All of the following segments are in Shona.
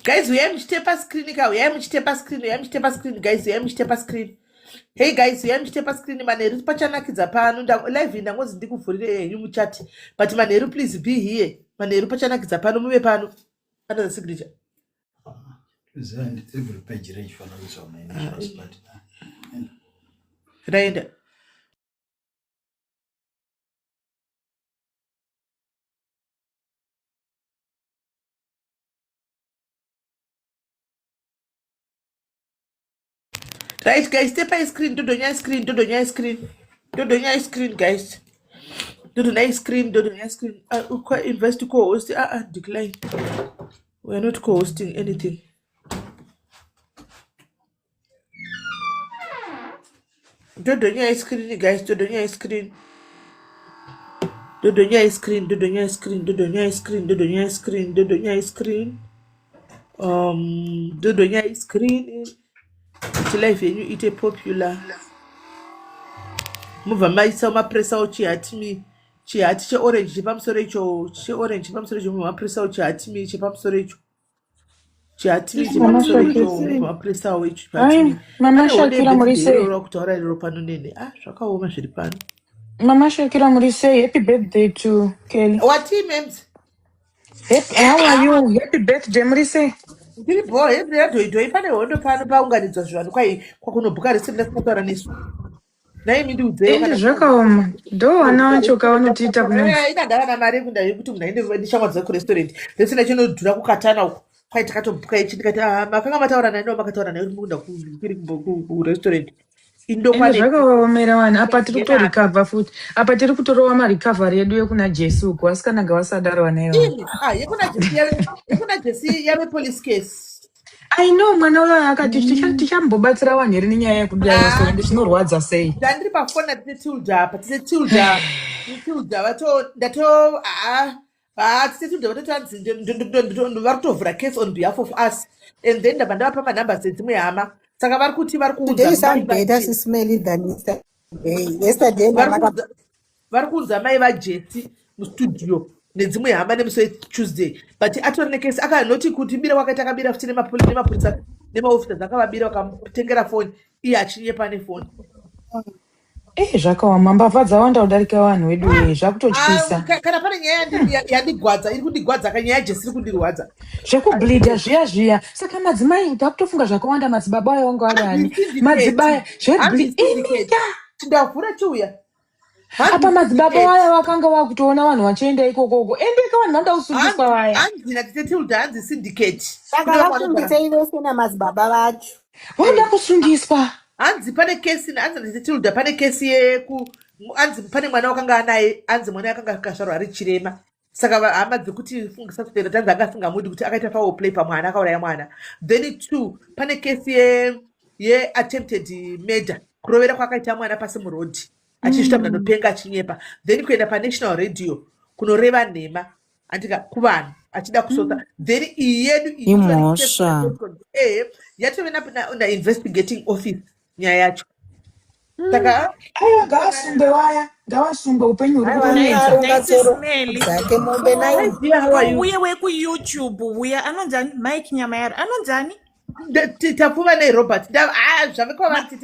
Guys, we have to screen. We have to screen. We have to screen. Guys, we have to screen. Hey guys, we have to screen. Maneru pachana kizapano. Live in dangozi ndikuvurire yenyu muchat. But Maneru, please be here. Maneru pachana kizapano muwe pano. Under the signature. Present every page range for those on my initial part. Right. Right, guys, step by screen, do the screen, do the screen, do the screen, guys. Do the screen, do the screen. Invest to co-host. Decline. We are not co-hosting anything. Do the screen, guys. Do the screen. Do the screen. Do the screen. Do the screen. Do the screen. Do the screen. Do the screen. Life yenyu ite popular. Muva maisa mapresa uchihatimi. Chihati che orange chipamsoro icho. Che orange chipamsoro icho mapresa uchihatimi chipamsoro icho. Chihatimi chipamsoro icho mapresa uchihatimi. Ai, mama Shakira Murise. Kutaura lero pano nene. Zvakaoma zviri pano. Mama Shakira Murise, happy birthday to Kelly. What team names? How are you? Happy birthday Murise. Ndiri boy, ndiri pane hondo pano paunganidzwa zvanhu kwai kwakunobhuka risini rasinotaura nesu. Nai mindi udzei Endi zvakaoma. Ndo wana wacho kaanotiita kuno. Inandava namari kunda yekuti munhu aende ndishamwa dza kurestaurant. Ndisina chinodhura kukatana uko. Kwai takatobhuka ichi ndikati makanga mataura naye ndo makataura naye mukunda kurestaurant. Endi zvakaomera wana apa tiri kutorecover futi. Apa tiri kutorova marecovery yedu yekuna Jesu uko asikana ngavasadaro wana iwo. Yekuna Jesi yave police case. I know mwana uyo akati tichambobatsira vanhu here nenyaya yekudai so ende zvinorwadza sei. Ndandiri pafona tine Tilda apa tine Tilda ndato tine Tilda vatotanzi vari kutovhura case on behalf of us and then ndabva ndavapa manhamba dzedzimwe hama saka vari kuti vari kuunza mai vaJesi mustudio nedzimwe hama nemusi Tuesday but atori nekesi akanoti kuti bira kwakaita akabira futi nemapurisa nemaofisa akavabira vakamutengera foni iye achinyepa nefoni. Zvakaoma mbavha dzawanda kudarika vanhu vedu zvakutotyisa. Kana pane nyaya yandigwadza iri kundigwadza kanyaya yaJesi iri kundirwadza zvekubleedha zviya saka madzimai takutofunga zvakawanda madzibaba ayo wanga ari ani madzibaba zvebleed ndavhura chiuya apa madzibaba vaya vakanga vakutoona vanhu vachienda ikokoko endeka vanhu vanoda kusundiswa vaya hanzina tite Tilda hanzi syndicate saka vasundisei vese namadzibaba vacho vanoda kusundiswa. Hanzi pane kesi hanzi tite Tilda pane kesi hanzi pane mwana wakanga anaye hanzi mwana akanga akazvarwa ari chirema saka hama dzekuti fungisa kutera tanzi akasingamudi kuti akaita foul play pamwana akauraya mwana. Then 2 pane kesi attempted murder kurovera kwakaita mwana pasi muroad achisvita mnanopenga achinyepa then kuenda paNational Radio kunoreva nhema andika kuvanhu achida kusota then iyi yedu yatove na investigating office nyaya yacho saka ngavasumbe vaya ngavasumbe upenyu uye wekuYouTube uya anonzani Mike Nyamayaro anonzani tapfuva neRobert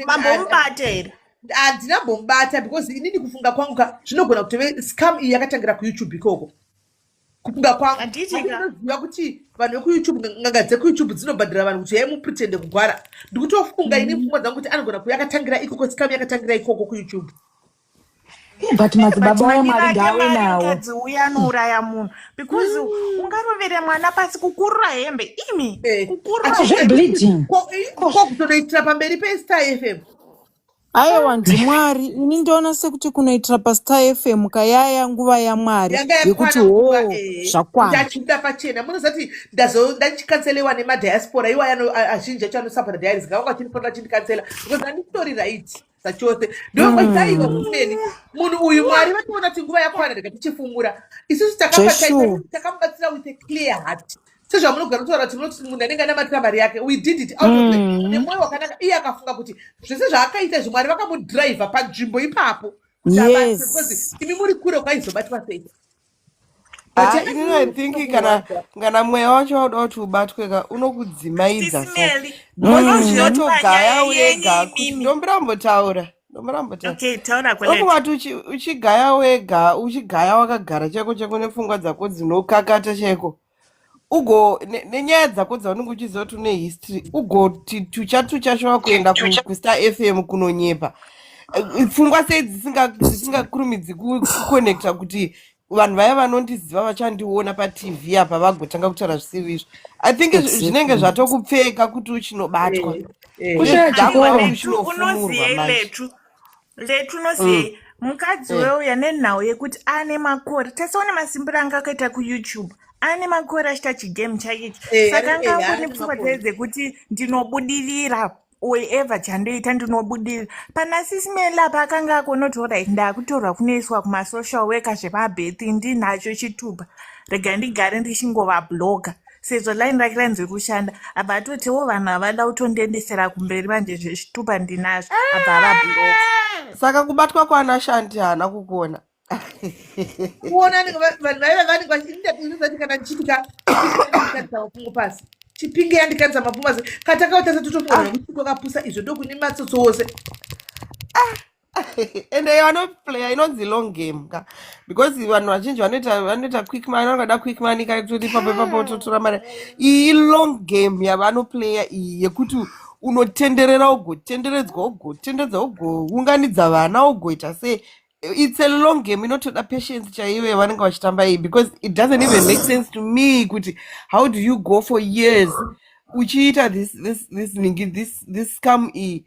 mambombata here handina bombata because inini kufunga kwangu zvinogona kutove scam iyi yakatangira kuYouTube ikoko kufunga kwangu ndinoziva kuti vanhu vekuYouTube nganga dzekuYouTube dzinobhadhira vanhu kuti yaimupretende kugwara ndikutofunga ini pfungwa dzangu kuti anogona kuyakatangira ikoko scam yakatangira ikoko kuYouTube but madzibaba vaya mari ngawe nawo uya anouraya munhu because ungarovere mwana pasi kukurura hembe imi zvebleeding kutonoitira pamberi peStar FM. Aiwa ndimwari ini ndinoona sekuti kunoitira paStar FM kayaya nguva yaMwari yekuti zvakwana ndachiuda pachena munozati ndachikanselewa nemadiaspora iwa azhinji acho anosapota diaries ngavanga chinifanira chindikansela because handitori right zvachose ndokwaiva kumeni munhu uyu Mwari vatoona kuti nguva yakwana ndikatichifumura isusu takamubatsira with a clear heart sezvamunogara kutaura kuti munoti munhu anenge anamatira mari yake we did it out of nemwoyo wakanaka iye akafunga kuti zvese zvaakaita zviMwari vakamudhiraivha panzvimbo ipapo imi muri kure kwaizobatwa sei inini I think kana mweya wacho wauda kuti ubatwe unokudzimaidza so Sisimeli, because munozvioti panyaya unotogaya yenyu wega kuti imimi. ndomborambotaura Okay, taura unoti Colette. uchigaya wega uchigaya wakagara cheko nepfungwa dzako dzinokakata cheko nenyaya dzako dzaunenge uchiziva kuti une history ugoti tuchashova kuenda kuStar FM kunonyepa pfungwa sei dzisingakurumidzi kuconnecta kuti vanhu vaya vanondiziva vachandiona patv apa vagotanga kutaura zvisiri izvo. I think zvinenge zvatokupfeka kuti uchinobatwa Unoziyei Lethu unoziyei mukadzi weuya nenhau yekuti ane makore tasiona masimbiro anga akaita kuYouTube ane makore achita chigame chaichi saka ngangoni pfungwa dzaye dzekuti ndinobudirira whatever chandoita ndinobudirira pana Sisimeli apa akanga akonotora ndakutorwa kunoiswa kumasocial worker zvemabhethi ndinacho chitupa rega ndigare ndichingovabloga sezvo line rake ranzi kushanda apa atotiwo vanhu havada kutondendesera kumberi manje zvechitupa ndinazvo apa avabloga saka kubatwa kwana Shanti hana kukona kuona vanhu vaiva vanenge vachindati kana ndichitika pfungo pasi chipinge yandikadza mapfungo pasi katakautasa totoona kuti kwakapusa izvo ndokune matsotso wose ende vanoplaya inonzi long game ka because vanhu vazhinji vanoita quick money vanoda quick money kaitoti ipapo totora mari iyi long game yavanoplaya iyi yekuti unotenderera ugotenderedzwa ugotenderedza ugounganidza vana ugoita sei. It's a long game inotoda patience chaive vanenge vachitamba iyi because it doesn't even make sense to me kuti how do you go for years uchiita this scam iyi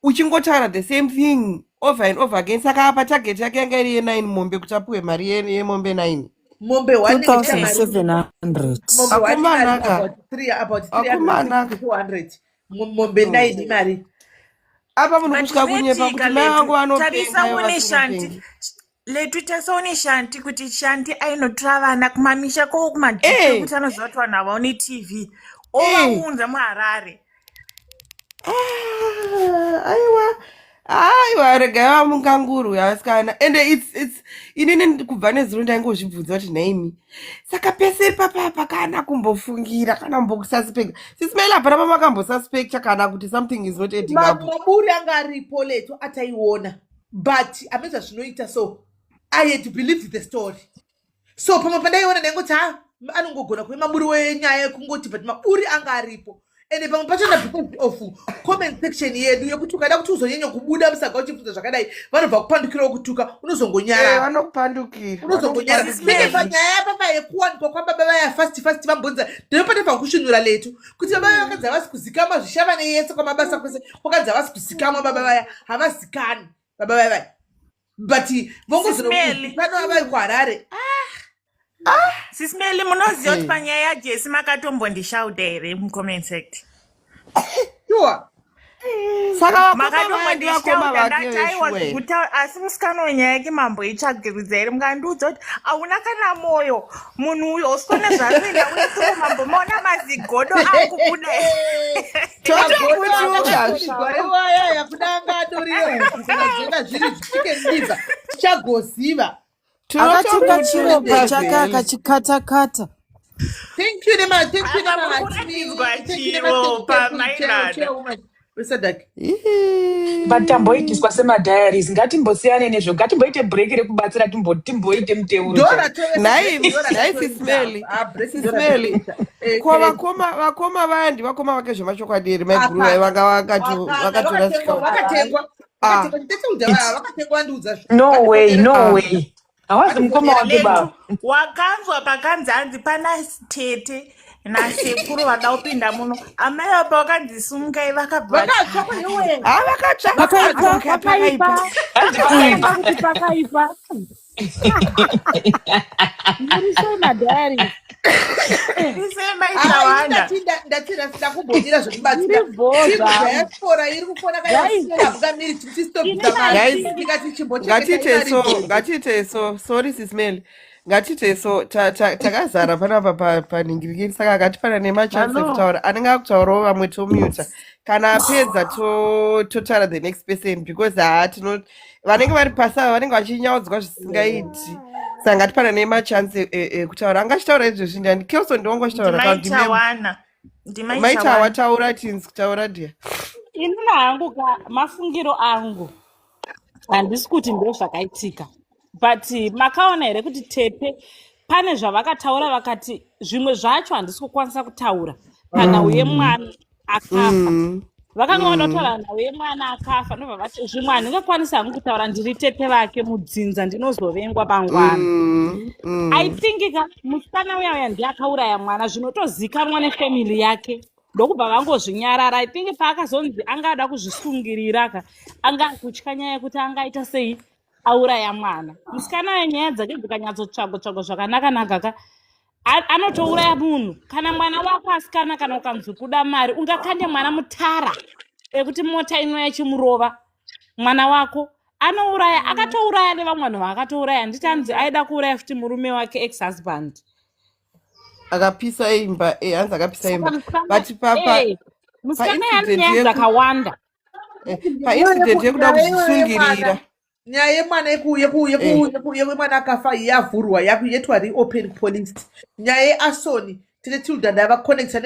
uchingotaura the same thing over and over again. Saka apa target yake yanga iri ye9 mombe kuti apuwe mari yemombe 9 mombe 2700 mombe 9 mari apa munhu kusvika kunyepa kuti mai vangu vanopenga Lethu tasaone Shanti kuti Shanti ainotora vana kumamisha kumadhiki kuti anoziva kuti vanhu havaoni TV ovaunza muHarare. aiwa regai vamunganguru yavasikana ende inini kubva nezuro ndaingozvibvunza kuti naimi saka pese papapa kana kumbofungira kana mbokususpect Sisimeli hapana pamakambosuspecta kana kuti something is not adding up. maburi anga aripo Lethu ataiona but ameza zvinoita so I had to believe the story so pamwe pandaiona ndaingoti anongogona kuve maburi wenyaya yekungoti but maburi anga aripo ende pamwe pachona because of comment section yedu yekuti ukaida kuti uzonyanya kubuda musaga uchibvunza zvakadai vanobva kupandukira kutuka unozongonyara vanokupandukira Sike panyaya papa yekuwanikwa kwababa vaya fast vambonza ndinopata kushunyura Lethu kuti baba vaya vakadzi havasi kuzikama zvishava neyese kwamabasa kwese kwakadzi havasi kuzikamwa baba vaya havazikani baba vaya but vongozopano vai kuHarare Sisimeli munoziva kuti panyaya yaJesi makatombondishauta here mucomment section. sure saka makatombondishauta ndati aiwa kutaura asi musikana wenyaya yake mamboitsvagirudza here mukandiudza kuti hauna kana moyo munhu uyo usikone zvaruenda unesoko mambomaona mazigodo akubuda totokutuka yakudanga adoriyoa zviri zvitike ndiva tichagoziva akatika chiropa chake akachikata-kata. Thank you, Nema. Vatamboitiswa semadhayaries ngatimbosiyane nezvo ngatimboite break rekubatsira timboite muteuro Sisimeli vakoma vaya ndivakoma vake zvemachokwadi here maiguru vanga vakatengwa no way hawazi mukoma wake baba wakanzwa pakanzi hanzi pana tete nasekuru vada kupinda muno amai apa vakanzi sumukai vakaipa murisema ndakumbodira zvokubatsiradiaspora iri kufona ngatite so sorry Sisimeli ngatite so takazara panapa paningirikiri saka akati pana nemachance ekutaura anenge akutaurawo vamwe tomuta kana apedza totaura the next person because vanenge vari pasava vanenge vachinyaudzwa zvisingaiti saka ngatipana nemachance ekutaura angachitaura izvezvi ndani kelso ndiwongochitaura ndimaita wataura tinzi kutaura dia inini hangu ka mafungiro angu handisi kuti ndo zvakaitika but makaona here kuti Tepe pane zvavakataura vakati zvimwe zvacho handisi kukwanisa kutaura kana uye mwana akafa vakanga vanotaura nauye mwana akafa ndobva vati zvimwe handingakwanisa hangu kutaura ndiri Tepe vake mudzinza ndinozovengwa mangwana I think ka musikana uya ndiye akauraya mwana zvinotozikanwa nefamily yake ndokubva vangozvinyarara I think paakazonzi angada kuzvisungirira ka anga kutya nyaya yekuti angaita sei auraya mwana musikana uya nyaya dzake dzikanyatsotsvagwa zvakanaka ka anotouraya munhu kana mwana wako asikana kana ukanzi kuda mari ungakande mwana mutara ekuti mota inouya ichimurova mwana wako anouraya akatouraya nevamwe vanhu vaakatouraya handiti anzi aida kuuraya futi murume wake ex husband akapisa imba hanzi akapisa imba but musikana yanyaya dzakawanda paincident yekuda kuzvisungirira nyaya yemwana yemwana akafa yavhurwa yakuitwa reopen police nyaya yeasoni tine children avaconnecta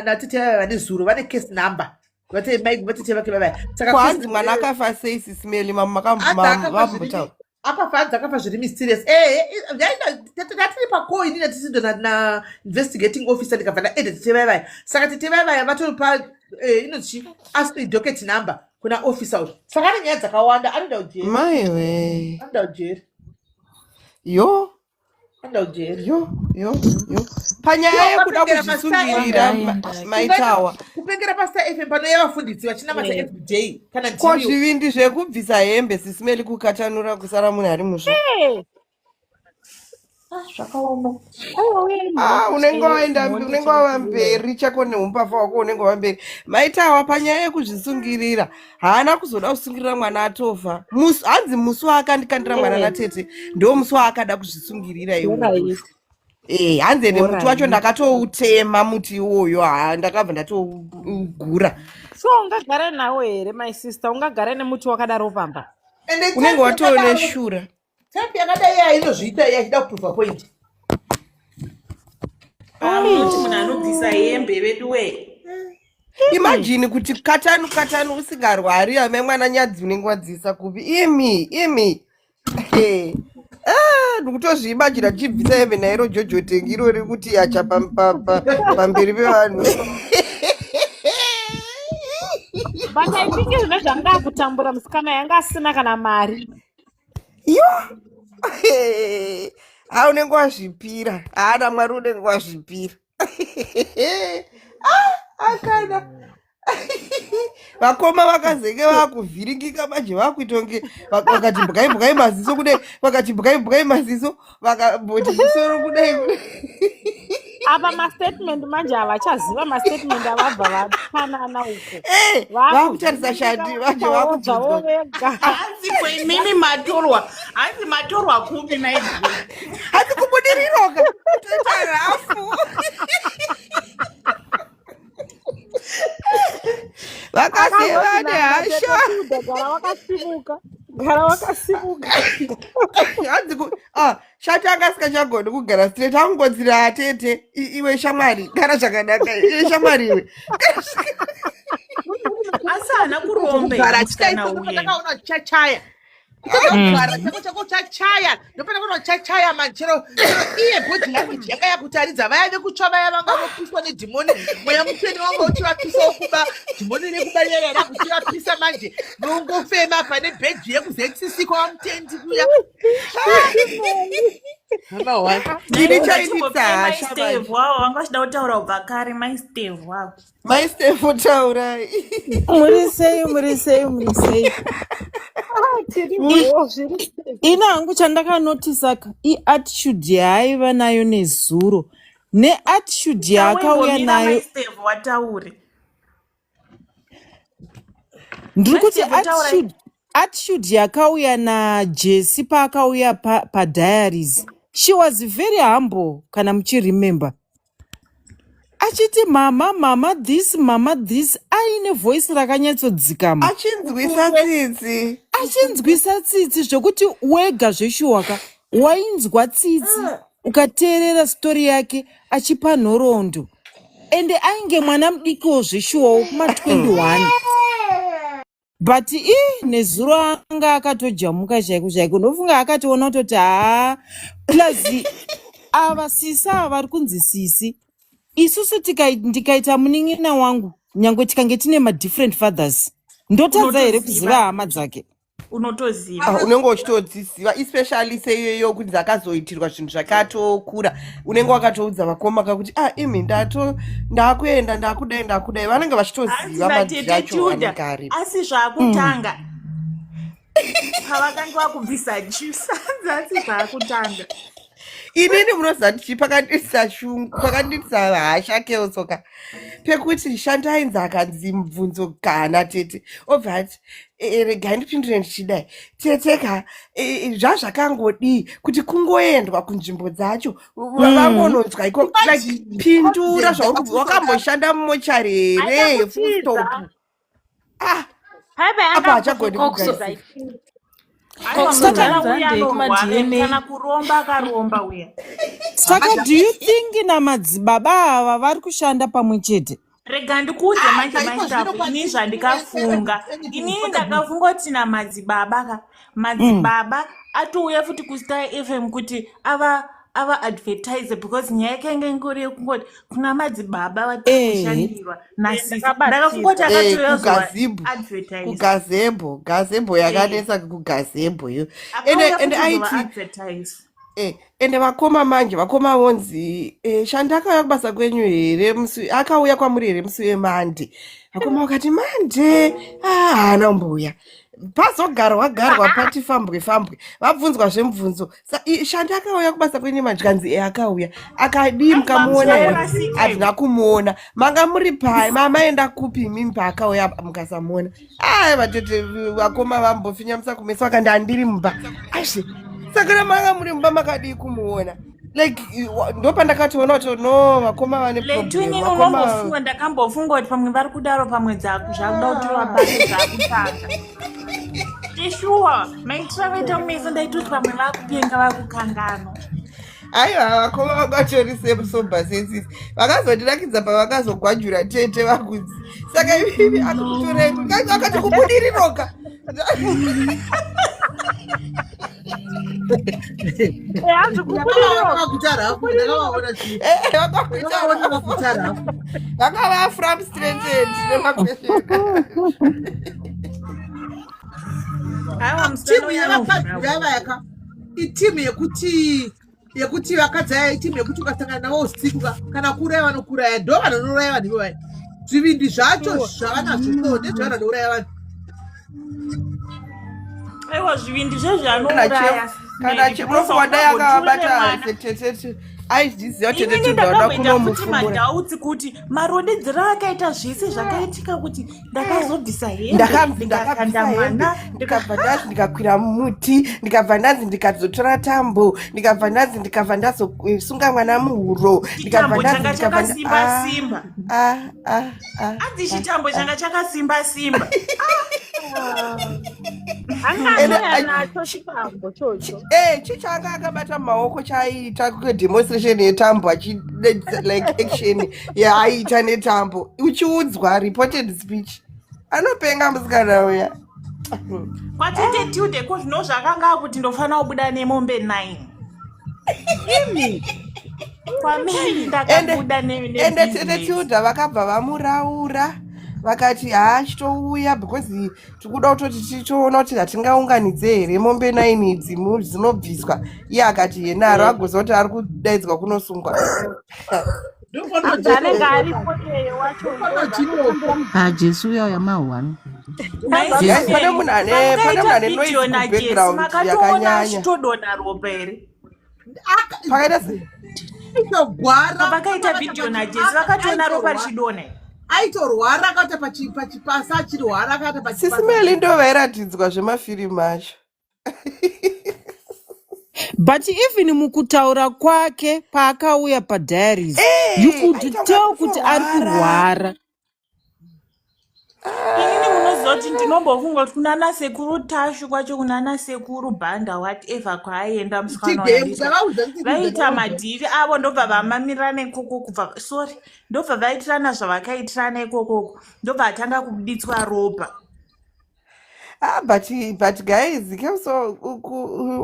natete vane zuro vane case number vatete vake vavaya kwanzi mwana akafa sei sisimeli mamavambotaura akafa zviri mysterious ndatiri pakoini natisindo investigating officer ndikabva ndaenda tete vavaya saka tete vavaya vatopa inonzi asri docket number kuna officer uyu saka ane nyaya dzakawanda anoda ujeri maiwe anoda ujeri yo anoda ujeri yo panyaya yekuda kuzvisungirira maitawa kupengera pastar fm panouya vafundisi vachinamata everyday kana ko zvivindi zvekubvisa hembe sisimeli kukatanura kusara munhu ari muzvo unenge wava mberi chako neumpafa wako unenge wava mberi maitawa panyaya yekuzvisungirira haana kuzoda kusungirira mwana atofa hanzi musi waakandikandira mwana natete ndo musi waakada kuzvisungirira iwoyo hanzi ende muti wacho ndakatoutema muti iwoyo ndakabva ndatougura so ungagara nawo here my sister ungagara nemuti wakadaro pamba unenge watoone shura type yakadai yainozviita yachida kuprova point kuti munhu anobvisa hembe vedu we imagine kuti katanu usingarwari ame mwana nyadzi unenge wadzisa kupi imi ndikutozviimagina chibvisa hembe nairo jojo tengiro riri kuti yacha pamberi pevanhu but I think zvine zvanga kutambura musikana yanga asina kana mari yo unenge wazvipira haana mwari unenge wazvipira akana vakoma vakazenge vakuvhiringika manje vakuitonge vakati bwai maziso kudai vakati bwai maziso vakamboti musoro kudai apa mastatement manje havachaziva mastatement avabva vapanana uko vakutarisa shandi manje vakuzvavo vega hanzi kwenini matorwa kupi naizvo hanzi kubudiriroka toita rafu vakasevane hasha gara wakasimuka hanzi shati angasingachagoni kugara straight angonzira atete iwe shamwari gara zvakanaka iwe shamwari iwe asi hana kurombera chitaiakaona chachaya chako chachaya ndopana kuona chachaya manchero iye body language yanga yakutaridza vayave kutsva vaya vanga vopiswa nedhimoni mweya mupeni wanga uchivapisa wokuba dhimoni rekubarira rakuchivapisa manje nongofema pane bhedhi yekuzexisi kwavamutendi kuya ndini chaititsahasha wavo vanga vachida kutaura kubva kare maisteve wavo maisteve taurai muri sei ina hangu chandakanotisa iattitude yaaiva nayo nezuro neattitude yaakauya nayo ndiri kuti attitude yakauya naJesse paakauya padiaries she was very humble kana muchiremember achiti mama this aine voice rakanyatsodzikama achinzwisa tsitsi zvokuti wega zveshuwaka wainzwa tsitsi ukateerera stori yake achipa nhoroondo ende ainge mwana mudikiwo zveshuwawo kuma21 but nezuro anga akatojamuka chaiko ndofunga akationa kutoti plus ava sisi ava vari kunzi sisi isusu ndikaita munin'ina wangu nyange tikange tine madifferent fathers ndotadza here kuziva hama dzake unotoziva unenge uchitodziziva especially seiyoyo kuti dzakazoitirwa zvinhu zvakatokura unenge wakatoudza vakoma kakuti imi ndakuenda ndakudai vanenge vachitoziva madhiri acho anenge aripo asi zvakutanga pavakanga vakubvisa chisanza asi zvakutanga inini munoziva tichi pakanditisa hasha keosoka pekuti shandai nzakanzi mubvunzo gana tete obva ati regai ndipindure ndichidai teteka zvazvakangodii kuti kungoendwa kunzvimbo dzacho vangononzwa iko pindura zvawakamboshanda mumochari here fullstop apa hachagoni kugaisa kana kuromba akaromba uya saka do you think namadzibaba ava vari kushanda pamwe chete rega ndikuudze manje maitapo ini zvandikafunga inini ndakafunga kuti madzibaba atouya futi kustar fm kuti ava advertise because nyaya yakainge ingori yekungoti kuna madzibaba vatirikushandirwa ndakafunga kuti akatoyakugazebo yakanesa kugazebo yo ende vakoma manje vakoma vonzi shanda akauya kubasa kwenyu here akauya kwamuri here musi wemande vakoma vakati mande haana kumboya pazogarwa pati fambwe vabvunzwa zvemubvunzo shanda akauya kubasa kwenyu manje kanzi akauya akadii mukamuona here handina kumuona manga muri pai mamaenda kupi mimi paakauya mukasamuona vatete vakoma vambofinyamisa kumeso vakandi handiri mumba ashe saka manga muri mumba makadii kumuona like ndopandakatoona kuti no vakoma vane letwinini unombofunga ndakambofunga kuti pamwe vari kudaro pamwe dzaku zvakuda kuti vabase zvakutanga tishuwa maitira vaita mumeso ndaitoti pamwe vakupenga vakukangano aiwa vakoma vakatori semusobha sensisi vakazondirakidza pavakazogwajura tete vakudzi saka ivivi akutorei akati kubudiriroka vakava frustrated timu yavapadzavayaka itimu yekuti vakadzaya itimu yekuti ukasangana navo usiku kana kuraya vanokuraya ndo vanonoraya vanhu ivovai zvivindi zvacho zvavanazvo ndezvavanouraya vanhu aiwa zvivindi zvezvanouraya kana chimunofunga dai akavabata tetete aizviziva tetete ndaoda kunomufumura madhautsi kuti marondedzero akaita zvese zvakaitika kuti ndakazobvisa hembe ndikabva ndazi ndikakwira muti ndikabva ndazi ndikazotora tambo ndikabva ndazi ndikabva ndazosunga mwana muhuro chitambo changa chakasimba anzi chitambo changa chakasimba chichanga akabata maoko chaiita demonstration yetambo like action yaaiita netambo uchiudzwa reported speech anopenga musikana uya kwatete tude ko zvino zvakanga kuti ndofana kubuda nemombe 9 imi kwamini ndakabuda ende tete tude vakabva vamuraura vakati chitouya because tikuda kutoti tichiona kuti hatingaunganidze here mombe 9 idzi dzinobviswa iye akati yenaro agoziva kuti ari kudaidzwa kunosungwa jesu uya yamahwani pane munhu ane noise kubackground yakanyanya pakaita vakaita vhidhiyo najesi vakatoona ropa richidonha aitorwara akaita pachipasa achirwara akaita pachipasa sisimeli ndo vairatidzwa zvemafirimu acho but even mukutaura kwake paakauya padiaries you could tell kuti ari kurwara. inini munoziva kuti ndinombofunga kuti kunana sekuru Tashu kwacho kunana sekuru Banda whatever kwaaienda musikana vaita madhiri avo ndobva vamamirana ikoko kubva sorry ndobva vaitirana zvavakaitirana ikokoko ndobva atanga kubuditswa ropa. But guys, so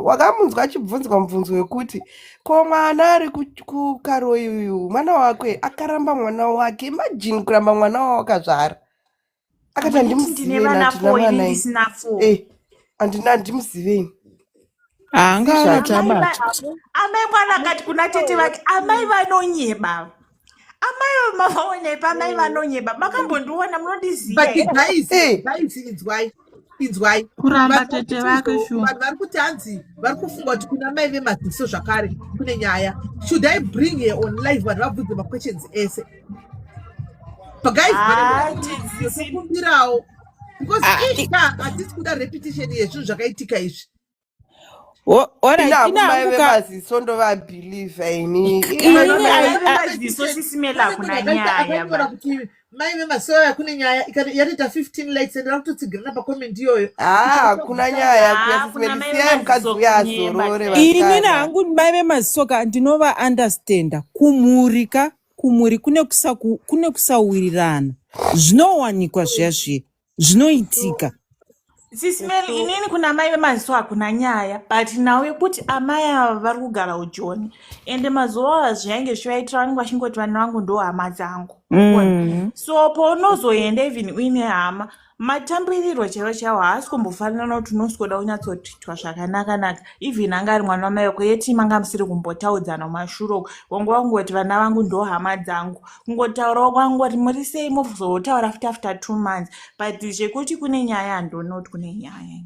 wakamunzwa achibvunzwa mubvunzo wekuti ko mwana ari kukaro iyu mwana wakwe akaramba mwana wake, imagine kuramba mwana wako akazvara akati handimuziveni anga atabata amai mwana akati kuna tete vake amai vanonyeba amai mavaonyepa amai vanonyeba makambondiona munondiziva inzwai kuramba tete vake shuwa vanhu vari kuti hanzi vari kufunga kuti kuna mai vemaziso zvakare kune nyaya. Should I bring her on live vanhu vabvunze maquestions ese pagaizikumbirawo because hatisi kuda repetition yezvinhu zvakaitika izvi. maziso ndovabhiliva maziso sisimela kuna nyaya kuti mai vemaziso kune nyaya yatoita 15 likes and rakutotsigirana pacomment iyoyo kuna nyaya kuyasiyai mukadzi uya azorore. ini nangu mai vemazisoka ndinova understanda kumuri kune kusawirirana zvinowanikwa zviya zvinoitika. sisimeli inini kuna mai vemaziso hakuna nyaya but nawe kuti amai ava vari kugara ujoni ende mazuva zvainge zvivaitira vanenge vachingoti vana vangu ndo hama dzangu. So paunozoenda even uine hama matambiriro chero chavo haasi kumbofanana kuti unosikoda kunyatsotiitwa zvakanaka even anga ari mwana wamai wako yeti manga musiri kumbotaudzana mashuro wangu wangoti vana vangu ndo hama dzangu kungotaurawo kwangu kuti muri sei mozotaura after 2 months but zvekuti kune nyaya handonoti kune nyaya.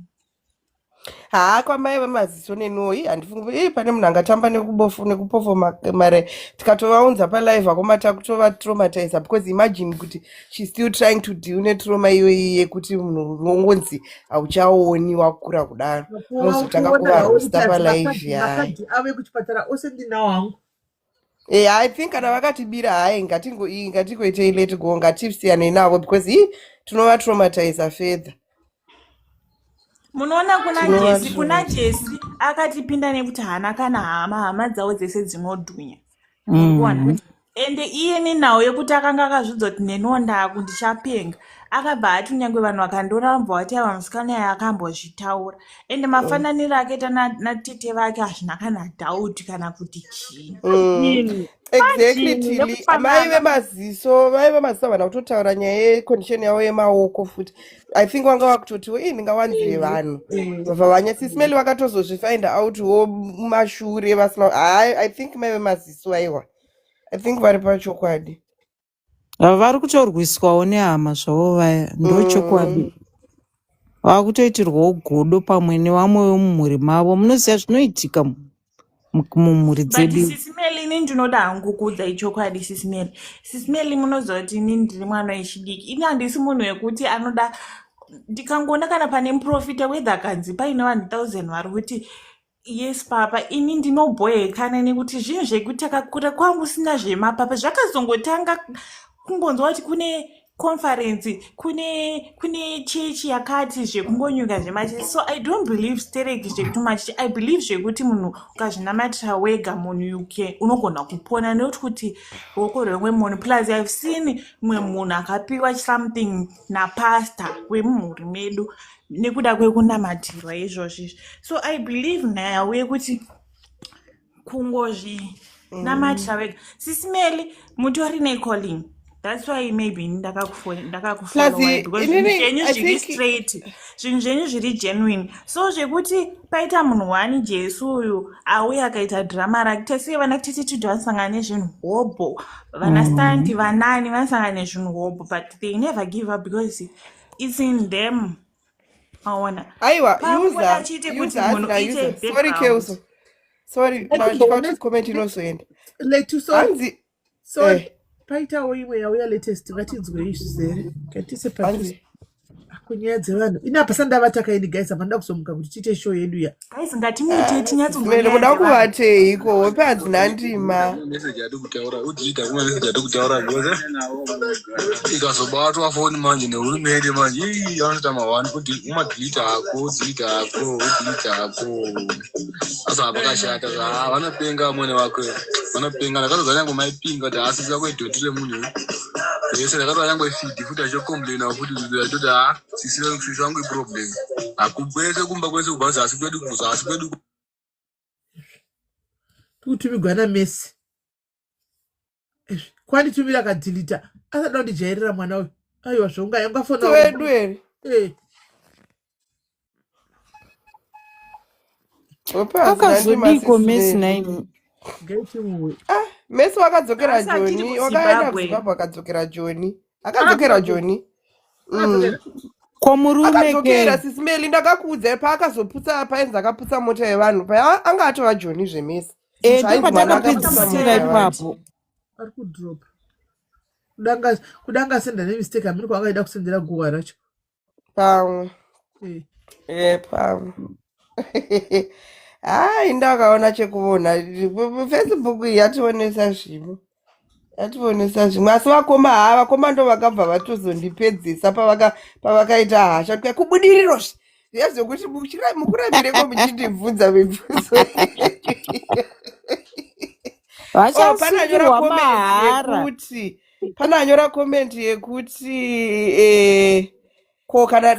Kwamai vemaziso nenoi handifungi pane munhu angatamba nekupofoma mare tikatovaunza palive akoma takutova traumatize because imagine kuti she still trying to deal netrauma iyoyi yekuti munhu unongonzi hauchaoni wakura kudaro unozotanga kuvarosta palive ave kuchipatara ose ndinawo hangu. I think kana vakatibira hai ngatingoitei let go ngatisiyane navo because tinova traumatize further. Munoona kuna Jesi akatipinda nekuti hana kana hama dzawo dzese dzinodhunya. Ende iye nenawo yekuti akanga akazvidza kuti nenonda kundichapenga akabva ati nyangwe vanhu vakandoramba vati ava musikana yakambozvitaura ende mafananiro akaita natete vake hazvina kana doubt kana kuti chii. Exactly. Mai vemaziso vana kutotaura nyaya yecondition yavo yemaoko futi I think wanga vakutotiwo ndingawanzire vanhu vabva vanyasisimeli vakatozozvifind out wo mashure vasina I think mai vemaziso aiwa I think vari pachokwadi vari kutorwiswawo nehama zvavo vaya ndochokwadi vakutoitirwawo godo pamwe nevamwe vemumhuri mavo munoziva zvinoitika mumhuri dzedu. Sisimeli ini ndinoda hangu kuudza ichokwadi sisimeli munoziva kuti ini ndiri mwana wechidiki ini handisi munhu wekuti anoda ndikangoona kana pane muprofita whether kanzi paine vanhu 1000 vari kuti yes papa ini ndinobhoyekana nekuti zvinhu zvekuti takakura kwangu sina zvemapapa zvakazongotanga kungonzwa kuti kune conference kune chechi yakati zvekungonyuka zvemachechi so I don't believe stereki zvekuti machechi I believe zvekuti munhu ukazvinamatira wega munhu UK unogona kupona nekuti kuti ruoko rwemwe munhu plus I've seen mwe munhu akapiwa something napastor wemumhuri medu nekuda kwekunamatirwa izvozvi so I believe nayo yekuti kungozvinamatira wega sisimeli mutori necalling. That's why maybe ndakakufollow because zvinhu zviri straight zvinhu zvenyu zviri genuine so zvekuti paita munhu wani Jesu uyu auya akaita drama rake tese vana tete vanosangana nezvinhu hobho vana stanti vanani vanosangana nezvinhu hobho but they never give up because it's in them. Aona aiwa sorry comment inozoenda sorry paitawo imwe yauya latest ngatinzwe izvi zere ngatise kunyaya dzevanhu ina pasandavata kaini guys hapanda kuzomuka kuti tiite show yedu ya guys ngatimuite Simeli muda kuvatei iko hope hadzina ndima. Message yadu kutaura udziita kuma message yadu kutaura goza ikazobatwa foni manje nehurumende manje anoita mawani kuti umadziita ako dziita ako asa pakashata vanopenga mwene wako vanopenga ndakatoza nyange maipinga kuti asisa kwedhotire munhu yese ndakatoza nyange feed futi achocomplaina futi kuti sisire kushisha wangu iproblem akukwese kumba kwese kubva zasi kwedu tukutumigwa naMessi kwanitumira akadhilita asada kundijairira mwana uyu aiwa zvaunga ungafona Wedu ere. Hope hadzina ndima Akazodiko Messi Simeli. naimi. ngaitimuwe Messi wakadzokera Asati Joni, ku wakaenda Zimbabwe. kuZimbabwe akadzokera Joni. Akadzokera Joni. Kwamurume Akadzokera ke. Sisimeli ndakakuudza paakazoputsa paenza akaputsa mota yevanhu paya anga atova Joni zvemesi. Ndipo patakapedzisira ipapo. ari kudropa kudanga senda nemistake amiri kwaakaida kusendera guwa racho Pamwe. Pamwe. Hai ndakaona chekuona Facebook iyi yationesa zvimo. Asi vakoma ndo vakabva vatozondipedzisa pavakaita hasha kuti kubudirirozve yazvokuti mukurambireko muchindibvunza mibvunzo. Vachasungirwa mahara. Pananyora komenti yekuti ko kana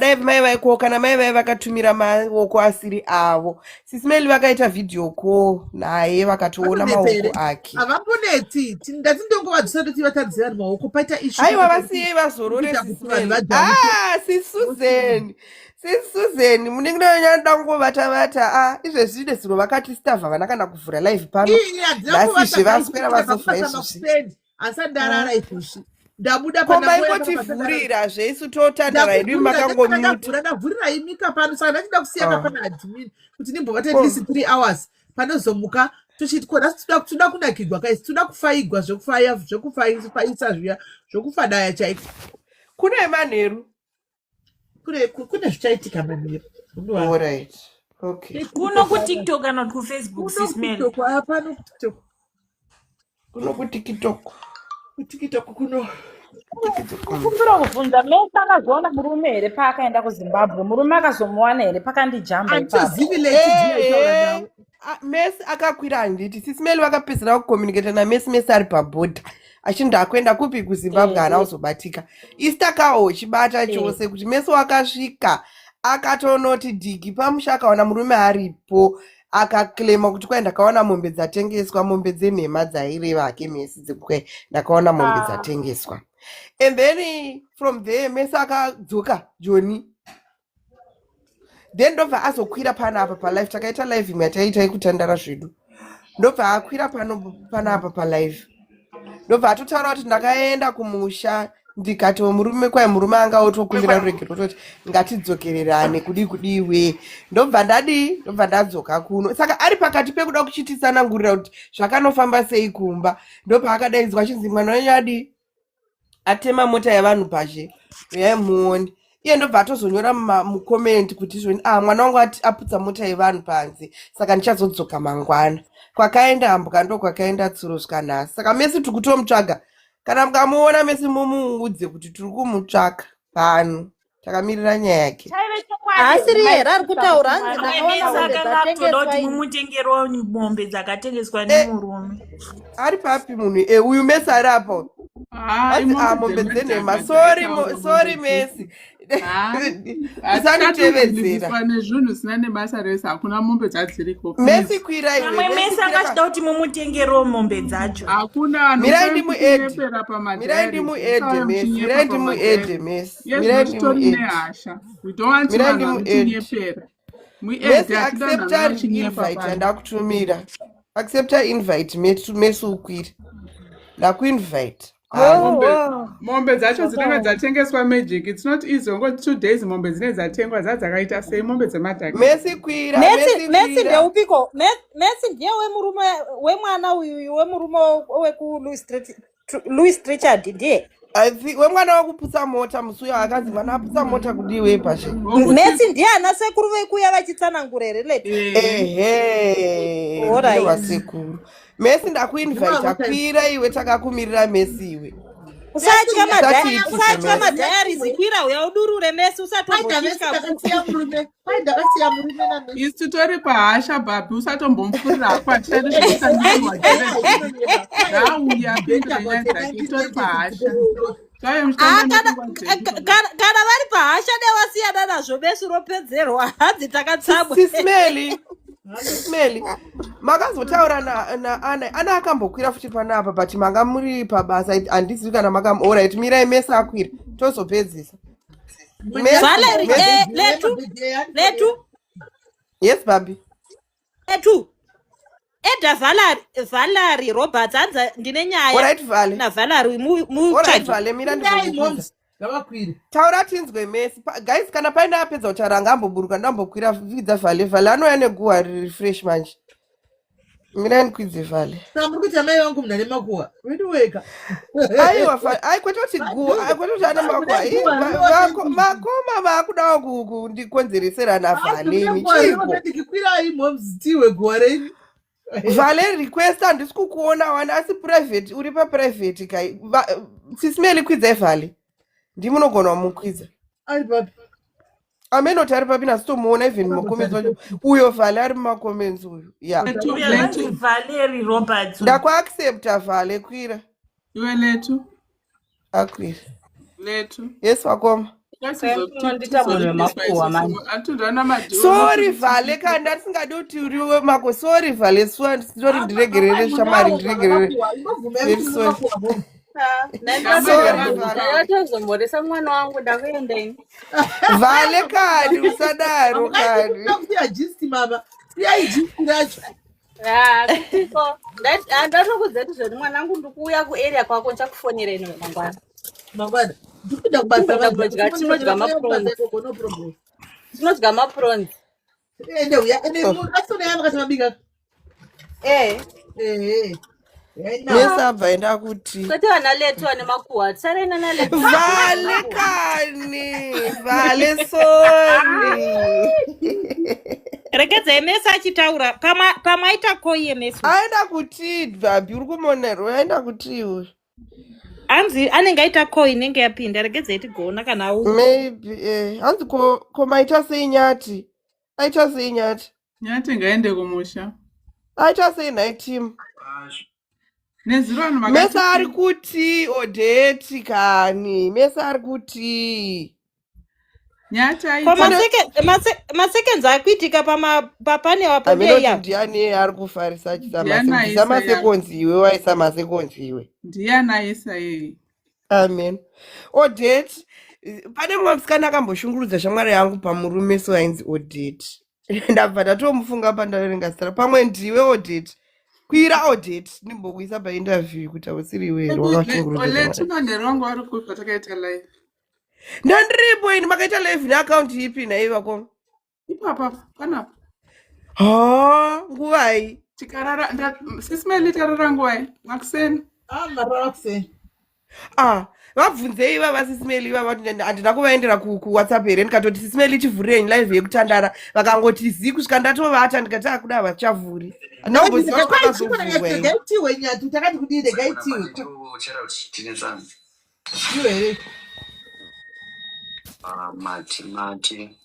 mai vai vakatumira maoko asiri avo. Sisimeli vakaita video call naye vakatoona maoko ake. havaponetsi ndatindongovadzisa kuti vatadzira vanhu maoko paita Aiwa vasiyei vazorore Sisimeli. Sisuzeni munenge ndanyada kungovata izvezvide zviro vakati stavha vana kana kuvhura live pano. Nhasi vaswera vasofra izvozvi. asandarara izvozvi ndabuda Koma ingotivhurira zveisu totandara hedu makangomute. ndavhurira imika pano saka ndachida kusiyaka pana admin kuti ndimbovata at least 3 hours panozomuka toda kunakirwa kaisi toda kufaigwa zvekufaisa zviya zvokufadaya chaiko Kune manheru. kune zvichaitika manheru Alright. Okay. kuno kutiktok kana kuti kufacebook Sisimeli pano kutiktok Kuno kuTikTok. kutiktok kuno kumbira kubvunza Messi akazoona murume here paakaenda kuZimbabwe murume akazomuwana here pakandijamba ipapo andizivi leti Messi akakwira handiti. Sisimeli vakapedzera kucommunicate naMessi ari pabhodha. Achinda akuenda kupi kuZimbabwe ana uzobatika. Istakawo chibata chose kuti Messi wakasvika akatonoti digi pamusha akaona murume aripo. Akaklema kuti kwai ndakaona mombe dzatengeswa mombe dzenhema dzaireva hake Messi dzekukwai ndakaona mombe dzatengeswa. And then from there Messi akadzoka Joni. Then ndobva azokwira panapa palive takaita live imwe yataiita yekutandara zvedu. Ndobva akwira panapa palive. Ndobva atotaura kuti ndakaenda kumusha ndikati murume murume anga otokumbira ruregero toti ngatidzokererane kudiwe. Ndobva ndadzoka kuno. Saka ari pakati pekuda kuchitisanangurira kuti zvakanofamba sei kumba. Ndobva akadaidzwa achinzi mwana wenyu atema mota yavanhu pashe. Yaimuoni. Iye ndobva atozonyora mucomment kuti zvoni mwana wangu aputsa mota yevanhu panze saka ndichazodzoka mangwana. Kwakaenda ambuka ndo kwakaenda tsuro zvikanhasi. Saka Messi tikutomutsvaga. Kana mukamuona Messi mumuudze kuti tiri kumutsvaka pano. Takamirira nyaya yake. Asiri here ari kutaura hanzi ndakaona kuti mumutengero mombe dzakatengeswa nemurume. Ari papi munhu uyu Messi ari apo. Mombe dzenhema. Sorry Messi. Usanditevedzera nezvinhu zvisina nebasa rese hakuna mombe dzadziriko. Messi kwira iwe. Mamwe Messi akachida kuti mumutengero mombe dzacho. Hakuna Mirai ndimuedhe Messi. nehasha. We don't want to kunyepera. Messi accepta invite yandakutumira. Accepta invite Messi ukwira. Ndakuinvite. Mombe dzacho dzinenge dzatengeswa Magic. It's not easy. Ngoti 2 days mombe dzine dzatengwa dzakaita sei mombe dzemadhaki. Messi kwira. Messi ndeupiko? Messi ndiye wemurume wemwana uyu wemurume weku Louis Richard ndiye. I think wemwana wakuputsa mota musuyo akanzi mwana aputsa mota kudiwe pashe. Messi ndiye ana sekuru vekuya vachitsanangura here leti. Ehe. Alright. Wasekuru. Messi ndakuinvite kwira iwe takakumirira Messi iwe. Usatya madhayari zikwira uya udurure Messi usatombotya. Isu tori pahasha bhabhi usatombomufurira akwatira nezvekusandikirwa jerezi. Ndauya bhindura nyaya dzake tori pahasha. Kana vari pahasha nevasiyana nazvo Messi ropedzerwa hadzi takatsamwe. Sismeli. Makazotaura ana akambokwira futi panapa but manga muri pabasa handizii kana alright mirai Messi akwira tozopedzisa. Valerie letu. Yes baby. Letu. Eda Valerie Roberts anza ndine nyaya. Alright Vale. Na Valerie Alright Vale mira ndibvunza. Taura tinzwe Messi. Guys kana paina apedza kutaura ngamboburuka ndambokwira vidza Vale anouya neguwa refresh manje. Mira ndikwidze Vale. Muri kuti amai vangu muna nemakuwa. Wedu weka. Aiwa ai kwetoti guwa kwetoti ana makuwa. Makoma vakudawo kundikonzeresera na Vale michiko. Ndikwirai momzitiwe guwa renyu. Vale request handisi kukuona wana asi private uri paprivate kai. Sismeli kwidza Vale. Ndimunogona mukwidza. Ari papi. Amenoti ari papi nasitomuona even mumakomenzi wacho. Uyo Vale ari mumakomenzi uyu. Yeah. Valerie Roberts. Ndakuaccepta Vale kwira. Iwe letu. Akwira. Letu. Yes wakoma. Sorry Vale kana ndasingadi kuti uriwe mako. Sorry Vale sorry ndiregerere shamari ndiregerere. Yatozomboresa mwana wangu ndakuendeni. Vale kadi usadaro kadi. Ndakuyajisti mama. Yajisti racho. Kutiko. Ndatokudza zvoti mwana wangu ndikuuya kuarea kwako nchakufonera mangwana. Mangwana. Ndikuda kubasa tinodya mapronzi. Tinodya mapronzi. Ende uya ende asona yama kati mabika. Nesabva enda kuti kwete vana letu vane makuhwa tsarena naletu Vale kani Vale sorry Regedzai Messi achitaura pamaita koiye Messi. Aenda kuti bhabhi uri kumonero aenda kuti iwe. Anzi anenge aita koi inenge yapinda regedzai tigona kana u. Maybe hanzi ko maita sei nyati. Aita sei nyati. Nyati ngaende kumusha. Aita sei night team. Nezirano Messi ari kuti odeti kani. Messi ari kuti. Nyati ai. Maseconds akuitika papane wapadeya. Ndiani ari kufarisa chisa maseconds iwe waisa maseconds iwe. Ndiana isa yeye. Amen. Odeti pane mumwe musikana akamboshungurudza shamwari yangu pamurume so ainzi Odeti. Ndabva ndatomufunga pandaverengasara pamwe ndiwe Odeti. Kwira Odeti ndimbokuisa painterview kuti usiri wewe wakashungurudza. Oleti nondero wangu ari kufa takaita live. Ndandiripo ini makaita live neaccount ipi naiva ko. Ipapa panapa. Nguvai. Tikarara Sismeli tikarara nguvai. Makuseni. Marakse. Vabvunzei ivava Sismeli ivava handina kuvaendera kuWhatsApp here ndikatoti Sismeli chivhurei live yekutandara vakangoti zii kusvika ndatovata ndikati akuda havachavhuri. Gaitiwe nyatu takati kudide gaitiwe. Iwe mati.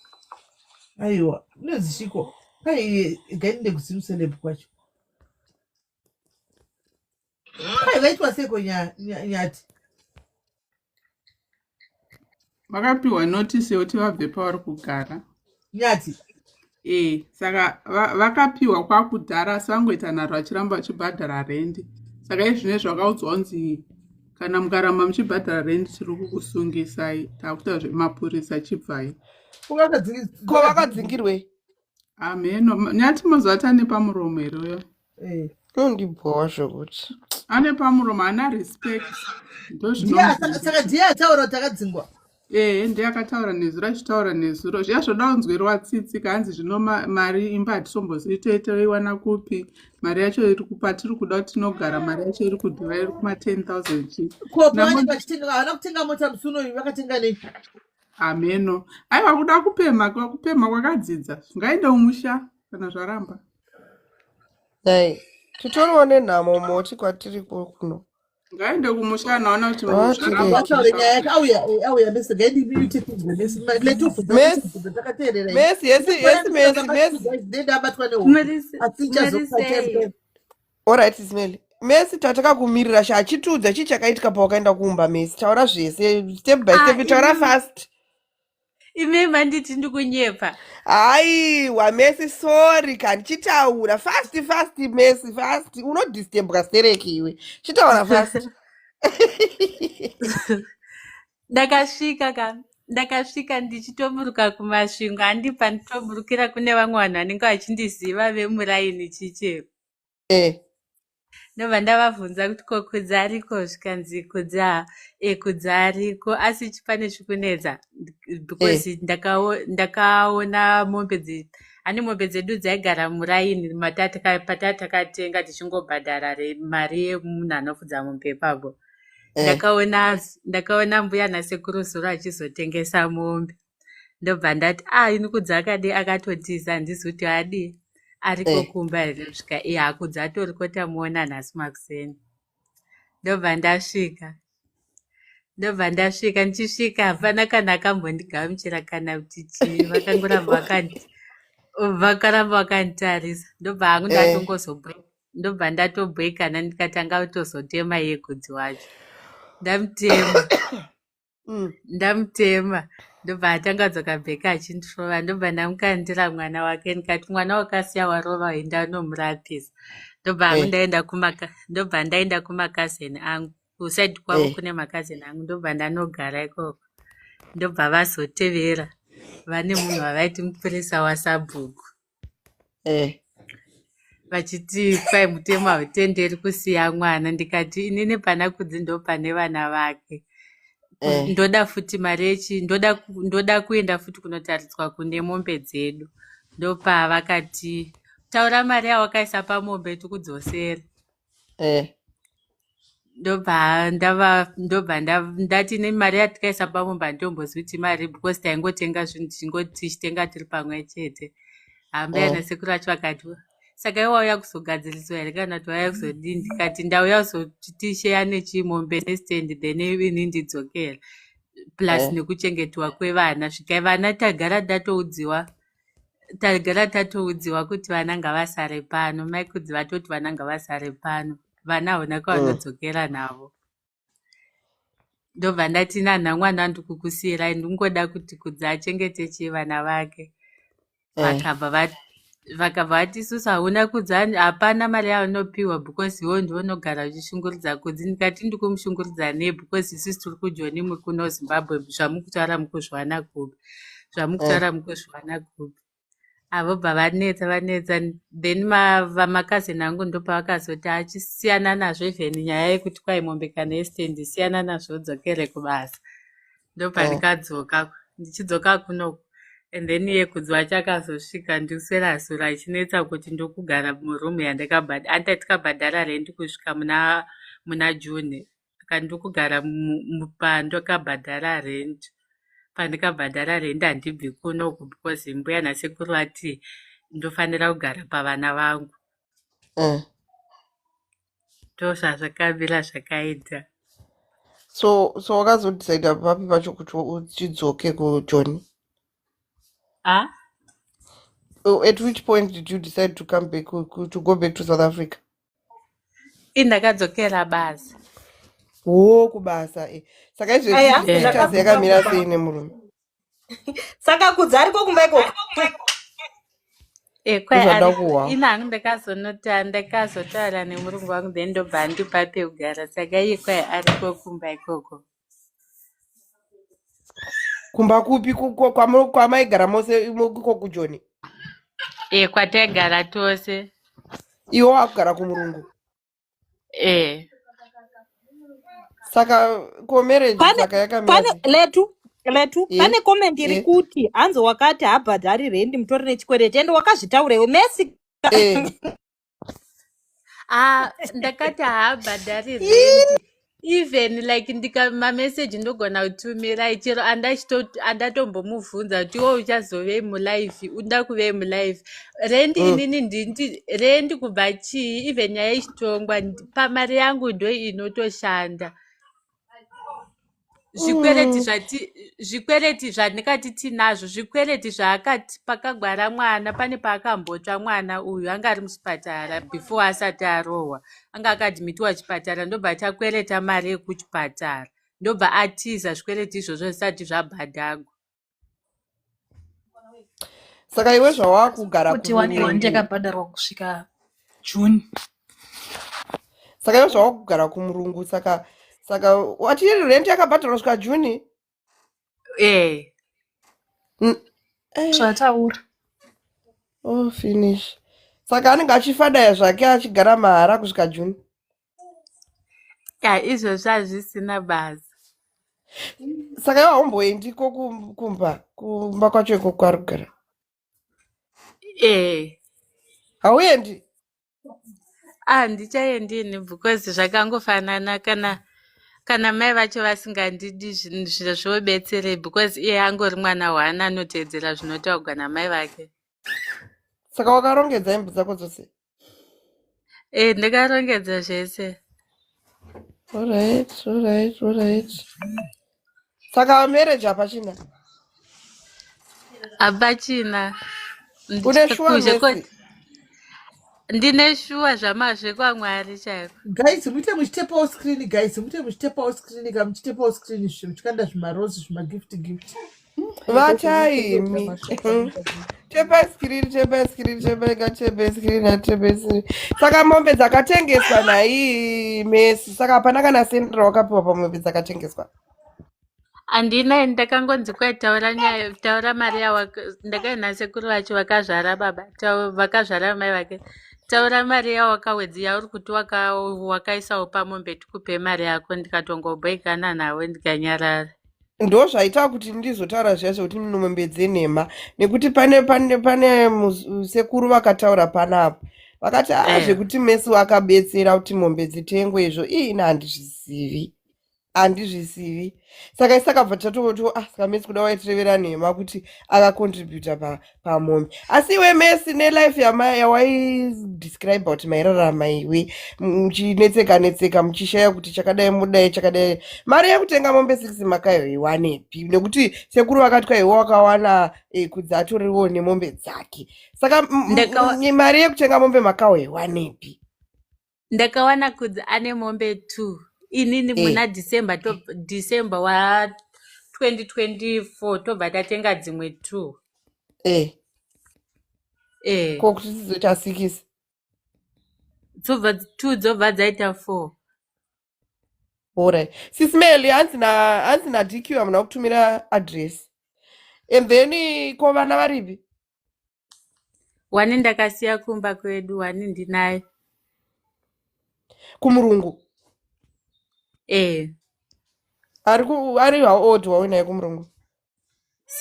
Aiwa, nezishiko. Kai gainde kusimuselebu kwacho. Kai vaitwa seko nyati. Vakapiwa notice yekuti vabve pavari kugara. Nyati. Saka vakapiwa kwakudhara asi vangoita nharo vachiramba vachibhadhara rendi. Saka izvine zvakaudzwa kunzi kana mukaramba muchibhadhara rendi tiri kukusungisai takuita zvemapurisa achibvai. Ko vakadzingirwei? Ameno nyati mazuva ane pamuromo here uyo. Ndibhowa zvokuti ane pamuromo ana respect. Saka ndiye ataura kuti akadzingwa. ndeyakataura nezuro achitaura nezuro zviya unzwerwa tsitsika hanzi zvino mari imba hatisombozitoiwana kupi mari yacho iri patiri kuda kuti tinogara mari yacho iri kudhura iri kuma10,000 chii havana kutenga mota musi unoyu vakatenga nei ameno aiwa kuda kupema kwakadzidza zvingaende umusha kana zvaramba dai titoriwo nenhamo moti kwatiri kuno ngaende kumusha naona kuti vataure nyaya yake auya mese gaiditakateerera abatwa alright Ismail Messi tatakakumirira achitiudza chii chakaitika pawakaenda kuumba Messi taura zvese step by step taura fast ime manditi ndikunyepa aiwa Messi sorry kani chitaura fast Messi fast unodistembwa stereki iwe chitaura fast ndakasvika ndichitoburuka kumasvingo handipa nditoburukira kune vamwe vanhu vanenge vachindiziva vemuraini chichero ndobva ndavabvunza kuti ko kudzi ariko zvikanzi kudzi ariko asi chipane zvikunetsa because ndakaona mombe dzedu dzaigara muraini patatakatenga tichingobhadhara mari yemunhu anofudza mombe ipapo ndakaona mbuya nasekuru zuro achizotengesa mombe ndobva ndati ini kudzi akadi akatotiza handisi kuti adi ariko kumba here kusvika hakudzi atoriko tamuona nhasi makuseni ndobva ndichisvika hapana kana akambondigamuchira kana kuti chii vakaramba vakanditarisa ndobva hangu ndobva ndatobhekana ndikatanga kutozotema yegudzi wacho ndamutema ndobva atanga dzokabheka achindishova ndobva ndamukandira mwana wake ndikati mwana wakasiya warova indanomurapisa ndobva hangu ndaenda kumakazeni angu kusaidi kwavo kune makazeni angu ndobva ndanogara ikoko ndobva vazotevera vane munhu wavaiti mupurisa wasabhuku vachiti kwai mutema hautenderi kusiya mwana ndikati inini pana kudzi ndo pane vana vake ndoda futi mari ndoda kuenda futi kunotaridzwa kune mombe dzedu ndopavakati taura mari yawakaisa pamombe tikudzosera ndobva ndati nemari yatikaisa pamombe handitombozwi kuti mari because taingotenga zvinhu tichitenga tiri pamwe chete hamba nasekuru acho vakati saka iwauya kuzogadziriswa here kana kuti wauya kuzodini ndikati ndauya kuzotisheya nechimombe nestendi then ini ndidzokera plus nekuchengetwa kwevana svikai vana tagara tatoudziwa kuti vana ngavasare pano maikudzi vatoti vana ngavasare pano vana hauna kwavanodzokera navo ndobva ndati nanha mwana ndikukusiyirai ndingoda kuti kudzi achengete chivana vake vakabva vati isusu hauna kudzi hapana mari yaanopiwa because iwo ndionogara uchishunguridza kudzi ndikati ndikumushunguridza nei because isusu tiri kujoni mukuno Zimbabwe zvamukutaura mukuzviwana kupi avo bva vanetsa then vamakazeni angu ndopavakazoti achisiyana nazvo even nyaya yekuti kwai mombe kana estendi siyana nazvo dzokere kubasa ndobva ndichidzoka kunoku and then yekudzi wacho akazosvika ndikuswerasura ichinetsa kuti ndokugara murumu yandatikabhadhara rendi kusvika muna June ndokugara pandokabhadhara rendi pandikabhadhara rendi handibvi kunoku because mbuya nasekuru vati ndofanira kugara pavana vangu ndozvazvakamira zvakaita so wakazodecida papi pacho kuti uchidzoke kuJoni? At which point did you decide to come back to go back to South Africa? Indakadzokera basa kubasa saka izvezvi yakamira sei nemurume saka kudzi ariko kumba ikoko inangu ndakazotaura nemurungu wangu then ndobva ndipa pekugara saka iye kwai ariko kumba ikoko. Kumba kupi kwamaigara mose iko kuJoni? Kwataigara tose. Iwo wakugara kumurungu? Saka ko marriage saka yakamira letu Letu, pane comment iri kuti hanzi wakati habhadhari rendi mutori nechikwereti ende wakazvitaurewo Messi. Ndakati haabhadhari rendi. Even like mameseji ndogona kutumira chero andatombomubvunza kuti iwo uchazovei mulive uda kuvei mulive rendi inini ndindi rendi kubva chii even nyaya yechitongwa pamari yangu ndo inotoshanda zvikwereti zvandikati tinazvo zvikwereti zvaakati pakagwara mwana pane paakambotsva mwana uyu anga ari muchipatara before asati arohwa anga akadhimitiwa chipatara ndobva takwereta mari yekuchipatara ndobva atiza zvikwereti izvozvo zvisati zvabhadhagwa. Saka iwe zvawakugara kuti rent yakabhadharwa kusvika June. Saka iwe zvawakugara kumurungu saka watiri rent yakabhadharwa kusvika June. Zvataura. Oh, finish. Saka anenge achifadaya zvake achigara mahara kusvika June. Izvozvo hazvisina basa. Saka iwe haumboendiko kumba kwacho iko kwari kugara. Hauendi? Handichaendini because zvakangofanana kana mai vacho vasingandidi zvobetsere because iye angori mwana waana anoteedzera zvinotaurwa namai vake. Saka wakarongedza hembe dzako dzose? Ndikarongedza zvese. Alright. Saka marriage hapachina? Hapachina. Une shuwa Messi? Ndine shuwa zvamazve kwaMwari chaiko. Guys, muite muchitepawo screen kamuchitepawo screen zvichikanda zvimarose zvimagift. Vachaimi. Tepa screen. Saka mombe dzakatengeswa nayi Messi. Saka hapana kana sendera wakapiwa pamombe dzakatengeswa. Andina ndakangonzi taura mari ndakaenda sekuru vacho vakazvara baba vakazvara mai vake taura mari yawakawedzi yauri kuti wakaisawo pamombe tikupe mari yako ndikatongobhoikana nawe ndikanyarara. Ndo zvaita kuti ndizotaura zvazvo kuti mombe dzenhema nekuti pane sekuru vakataura panapo vakati zvekuti Messi wakabetsera kuti mombe dzitengwe izvo ina handizvisivi saka bva tatoti saka Messi kuda waitirevera nhema kuti akakontributa pamombe. Asi iwe Messi nelife yawaidescribe kuti mairarama iwe muchinetseka muchishaya kuti chakadai mudai chakadai mari yekutenga mombe 6 makaiwanepi nekuti sekuru vakati kwaiwe wakawana kudzi atoriwo nemombe dzake saka mari yekutenga mombe makaiwanepi? Ndakawana kudzi ane mombe 2 inini muna December wa 2024 tobva tatenga dzimwe 2. Kokuti dzizoita 6 2 dzobva dzaita 4. Alright. Sisimeli hanzi na DQ amuna kutumira address. And then ko vana varipi? Wani ndakasiya kumba kwedu wani ndinaye. Kumurungu? Ari how old wauinaye kumurungu?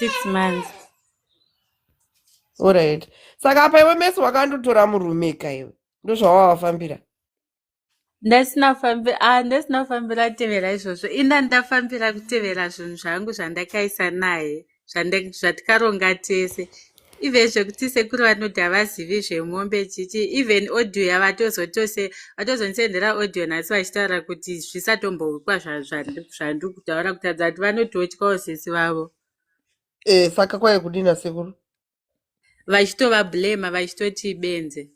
6 months. Alright. Saka apa iwe Messi wakandotora murume ka iwe. Ndo zvawafambira. Ndasina fambira tevera izvozvo. Ina ndafambira kutevera zvinhu zvangu zvandakaisa naye. Zvatikaronga tese. Even zvekuti sekuru vanoti havazivi zvemombe chichi even audio yavatozondisendera audio nhasi vachitaura kuti zvisatombovukwa zvandiri kutaura kutadza kuti vanototyawo sesi vavo. Saka kwai kudina sekuru? Vachitovablema vachitoti benze.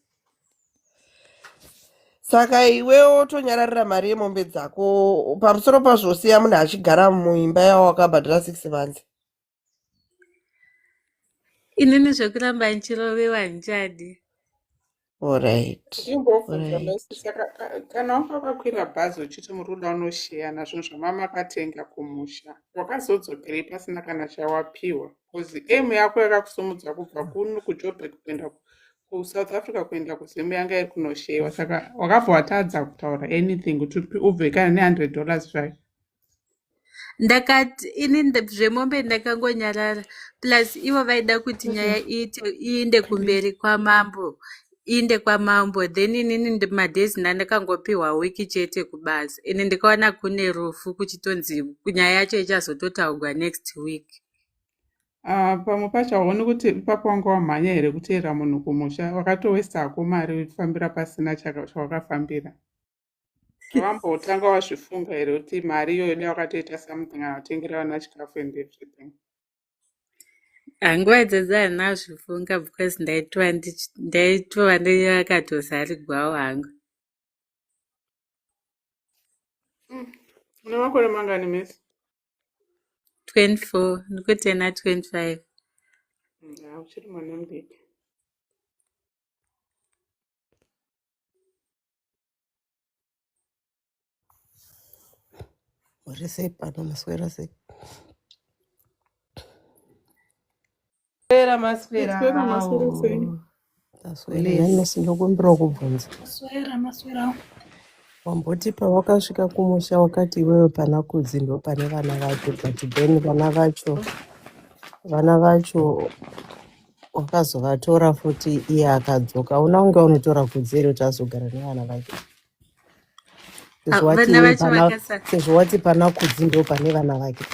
Saka iwewo wotonyararira mari yemombe dzako pamusoro pazvosiya munhu achigara muimba yawakabhadhara 6 months. Inini zvokuramba nchirovewa nchadi. Alright. Kana wakakwira bhazi uchiti muri kuda unosheyana zvinhu zvamama akatenga kumusha wakazodzokerei pasina kana chawapiwa because emu yako yakakusumudza kubva kuJoburg kuenda kuSouth Africa kuenda kuZimbe yanga iri kunosheyiwa saka wakabva watadza kutaura anything kuti ubve kana $100 zvayo. ndakati ini zvemombe ndakangonyarara, plus ivo vaida kuti nyaya iinde kumberi kwamambo, iinde kwamambo, then inini madhezi ndandakangopiwa wiki chete kubasa, ini ndikaona kune rufu kuchitonzi nyaya yacho ichazototaurwa next week. Pamwe pacho haoni kuti ipapo wanga wamhanya here kuteera munhu kumusha, wakatowesako mari uchifambira pasina chawakafambira. Wambotanga wazvifunga here kuti mari iyoyo wakatoita something kana kutengera vana chikafu and everything? Nguva dzose handina kuzvifunga because ndaitova ndakatozarigwawo hangu. Une makore mangani Messi? 24 ndikutena 25. Uchiri mwana mudiki. Muri sei pano maswera sei? Maswera. Taswera sinokumbira kubvunza. Maswera. Wamboti pawakasvika kumusha wakati iwewe pana kudzi ndo pane vana vacho, but then vana vacho wakazovatora futi iye akadzoka. Una unge unotora kudzi ere kuti azogara nevana vake? Sezvo wati pana kudzi ndo pane vana vake.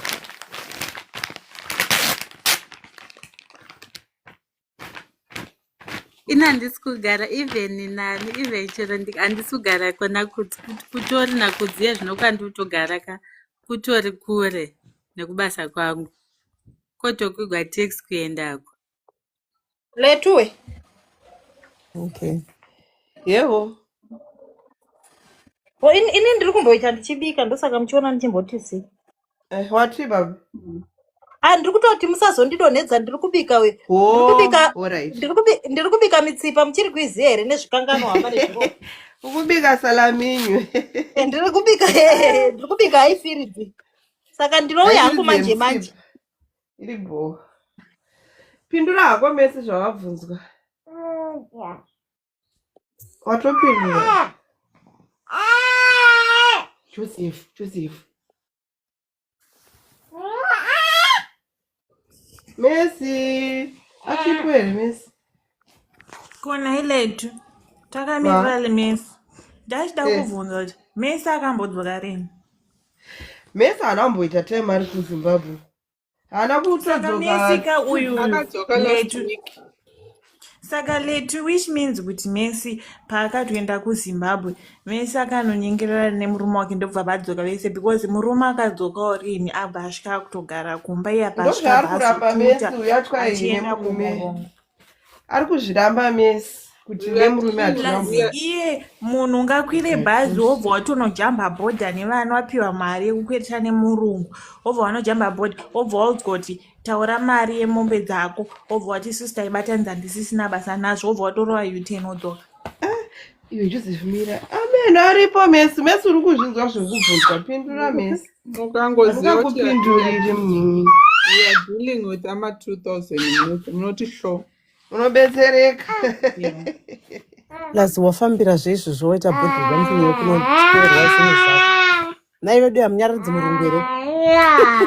Ina handisi kugara even nani, even chero handisi kugara kona kutori nakudziya zvinokwandi kutogara kutori kure nekubasa kwangu, kotokugwa teksi kuendako. Letuwe. Okay. Yeho. Ini ndiri kumboita ndichibika ndosaka muchiona ndichimboti si. Wati baba? Ndiri kutoti musazondidonhedza ndiri kubika we. Ndiri kubika mitsipa muchiri kuiziya here nezvikanganwa hamba nezviro. Ukubika salaminyu. Ndiri kubika haifiridzi. Saka ndirouya hangu manje. Iri bo. Pindura hako Messi zvawabvunzwa. Watopindura. Joseph. Messi. Achipwere Messi. Kona iletu. Takamira Messi. Ndachida kubvunza kuti Messi akambodzoka rini? Messi haamboita time ari kuZimbabwe. Haana kutodzoka. Messi kauyu Akadzoka last week. Saka letu, which means kuti Messi paakatoenda kuZimbabwe, Messi akanonyengerera nemurume wake ndobva vadzoka vese, because murume akadzokawo rini abva asvika kutogara kumba iye pasvika kuramba Messi achienda kumurongo. Ari kuzviramba Messi kuti nemurume atinambuya. Iye munhu ungakwire bhazi wobva watonojamba bhodha nevana wapiwa mari yekukwirisa nemurungu, wobva wanojamba bhodha, wobva waudzwa kuti taura mari yemombe dzako, wobva wati sisita ibatanidza ndisisina basa nazvo, wobva watorova U10 wodzoka. Iwe Joseph Mira, amen aripo Messi uri kuzvinzwa zvekubvunzwa, pindura Messi. Mukangoziva kuti kupindurire munyinyi. we are dealing with ama 2000 munoti show. Unobetsereka. Lazi wafambira zvezvo zvoita bhodhi zvampinyo kunoteerwa zvinhu zvako. Naivedu yamunyaradzi murungu here?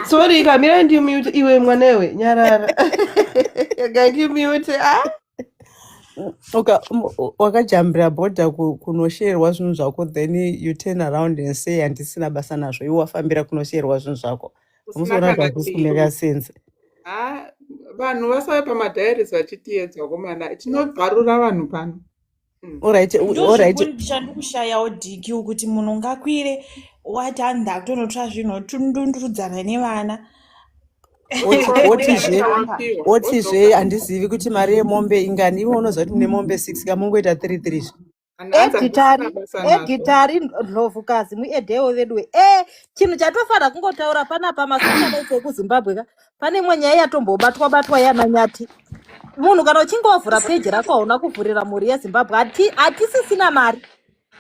Sorry, Kamira ndimute iwe mwanawe nyarara. Ngandimute wakajambira bhodha kunosherwa zvinhu zvako, then you turn around and say handisina basa nazvo. Iwe wafambira kunosherwa zvinhu zvako. Umusona zvazvisi kumeka sense. Vanhu vasave pamadhairis vachitiedza komana tinobvarura vanhu pano. Alright. Ndichandikushaya dhiki kuti munhu ngakwire wati handida kutonotora zvinhu tundundurudzana nevana. Otizve handizivi kuti mari yemombe ingani. Iwe unoziva kuti nemombe 6 kamungoita 33. Egitari ndlovukazi muedhewo vedu. Chinhu chatofara kungotaura panapa masakadaitse kuZimbabwe ka. Pane mwe nyaya yatombobatwa yananyati. Munhu kana uchinge wavhura peji rako hauna kuvhurira mhuri yeZimbabwe, hatisisina mari.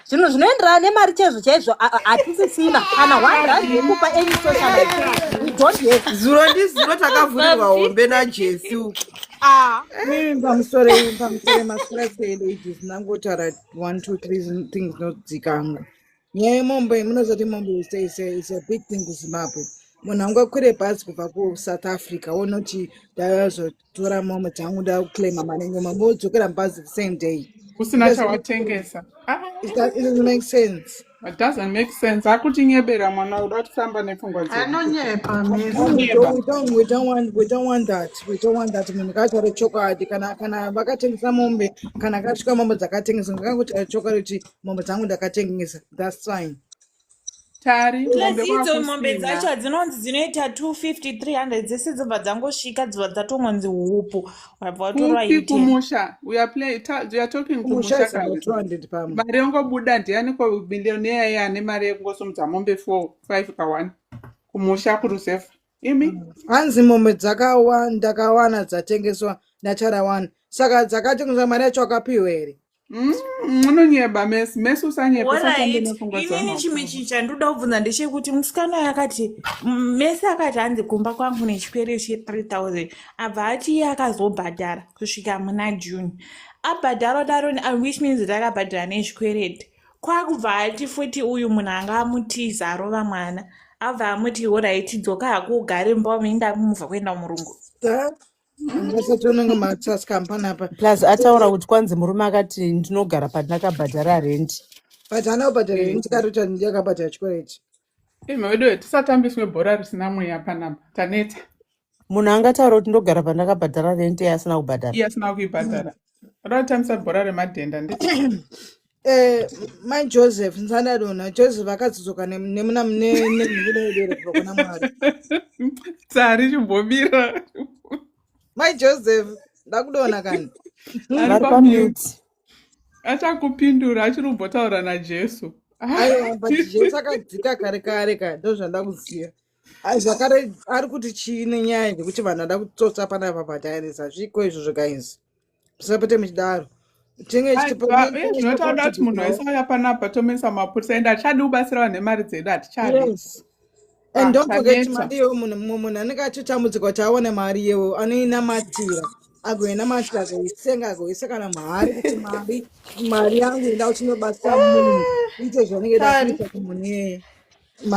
Zvinhu zvinoenderana nemari chaizvo hatisisina. Kana wandari yekupa any social we don't have. Zuro ndizuro takavhurirwa hombe naJesu uko. Mimi pamusoro maswera ladies nangotara 1 2 3 things not zikangu. Nyaya yemombe munozati mombe is a big thing kuZimbabwe. munhu angakwire bhazi kubva kuSouth Africa wonoti ndazotora momo dzangu ndakuclaima manenge mamodzokera mubhazi the same day. Usina chawatengesa. It doesn't make sense. It doesn't make sense. Akuchinyebera mwana uda kufamba nepfungwa dzedu. Anonyepa We don't want that. We don't want that. Munhu ngataure chokwadi kana vakatengesa mombe kana akasvika mombe dzakatengesa ngakuti chokwadi kuti mombe dzangu ndakatengesa. That's fine. Tari idzo mombe dzacho dzinonzi dzinoita 250 300 dzese dzobva dzangosvika dzobva dzatongonzi hupu wabva watorwa kumusha. We are talking kumusha. Mari yangobuda ndiani kwa billionaire ane mari yekungosumudza mombe 4-5 ka1 kumusha kurusefa. Imi hanzi mombe ndakawana dzatengeswa nachara 1 saka dzakatengeswa mari yacho akapiwa here. Unonyeba mesi usanyeba. Inini chimwe chandinoda kubvunza ndechekuti musikana yakati mesi akati hanzi kumba kwangu nechikwere che3000 abva ati iye akazobhadhara kusvika muna June abhadhara daro which means that akabhadhara nechikwereti kwakubva ati futi uyu munhu anga amutiza arova mwana abva amuti oraiti dzoka hako ugare mumba umeenda kumuvha kuenda murungu. Plus ataura kuti kwanzi murume akati ndinogara pandakabhadhara rent. But anobhadhara rent karota ndakabhadhara chikwereti. Wedu tisatambiswe bhora risina mweya panapa. Taneta. Munhu angataura kuti ndogara pandakabhadhara rent asina kubhadhara. Iye asina kuibhadhara. Ratambisa bhora remadhenda nditi. My Joseph nzanadona Joseph akadzidzoka nemuna mune kuna Mwari. Tsari chimbobira. My Joseph ndakudona kani. Achakupindura achirumbotaura naJesu. Aiwa but Jesu akadzika kare ka ndozvandakuziya. Zvakare ari kuti chine nyaya yekuti vanhu vada kutsotsa panapa padhairisa zviko izvo guys. Musapete muchidaro. Zvinotaura kuti munhu wese auya panapa tomesa mapurisa ende achadi kubatsira vanhu nemari dzedu hatichadi. And don't forget mari yewo munhu anenge achitambudzika kuti aone mari yewo anoinamatira agoinamatira agoisenga agoisa kana mahari kuti mari yangu ida kuti inobatsira munhu ite zvanenge dakuita kumunhu iyeye.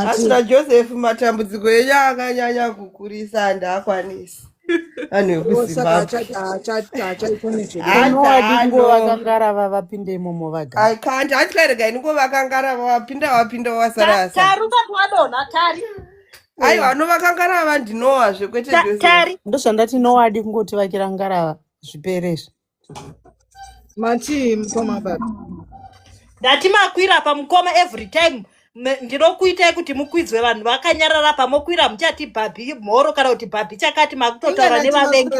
Asina Joseph matambudziko enyu akanyanya kukurisa handakwanisi. Vakangarava vapinde imomo vagara. I can't. Hatikaregai niko vakangarava vapinda wasarasa. Tari ukati wadonha Tari. Aiwa anovakangarava ndinowazve kwete Tari. Ndozvandati nowadi kungoti vakira ngarava zviperezvo. Mati mukoma baba. Ndati makwira pamukoma every time. Ndinokuitai kuti mukwidzwe vanhu vakanyarara pamokwira muchati bhabhi mhoro kana kuti bhabhi chakati makutotaura nevavengi.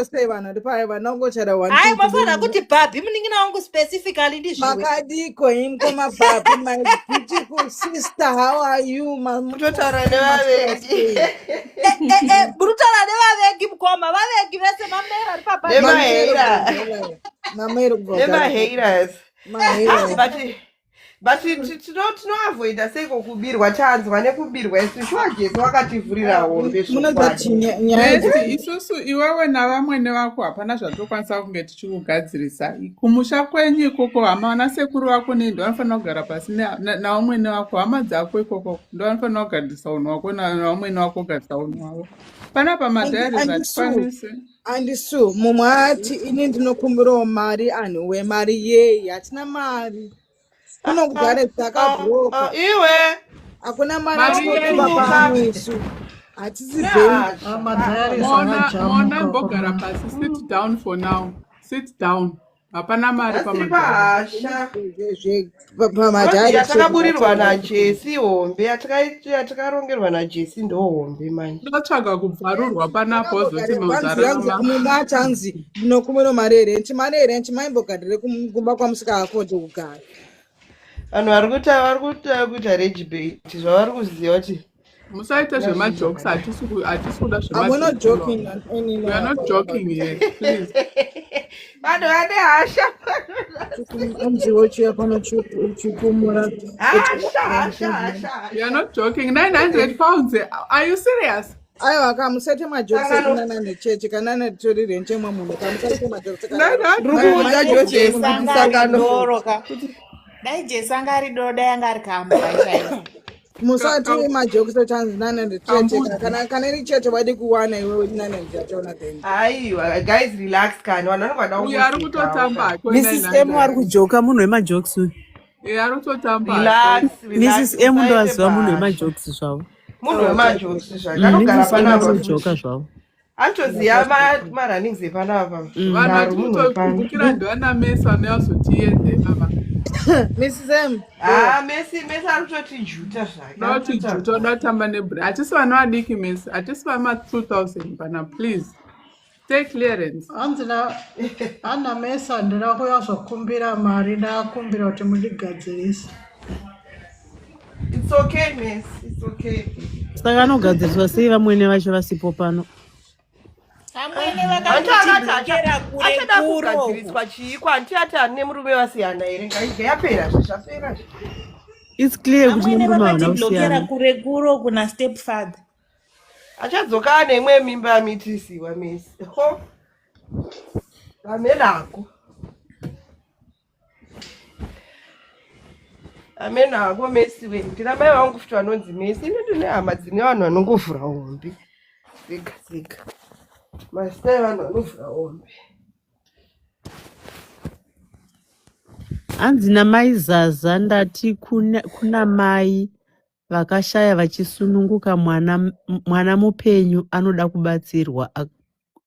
Hai mafanira kuti bhabhi muningina wangu specifically ndizviwe. Makadiko imkoma bhabhi my beautiful sister how are you mutotaura nevavengi. Mutotaura nevavengi mukoma vavengi vese mamera ari pabhabhi. Nemahaters. But tinoavoida seiko kubirwa tanzwa nekubirwa isu shuwa Jesu wakativhurira hombe. Isusu iwewe navamwene vako hapana zvatokwanisa kunge tichikugadzirisa. Kumusha kwenyu ikoko hama vanasekuru vako ndo vanofanira kugara pasi navamwene vako hama dzako ikoko ndo vanofanira kugarisa unhu wako navamwene vako kugarisa unhu wavo. Panapa madhayari zvatikwanise. Andisu mumwe ati ini ndinokumbirawo mari anhuwe mari yeyi hatina mari. Unogara dzakabroka. Iwe hakuna mari yesu. Hatisi bheri. Mona mbogara pasi. Sit down for now. Sit down. Hapana mari pamadhari. Yatakaburirwa naJesi hombe yatakarongerwa naJesi ndo hombe manje. Ndotsvaga kubvarurwa panapo zoti mauzara. Mumati hanzi ndinokumbira mari yerenchi. Mari yerenchi maimbogarire kumba kwamusika afode kugara. Vanhu vari kuita rejibeti zvavari kuziva kuti musaita zvemajokes hatisi kuda I'm not joking anymore. We are not joking here, please. Vanhu vane hasha. Anziwo chiyapano chikumura. Hasha. We are not joking. 900 pounds. Are you serious? Aiwa kamusete majokes ekunana nechechi kana netori renche mwamunhu kamusete majokes. Rukuudza Joseph kusangano. Dai Jesu anga ari doro dai anga ari kamba chaiwo. musati majokisi echanzi 900 chete kana iri chete waidi kuwana iwewe 900 chachona then aiwa guys relax kani vanhu vanongada uyo ari kutotamba Mrs M ari kujoka munhu wemajokisi uyu. ari kutotamba relax Mrs M ndowaziva munhu wemajokisi zvavo. munhu wemajokisi zvakanogara panapa kujoka zvavo. anotoziva marunnings epanapa vanhu vachikutokumbukira ndivana mesi anoyazotiende ava Mrs M mesi ari kutotijuta zvake datamba nebri hatisi vana vadiki mesi hatisi vama 2000 pana please take clearance ana mesa ndira kuyazokumbira mari ndakumbira kuti mundigadzirisa. It's okay miss, it's okay. Saka anogadziriswa sei vamwene vacho vasipo pano? Amwene vakatogera kure kugadziriswa chiko antiati ane murume vasiyana here ngaige yapera zvapera. It's clear kuti murume vakatogera usiyana. kure kuro kuna step father. Achadzoka nemwe mimba yamitisiwa miss. Ho. Amenako. Amenako mesi we. Ndina mai vangu futi vanonzi mesi ndine hama dzine vanhu vanongovhura hombi. Zega. Masai vanhu vanovhura hombi. Hanzi namai Zaza ndati kuna mai vakashaya vachisununguka mwana mupenyu anoda kubatsirwa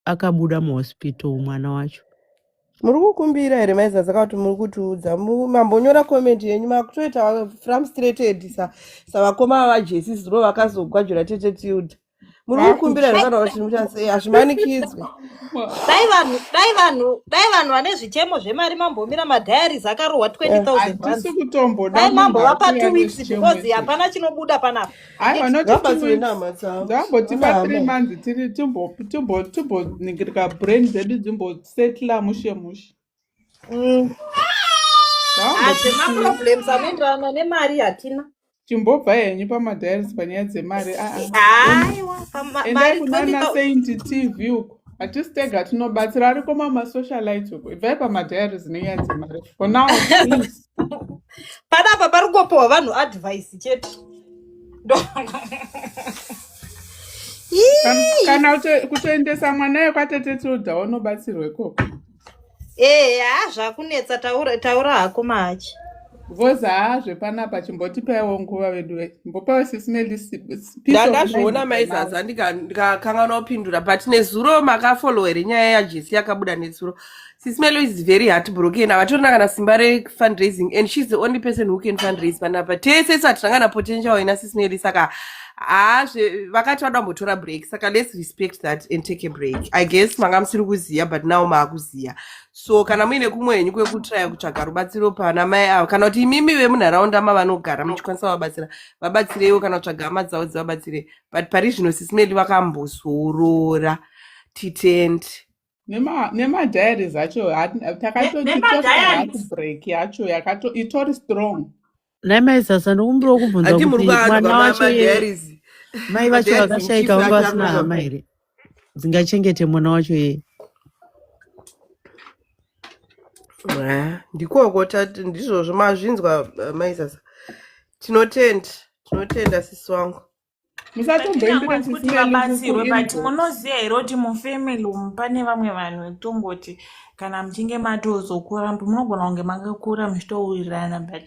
akabuda muhospital mwana wacho. Muri kukumbira here mai Zaza kuti muri kutiudza mambonyora comment yenyu makutoita frustrated savakoma vajesi zuro vakazogwajura tete tiuda. Muri kukumbira here kana kuti muchasei hazvimanikidzwe. Dai vanhu vane zvichemo zvemari mambomira madhayaris akarohwa 20,000. Hatisi kutombo dai mambovapa 2 weeks because hapana chinobuda panapa. Ndambotipa 3 months tiri timboningirika brain dzedu dzimbosetla mushe. Hatina problems anoenderana nemari hatina. Chimbobva henyu pamadhayaris panyaya dzemari. Endai kunana Saint TV uko. Hatistega tinobatsira ariko mamasocialite uko. Ibvai pamadhayaris nenyaya dzemari. For now, please. Panapa pari kupiwa vanhu advice chete. Kana kutoendesa mwana yekwatete Tilda unobatsirwa ikoko. Zvakunetsa taura hako machi. Voza zvepanapa chimbotipaiwo nguva vedu mbopawo sisinelisi. Ndakazviona mai Zaza ndikakanganwa kupindura but nezuro makafollowera nyaya yaJesi yakabuda nezuro. Sisimelo is very heartbroken. Avatorina kana simba re-fundraising and she's the only person who can fundraise panapa. Tese satangana potential ina sisimeli saka vakati vadambotora break. Saka let's respect that and take a break. I guess manga musiri kuziya but now maakuziya. So kana muine kumwe henyu kwekutraya kutsvaga rubatsiro pana mai avo kana kuti imimi vemunharaunda mavanogara muchikwanisa vabatsirewo kana kutsvaga hama dzavo dzivabatsire but pari zvino sisimeli vakambozorora titend nemadhayaris acho takatotibreak yacho itori strong. Naimai Zaza ndokumbira kubvunza kuti mwana wacho mai vacho vakashayika vanga vasina hama here dzingachengete mwana wacho yeye. Ndikoko ndizvozvo mazvinzwa mai Zaza. Tinotenda sisi wangu. Musatomboendera kuti vabatsirwe but munoziva here kuti mufamily umu pane vamwe vanhu tongoti kana muchinge matozokura munogona kunge makakura muchitourirana but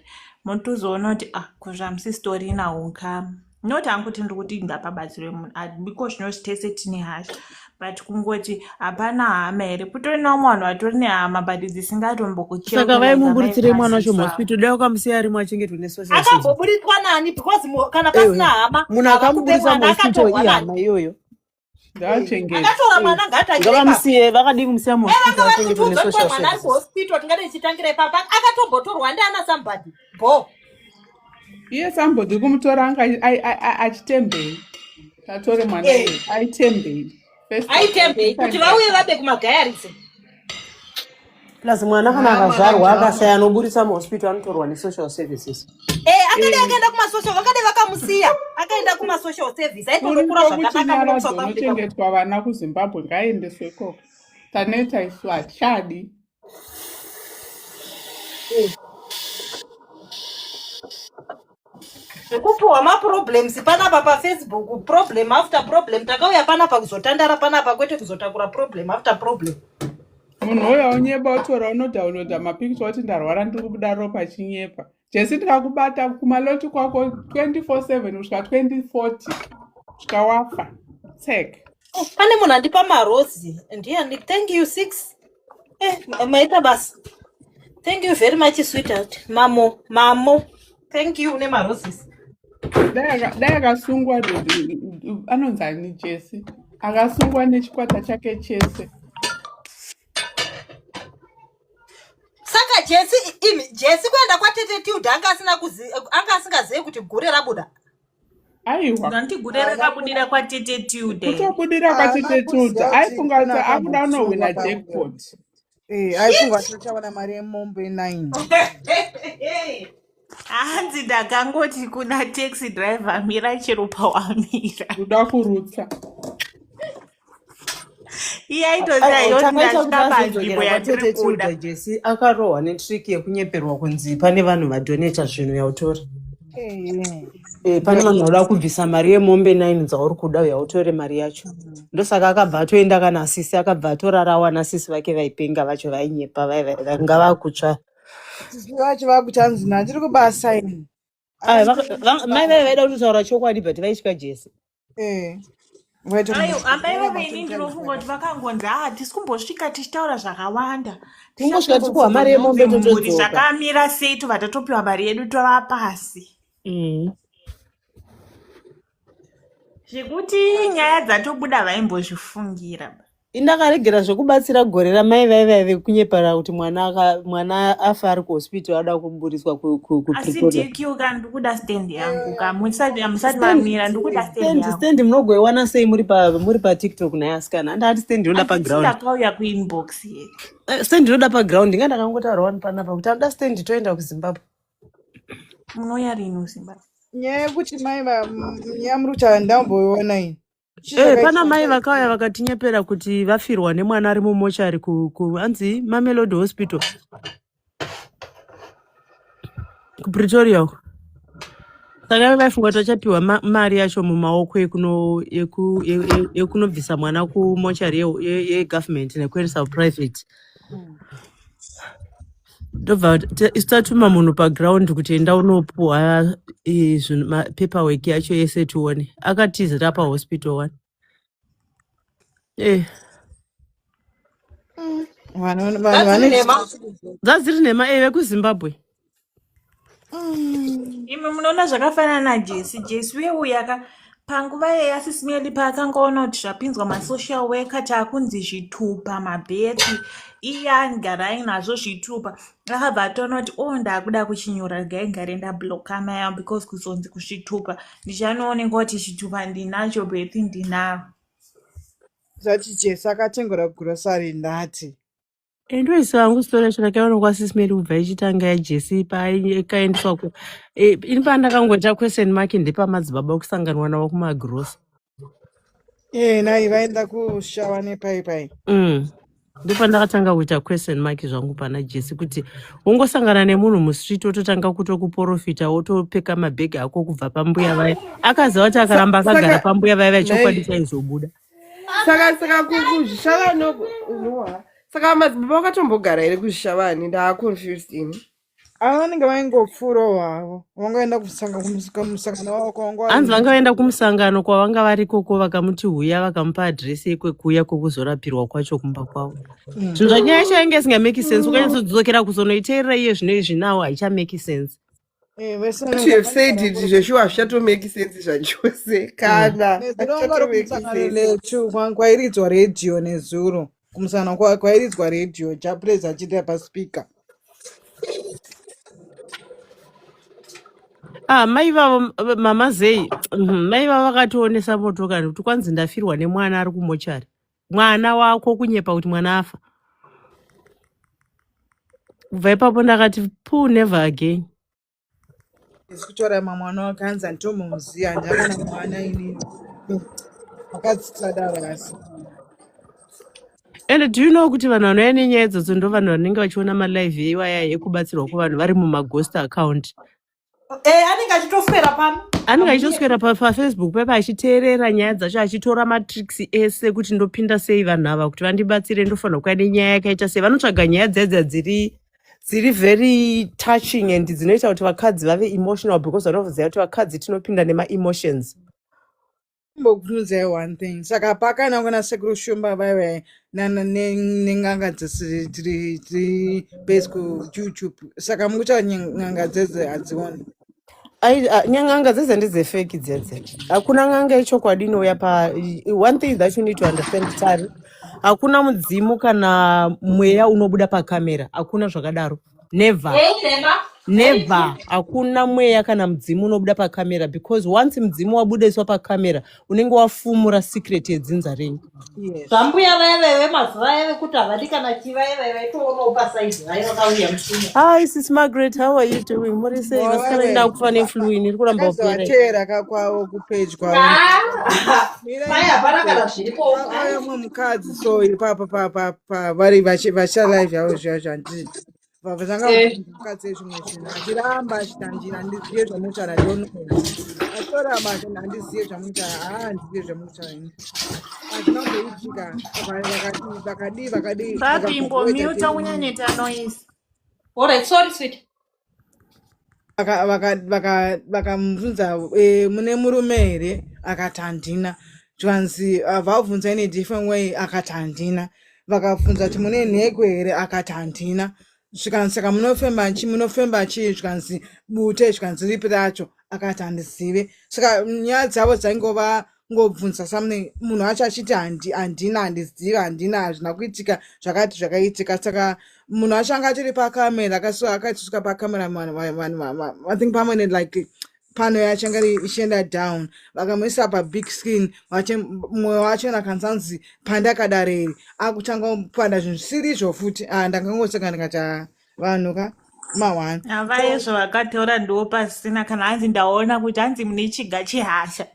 munotozoona kuti kuzvamusi story naunka not anguti ndiri kuti ngapabatsirwe munhu because zvinoti tese tine hasha but kungoti hapana hama here kutorina umwe vanhu vatori nehama but dzisingatombokuchea. Saka vaimumburitsire mwana wacho muhospital dai wakamusiya ari mwachengetwa nesocial. Akamboburitswa nani because kana pasina hama munhu akamuburisa muhospital ihama iyoyo. Akatora mwana ngavamusiye vakadii kumusiya muhospital achengetwa nesocial services. Hospital tingade tichitangira papa akatombotorwa ndiana somebody bo. Iye somebody kumutora anga achitembei. Tatore mwana aitembei. Aitembei kuti vauye vabe kumagayarise. Plus mwana kana akazvarwa akasaya anoburisa muhospital anotorwa nesocial services. Akaenda kumasocial vakade vakamusiya akaenda kumasocial service aitongokura zvakanaka unochengetwa vana kuZimbabwe ngaendeswe ikoko. Taneta isu hachadi. zvekupuhwa maproblems panapa pafacebook, problem after problem. Takauya panapa kuzotandara panapa, kwete kuzotakura problem after problem. Munhu uya unyepa utora unodownloada mapicture oti ndarwara ndiri kubuda ropa chinyepa. Jesi tikakubata kumaloti kwako 24/7 kusvika 2040 kusvika wafa. Tsek. Pane munhu andipa marozi. Ndiani? Thank you 6. Maita basi. Thank you very much sweetheart. Mamo. Thank you nema roses. Dai akasungwa anonzani Jesi. Akasungwa nechikwata chake chese. Saka Jesi kuenda kwatete Tilda anga asingazivi kuti gore rabuda. Aiwa. Ndanti gore rakabudira kwatete Tilda. Kutobudira kwatete Tilda. Aifunga kuti akuda unowina jackpot. Aifunga kuti uchawana mari yemombe 9. Hanzi ndakangoti kuna taxi driver mira chero pawamira. Kuda kurutsa. Kwatete Tilda Jesi akarohwa netriki yekunyeperwa kunzi pane vanhu vadoneta zvinhu yautora. Pane vanhu vauda kubvisa mari yemombe 9 dzauri kuda yautore mari yacho. Ndosaka akabva atoenda kana sisi akabva atorarawa nasisi vake vaipenga vacho vainyepa vanga vakutsva. Sisi vacho vakuchanzi ndiri kubasaini. Mai vaida kutaura chokwadi but vaitya Jesi. Ayo amai vaveni ndinofunga kuti vakangonzi tisi kumbosvika tichitaura zvakawanda. Timbosvika tikuwa mari yemombe totodzoka. Zvakamira sei tobva tatopiwa mari yedu tova pasi. Zvekuti nyaya dzatobuda vaimbozvifungira. Indakaregera zvokubatsira gore ramai vaive kunyepara kuti mwana afa ari kuhospital ada kuburiswa Asi DQ ndikuda stand yangu musati vamira ndikuda stand yangu. Stand munogoiwana sei muri pa TikTok naye asikana. Andati stand inoda pa ground. Ndakauya kuinbox yedu. Stand inoda pa ground ndingandakangotaura panapa kuti anda stand toenda kuZimbabwe. Munoya rini kuZimbabwe? Nyaya yekuti mai nyamruta ndamboiona ini. Pana mai vakauya vakatinyepera kuti vafirwa nemwana ari mumochari anzi Mamelodi Hospital kuPretoria. Saka vaifunga tachapiwa mari yacho mumaoko ekunobvisa mwana kumochari yegovernment nekuendesa private. Ndobva tatuma munhu paground kuti enda unopuhwa paperwork yacho yese tione. Akatizira pahospital 1. Dzadziri nhema vekuZimbabwe. Imi munoona zvakafanana naJesi weuya panguva yeyasisimieli paakangaona kuti zvapinzwa masocial worker taakunzi zvitupa mabheti iye angara ainazvo zvitupa akabva ataona kuti ndaakuda kuchinyora gaigare ndabloka mai yangu because kuzonzi kuzvitupa ndichanooneka kuti chitupa ndinacho bheti ndinaro. Zati Jesi akatengera kugrosari ndati. Ndoisi wangu story yacho ndakaona kwasisimieli kubva ichitanga yaJesi paikaendeswa ini pandakangoita question mark ndepamadzibaba okusanganwa nawo kumagrosa. Nai vaenda kushawa nepaipai. Ndopandakatanga kuita question mark zvangu pana Jesi kuti ungosangana nemunhu mustreet ototanga kutokuprofita wotopeka mabhegi ako kubva pambuya vaya. Akaziva kuti akaramba akagara pambuya vaya chokwadi chaizobuda. Saka kuzvishawa nokuwa. Saka madzibaba akatombogara here kuzvishavani ndaaconfused ini. Vanenge vaingopfuro hwavo vangaenda kumusangano wavo kwavangu. Hanzi vangaenda kumusangano kwavanga vari koko vakamuti huya vakamupa adresi yekuuya kokuzorapirwa kwacho kumba kwavo. Zvinhu zvanyaya yacho yainge isingameki sense. Ukanyatsodzokera kuzonoiteerera iye zvinezvi nawo haichameki sense. What you have said zveshuwa hazvichatomeki sense zvachose kana letu kwairidzwa redhiyo nezuro kumusana kwairidzwa redhiyo chapreza achiita paspika. Mai vavo mama Zei mai vavo vakationesa motokari kuti kwanzi ndafirwa nemwana ari kumochari. Mwana wako kunyepa kuti mwana afa. Kubva ipapo ndakati never again. Kutora mwana wakanzi antomuziya ndakana mwana ini akatsitsada vasi. And do you know kuti vanhu vanouya nenyaya idzodzo ndo vanhu vanenge vachiona malive eiwaya ekubatsirwa kuvanhu vari mumaghost account. anenge achitoswera pano anenge achitoswera pafacebook pepa achiteerera nyaya dzacho achitora matricks ese kuti ndopinda sei vanhu ava kuti vandibatsire ndofanira kuva nenyaya yakaita sei. Vanotsvaga nyaya dzedza dziri very touching and dzinoita kuti vakadzi vave emotional because vanoziva kuti vakadzi tinopinda nema-emotions. Mbokubvunzai one thing. Saka pakana kuna sekuru shumba vaive nenganga dziri based kuYouTube. Saka mukuta nganga dzedze hadzioni. Nyanga dzedze ndedzefeki dzedze. Hakuna nganga yechokwadi inouya pa. One thing that you need to understand Tari, hakuna mudzimu kana mweya unobuda pakamera. Hakuna zvakadaro. Never. Never. Hakuna mweya kana mudzimu unobuda pakamera because once mudzimu wabudiswa pakamera unenge wafumura secret yedzinza renyu. Zvambuya vaive mazuva eve kuti havadi kana chivaive vaitoonawo pasaizi vaivakauya mushumo. Hi sis Margaret, how are you doing? Muri sei vasikanaenda kufa nefluini iri kuramba upera. Akazovatera kakwawo kupage kwavo. Mai hapana kana zviripo. Mwe mukadzi so ipapo vari vachalive yavo zviya handiti. Vavanga mukadzi ezvimwe zvinhu achiramba achitanjira ndizive zvamutaura ndionokona. Atoramba handizive zvamutaura handizive zvamutaura ini. Azvinamboitika vakadi. Babimbo miuta unyanyeta noise. Alright, sorry sweet. Vakamubvunza mune murume here akati handina. Zvanzi vabvunza in a different way akati handina. Vakabvunza kuti mune nhekwe here akati handina. Saka munofemba chii zvikanzi bute zvikanzi ripi racho akati handizive. Saka nyaya dzavo dzaingova ngobvunza something munhu wacho achiti handina handiziva handina hazvina kuitika zvakati zvakaitika. Saka munhu wacho anga tiri pakamera akatisvika pakamera I think pamwe like pano yacho anga ichienda down vakamuisa pabig screen mwoyo wacho akanzanzi pandakadareri akutanga kupanda zvinhu zvisiri futi ndakangoseka ndikati vanhu ka mawana havaizvo vakataura ndiwo pasina kana hanzi ndaona kuti hanzi mune chiga chehasha.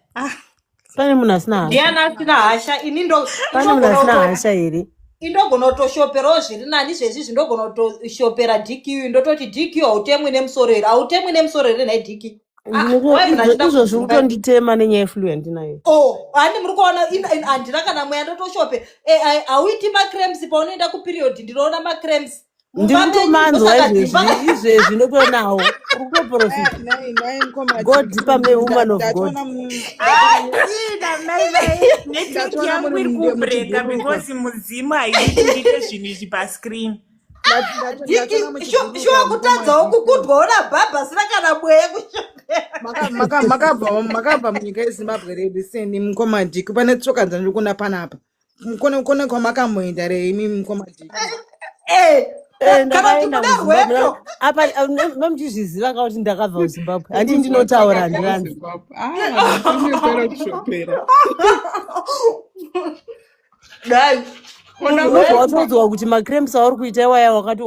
Pane munhu asina hasha. Ndiani asina hasha? Ini ndo pane munhu asina hasha here. Indogona kutoshoperawo zviri nani zvezvizvi ndogona kutoshopera DQ ndototi DQ hautemwi nemusoro here hautemwi nemusoro here nhai DQ. Izvozvi kutonditema nenyaya yeflu yandinayo. Hani muri kuona handina kana mweya ndotoshope hauiti macrems paunoenda kuperiod ndinoona macrems. Ndikutomanzwa izvezvi ndotonawo ukutoprofita. God pame woman of God. Network yangu iri kubreka because mudzimu haiti ndiite zvinhu izvi pascreen. Shuwa kutadzawo kukudwawo nabhabha sina kana mweya kushopera. Makabva munyika yeZimbabwe redu sendi mukomadhiki pane tsoka dzandiri kuona panapa. Kone kwamakamboenda rei imi mukomadhiki. Ndakaenda kuZimbabwe apa mamuchizviziva kuti ndakabva kuZimbabwe handi ndinotaura handirani. Watodzwa kuti macrems auri kuita iwaya wakati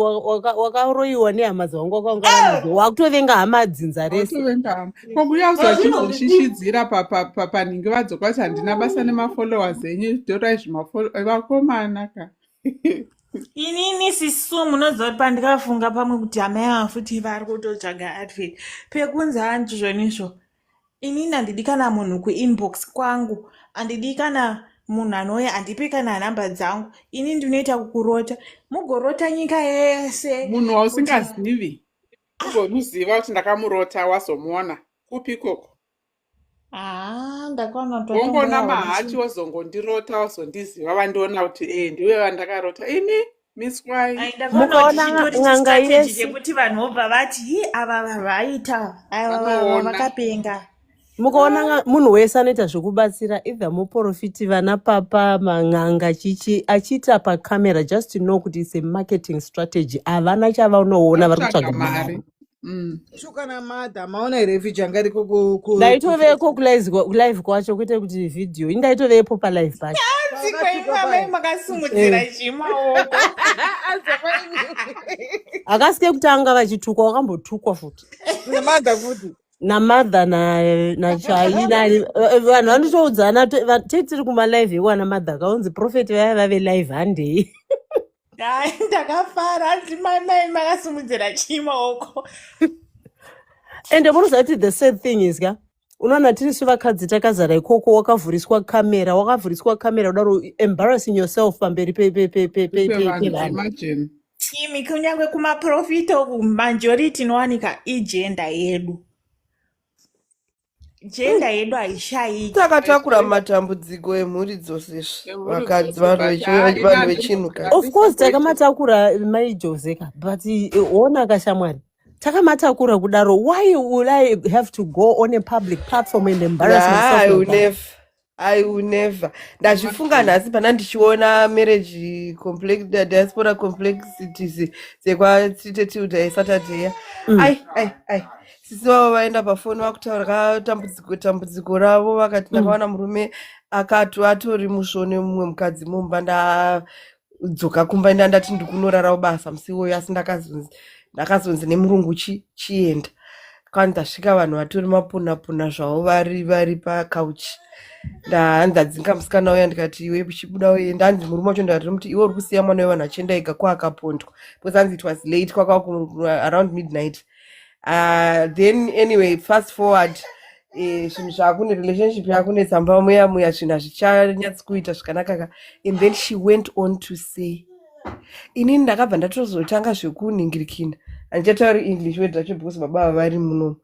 wakaroiwa nehama dzangu wakaungana nadzo wakutovenga hama dzinza rese. Kokuyauzwa chizoshishidzira paningi vadzoka kuti handina basa nemafollowers enyu dhorai zvimakomana ka. Inini sisu munoziva kuti pandikafunga pamwe kuti hama yava futi vari kutotsvaga advert pekunzi hanzi zvonizvo inini handidi kana munhu kuinbox kwangu handidi kana munhu anouya handipi kana nhamba dzangu ini ndinoita kukurota mugorota nyika yese. Munhu wausingazivi ugomuziva kuti ndakamurota wazomuona kupi ikoko. Wongona mahati wazongondirota wazondiziva vandiona kuti ndiwe vandakarota ini miswai. Mukaona nganga yese kuti vanhu vobva vati ava vaita ava vakapenga. Mukaona munhu wese anoita zvokubatsira either muprofiti vana papa mang'anga chichi achiita pakamera just to know kuti it's a marketing strategy havana chavanoona vari kutsvaga mari. Shukana madha maona refugee angari ndaitoveko kulive kwacho kwete kuti video indaitovepo palive pacho. Makasimudzira chimaoko akasike kutanga vachitukwa wakambotukwa futi namadha futi namadha nachai vanhu vanotoudzana tiri kumalive ekuwana madha akaunzi profeti vaya vave live handei. Ndakafara hanzi mai makasimudzira chimaoko. ende munoziva kuti the sad thing is ka unoona tirisu vakadzi takazara ikoko wakavhuriswa kamera udaro embarrassing yourself pamberi Vanhu, pevanhu. imagine. imi kunyange kumaprofita uku majority inowanika ijenda yedu. Jenda yedu haishayiki. takatakura matambudziko emhuri dzosezvo vakadzi vanhu vechinhu ka Of course takamatakura mai Joseka, but ona kashamwari takamatakura kudaro. Why would I have to go on a public platform and embarrass myself like that? I will never. Ndazvifunga nhasi pana ndichiona marriage complex diaspora complexities dzekwa Saturday. Ai sisi vavo vaenda pafoni vakutaura tambudziko ravo vakati ndakaona murume akati atori mushone mumwe mukadzi mumba ndadzoka kumba ndati ndikunorara basa musi iwoyo asi ndakazonzi nemurungu chienda kandi ndasvika vanhu vatori mapuna zvavo vari pakauchi ndadzinga musikana uya ndikati iwe uchibuda uye ndanzi murume wacho ndati muti iwe uri kusiya mwana wevanhu achienda ega kwaakapondwa because anzi it was late around midnight. Then anyway, fast forward, zvinhu zvaakune relationship yako netsamba muya zvinhu hazvichanyatsi kuita zvakanaka. And then she went on to say, inini ndakabva ndatozotanga zvekuningirikina handichatauri English word zvacho because baba vari muno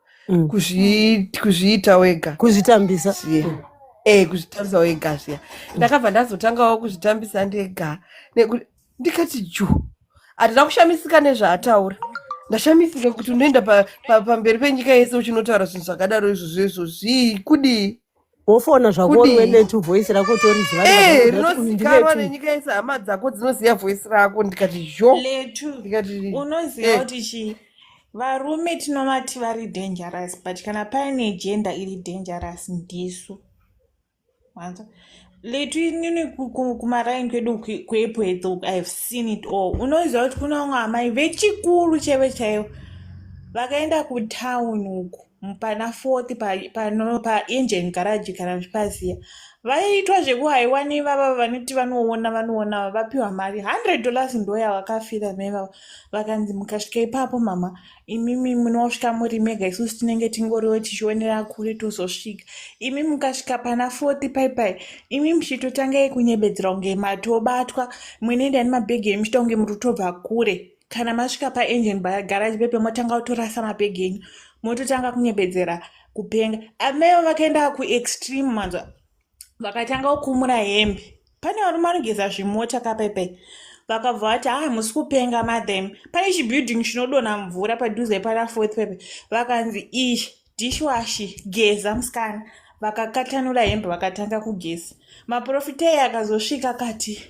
kuzviita wega kuzvitambisa kuzvitambisa wega zviya ndakabva ndazotangawo kuzvitambisa ndega ndikati hatina kushamisika nezvaataura. Ndashamisika kuti unoenda pamberi penyika yese uchinotaura zvinhu zvakadaro izvozvo kudi wofona zvako uende voice rako toriziva rinozikanwa nenyika yese. Hama dzako dzinoziva voice rako. Ndikati letu unoziva kuti varume tinomati vari dangerous but kana paine gender iri dangerous ndisu. Letu inini kumaraini kwedu kwepwetho I've seen it all. Unoziva kuti kuna vamwe amai vechikuru chaivo vakaenda kutown uku pana 4th paengine garage kana zvipaziya vaiitwa zvekuhaiwa nevava vanoti vanoona vapiwa mari $100 ndoya vakafira meva vakanzi mukasvika ipapo mama imimi munosvika muri mega isusu tinenge tingoriwo tichionera kure tozosvika imi mukasvika pana 4th paipai imi muchitotangai kunyebedzera kunge matobatwa mwinoenda nemabhegi emuchita kunge muri kutobva kure kana masvika paengine garage pepe motanga kutorasa mabhegi enyu mototanga kunyebedzera kupenga. Amaivo vakaenda kuextreme manzwa vakatanga kukumura hembe. Pane varume vanogeza zvimota kapaipai vakabva vati musi kupenga madam pane chibuilding chinodonha mvura padhuze pana 4th pepe vakanzi dishwashi geza musikana vakakatanura hembe vakatanga kugeza. Maprofitei akazosvika akati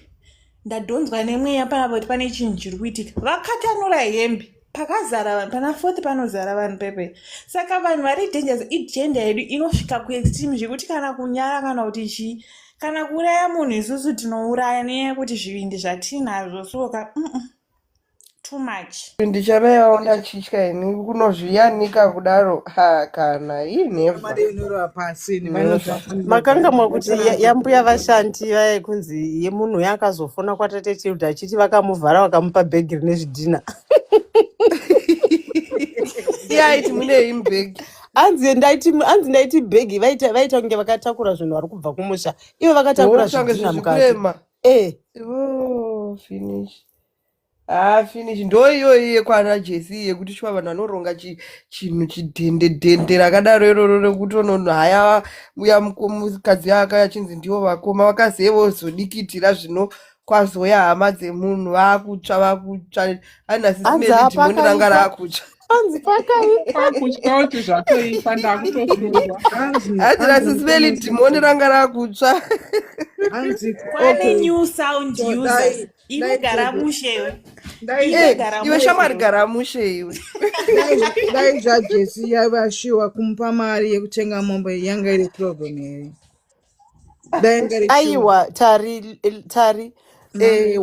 ndadhonzwa nemweya panapa kuti pane chinhu chiri kuitika vakatanura hembe pakazara vanhu pana 4th panozara vanhu pepe. Saka vanhu vari dangerous igenda yedu inosvika kuextreme zvekuti kana kunyara kana kuti chii kana kuuraya munhu isusu tinouraya nenyaya kuti zvivindi zvatinazvo soka too much. Ndicharayawo ndachitya ini kunozviyanika kudaro kana makanga mwakuti yambuya vashandi vaya kunzi yemunhu yakazofona kwatate Childa achiti vakamuvhara vakamupa bhegi rine zvidhina yaiti mune imbegi anzi ndaiti bhegi vaita kunge vakatakura zvinhu vari kubva kumusha ivo vakatakura zvidhina mukati finish ndo iyoiye kwana Jesse yekuti shwa vanhu vanoronga chinhu chidhende rakadaro iroro rekuti haya uya mukadzi yake achinzi ndiwo vakoma vakazevo zodikitira zvino kwazoya hama dzemunhu vakutsva ana sisimeli dhimoni ranga rakutsva panzi pakutya kuti zvatoipa ndakutosurwa hadzira sisimeli dhimoni ranga rakutsva kwane new sound users iwe garamushe iwe shamwari garamushe iwe dai zvaJesi yavashiwa kumupa mari yekutenga mombe yanga iri problem here aiwa tari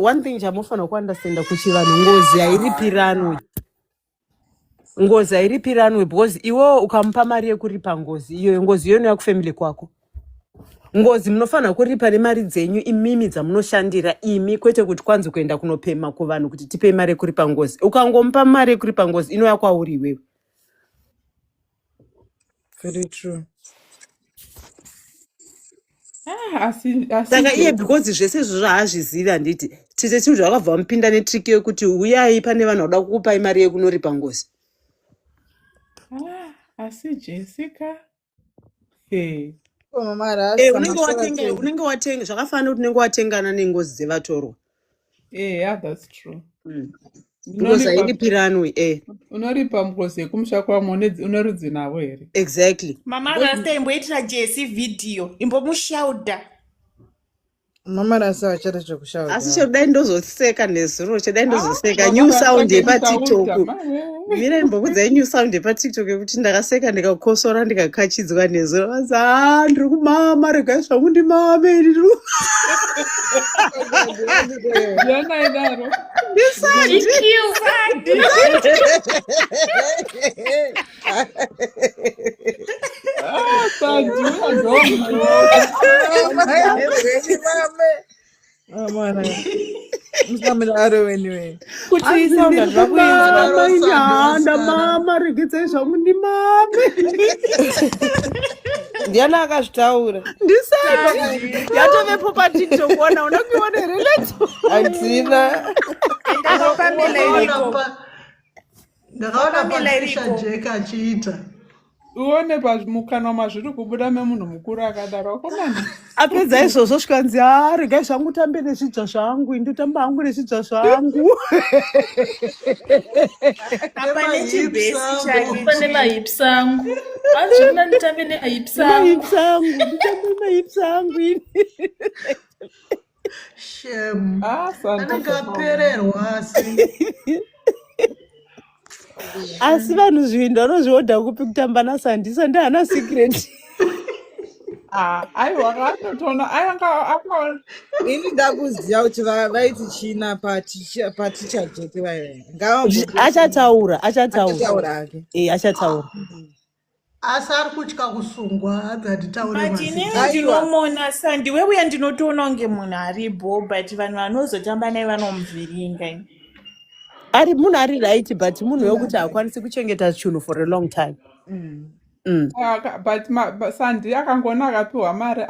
one thing chamufanira kuandastenda kuti vanhu ngozi hairipiranwe because iwewo ukamupa mari yekuripa ngozi iyoyo ngozi iyona yakufamily kwako ngozi munofanira kuripa nemari dzenyu imimi dzamunoshandira imi kwete kuti kwanzi kuenda kunopema kuvanhu kuti tipe mari yekuripa ngozi ukangomupa mari yekuripa ngozi inoya kwauri iwewe Very true. Saka iye because zvese izvozvo haazvizivi handiti tite chinhu zvakabva mupinda netriki yekuti uyai pane vanhu vada kukupai mari yekunoripa ngozi. Asi Jessica Unenge watenga zvakafanira kuti unenge watengana nengozi dzevatorwa. Yeah, that's true. Because hailipiranwi unoripa ngozi yekumusha kwamo unorudzi navo here. Exactly. Mama Rasta imboitira Jesse video imbomushaudha. Mama Rasta achata chokushaudha. Asi chodai ndozoseka nezuro chodai ndozoseka new sound yepaTikTok. Mira ndimbokudzai new sound yepaTikTok yekuti ndakaseka ndikakosora ndikakachidzwa nezuro. Vaza ndiri kumama regai zvangu ndimame ndiri. Yana idaro. Mama regedzai zvangu ndimame. Ndiana akazvitaura. Ndisati yatovepo paTikTok ona unokuona here leto. Handina. Ndakaona Patricia Jake achiita. Uone pamukanwa mazviri kubuda memunhu mukuru akadaro akomana. Apedza izvozvo zvikanzi regai zvangu tambe nezvidya zvangu ndotamba hangu nezvidya zvangu. Apane chibesi chake. Pane mahips angu. Anzvina nditambe nehips angu. Mahips angu. Shem. Anakapererwa asi. Asi vanhu zvinhu vanozviodha kupi kutamba naSandisa ndihana secret. Aiwa akatotona akaona. Ini ndakuziva kuti vaiti china paticha Jake vayo. Achataura. Achataura. Achataura. Asi ari kutya kusungwa hadzati taure but inini ndinomona Sandi wewe ndinotoona kunge munhu aribo but vanhu vanozotamba naye vanomuvhiringa. Ari munhu ari right but munhu wekuti hakwanisi kuchengeta chinhu for a long time. But Sandi akangona akapiwa mari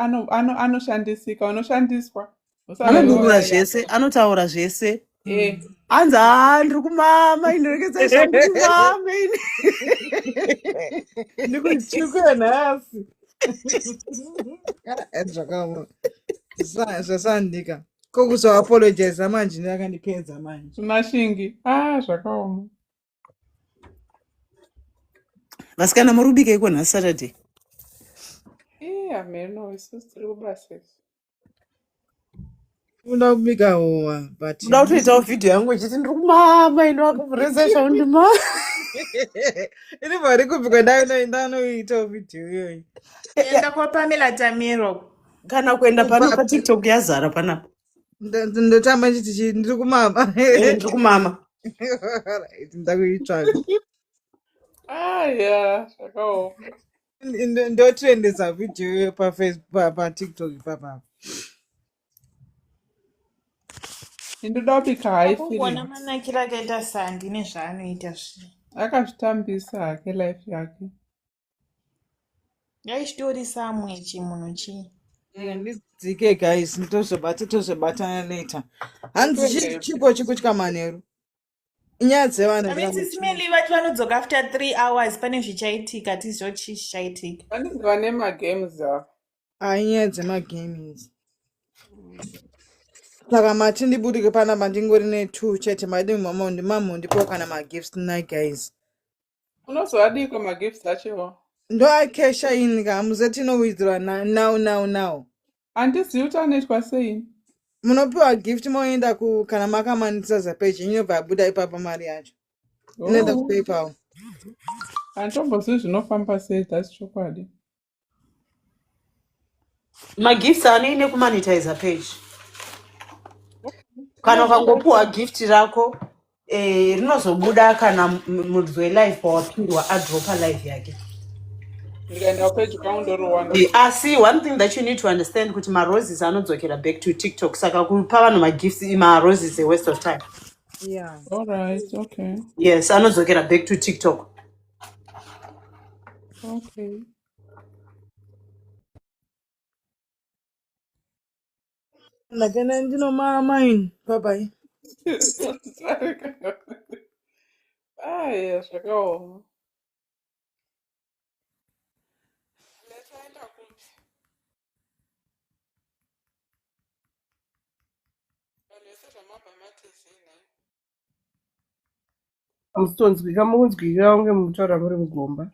anoshandisika unoshandiswa. Anodurura zvese anotaura zvese. Anzi ndiri kumama ini regedzai zvangu ndimame ini. Ndikuchukua nhasi. Zvasandika. Kokuzo apologize manje ndakandipedza manje. Mashingi. Zvakaoma. Vasikana murubika iko nhasi Saturday. Ameno isusu tiri kubasa. Unoda kubika howa but unoda kutoitawo video yangu ichiti ndiri kumama ino akakureza zvangu ndimama. Ini vari kubika ndanoitawo video iyoyi. Enda kwaPamela Tamiro. Kana kuenda pano paTikTok yazara panapa. Ndotamba chiti ndiri kumama. Ndiri kumama. Ndakuitsvaga. Zvakaoma. Ndotrendesa video paFacebook paTikTok ipapa. Ndoda kubika haifiri. Kuona manakira akaita Sandi nezvaanoita zvino. Akazvitambisa hake life yake. Yaichitori samwe chimunhu chii. Ndidzike guys tozobatana later. Hanzi chipo chikutya manheru. Inyaya dzevanhu. Simeli vati vanodzoka after 3 hours pane zvichaitika tizivo chii zvichaitika. Vanenge nemagames avo. Inyaya dzemagames. Saka mati ndibudike panapa ndingori ne2 chete madi mamo ndipo kana magifts tonight guys. Unozoadiko magifts achiwo. Ndo akesha ini kamuzeti no withdraw now. Handisiyi kuti anoitwa sei. Munopiwa gift moenda kana makamanitsa zapage inobva yabuda ipapa mari yacho. Inoenda kuPayPal. Handitombozivi zvinofamba sei that's chokwadi. Magifts anoine kumonetize page. Kana ukangopuwa gift rako rinozobuda kana munhu welive wapindwa adropa live yake. Asi one thing that you need to understand kuti maroses anodzokera back to TikTok saka kupa vanhu magifts maroses is a waste of time. Yeah. All right, okay. Yes, anodzokera back to TikTok. Okay. Nakena ndino mine. Bye bye. Aya, zvakaoma. Musitonzwika mukunzwika kunge mutaura muri mugomba.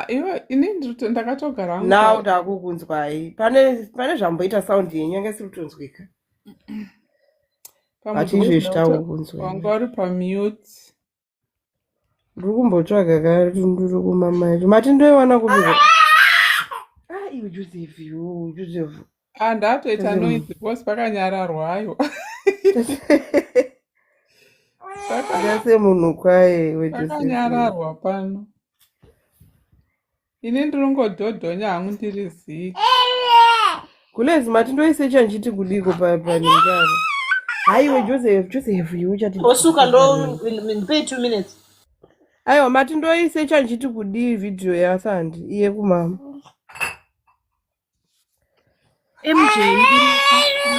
Iwe inini ndakatogara hangu Now ndakukunzwai. Pane zvamboita sound yenyanga siri kutonzwika. Atizve zvitakukunzwa. wanga uri pamute. Ndiri kumbotsvaga kare kuti ndiri kumamai. Mati ndoiwana kupika. Iwe Joseph, Joseph. Ndatoita noise because pakanyararwayo. Ndase munhu kwaye weJoseph. Pakanyararwa pano. Ini ndiri ngodhodhonya hangu ndirizivi. Kulezi mati ndoisecha nchiti kudiko paningaro. Haiwe Joseph uchati. Osuka ndo pay 2 minutes. Aiwa mati ndoisecha nchiti kudi video yasandi iye kumama. MJ.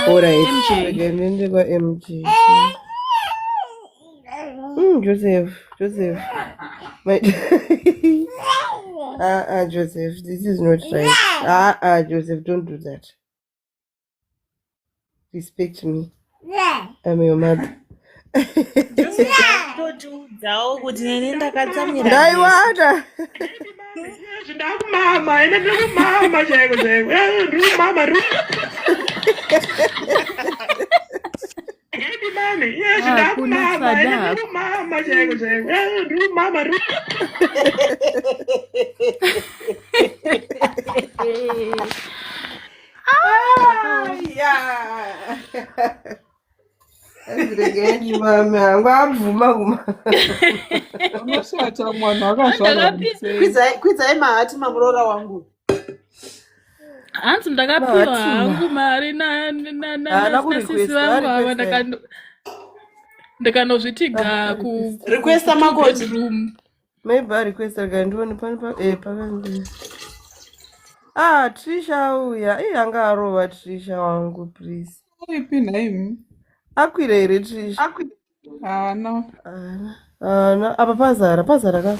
Alright. MJ. Nende kwa MJ. Joseph. My Joseph, this is not right. Joseph, don't do that. Respect me. I'm your mother. Totiudzawo kuti neni ndakatsamira. Ndaiwata. Ndakumama, ine ndikumama cheko. Ndikumama. Kuna sadaka. Ndiregendi mama, ngwabvuma kuma. Unosvata mwana wakazvarwa Kwidzai mahati mamurora wangu. Hanzi ndakapiwa hangu mari nasisi vangu ava ndakanozvitiga requesta makoti room. Maybe requesta gandione pakandi. Trisha auya. Anga arova Trisha wangu please. ipi naimi. Akwira here Trisha. No. Apa pazara ka.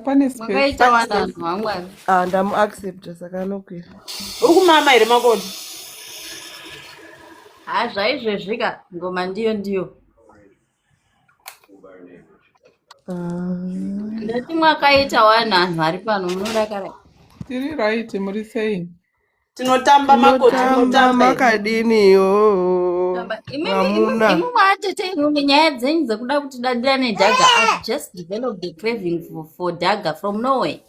Pane space. Wakaita wananhu wamwari. Ndamu accept saka anokwira. Ukumama here makoti. Zvaizvezvika ngoma ndiyo. Ndati mwakaita wananhu ari pano munodakara. Tiri right, muri sei? Tinotamba makoti, tinotamba makadiniyo. Imwe mwatete imwe nyaya dzenyu dzekuda kuti dadira nedhaga. I've just developed a craving for daga from Norway.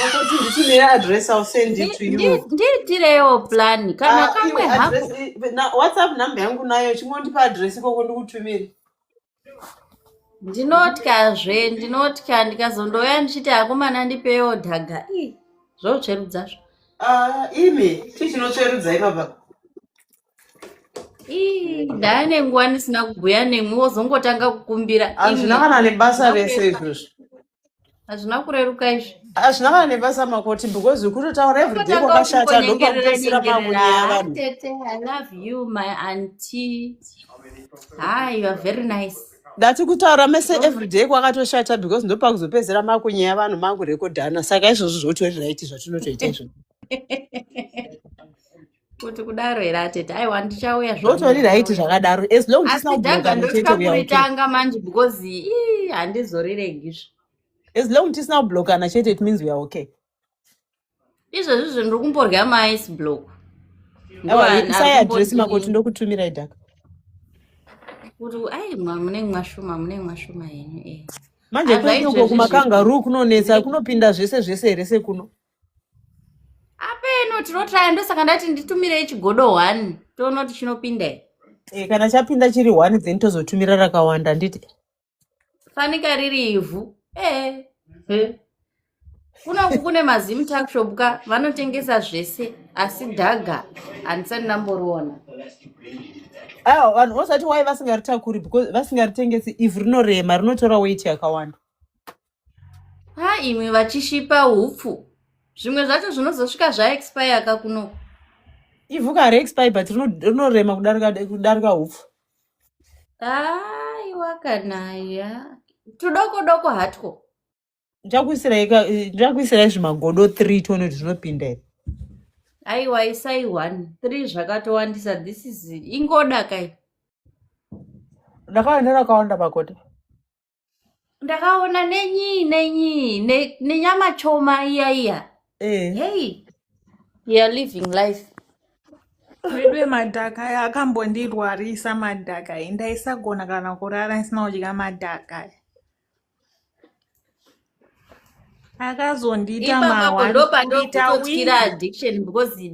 Makoti ndichine address I'll send it to you. Nditirewo plan kana kamwe hapo. WhatsApp number yangu nayo chimondipa address ikoko ndikutumira. Ndinotya ndikazondoya ndichiti akomana ndipewo dhaga. Zvotsverudzazvo. Ime tichinotsverudza ipapa. Ndaane nguva ndisina kubhuya nemwe wozongotanga kukumbira. Hazvina kana nebasa rese izvozvo. Hazvina kureruka izvi. Hazvina kana nebasa makoti because kutotaura everyday kwakashata ndopakupedzisira mamunye avanhu. I love you my auntie. You are very nice. Ndati kutaura mese everyday kwakatoshata because ndopakuzopedzera makunye avanhu mangurekodhana saka izvozvo zvotoiraiti zvatinotoita izvozvo. Kuti kudaro here atete aiwa ndichauya zvotoriraiti zvakadaro as long tisina kubloka ndotika kuritanga manje because handizorirengizvo. As long tisina kublokana chete it means we are okay. Izvozvo ndiri kumborya maice block. Isai address makoti ndokutumira idhaka. Kuti munenge mwashuma henyu. Manje kuno kumakangaroo kunonetsa kunopinda zvese rese kuno. Apeno tinotraya ndosaka ndati nditumire chigodo 1 toona kuti chinopinda here. Kana chapinda chiri 1 then tozotumira rakawanda nditi. Fanika riri ivhu. Kune mazimu tuckshop ka vanotengesa zvese asi dhaga handisati ndamboriona. Vanhu vosati wai vasingaritakuri because vasingaritengesi ivhu rinorema rinotora weight yakawanda. Imwe vachishipa hupfu. Zvimwe zvacho zvinozosvika zvaexpire ka kuno. Ivhuka Rex Piper rinorema kudarika upfu. Aiwa kanaya. Tudoko doko hatwo. Ndakuisirai zvimagodo 3 tono zvinopinda here. Aiwa isai 1 3 zvakatowandisa. This is ingoda kai. Ndakaona rakawanda pakota. Ndakaona nenyama choma iya. Hey. You are living life. Redwe madhaka akambondirwarisa madhaka ndaisagona kana kurara isina kudya madhaka. Akazondita Ipapa ndo pandokutotkira addiction because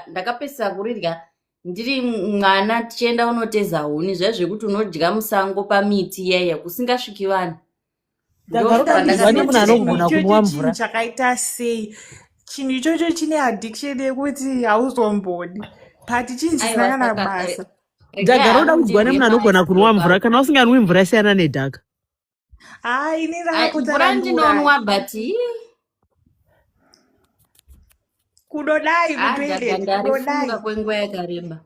ndakapesa kuridya ndiri mwana tichienda unoteza huni zvekuti unodya musango pamiti yaya kusingasviki vanhu. Chinhu chakaita sei chinhu ichocho chine addiction yekuti hauzombodi but chinzisina kana basa. Dhaka roda kudzwa nemunhu anogona kunwa mvura kana usinganwi mvura siyana nedhaka. Ini mvura ndinonwa but kudodai kutoilet ndarifunga kwenguva yakareba.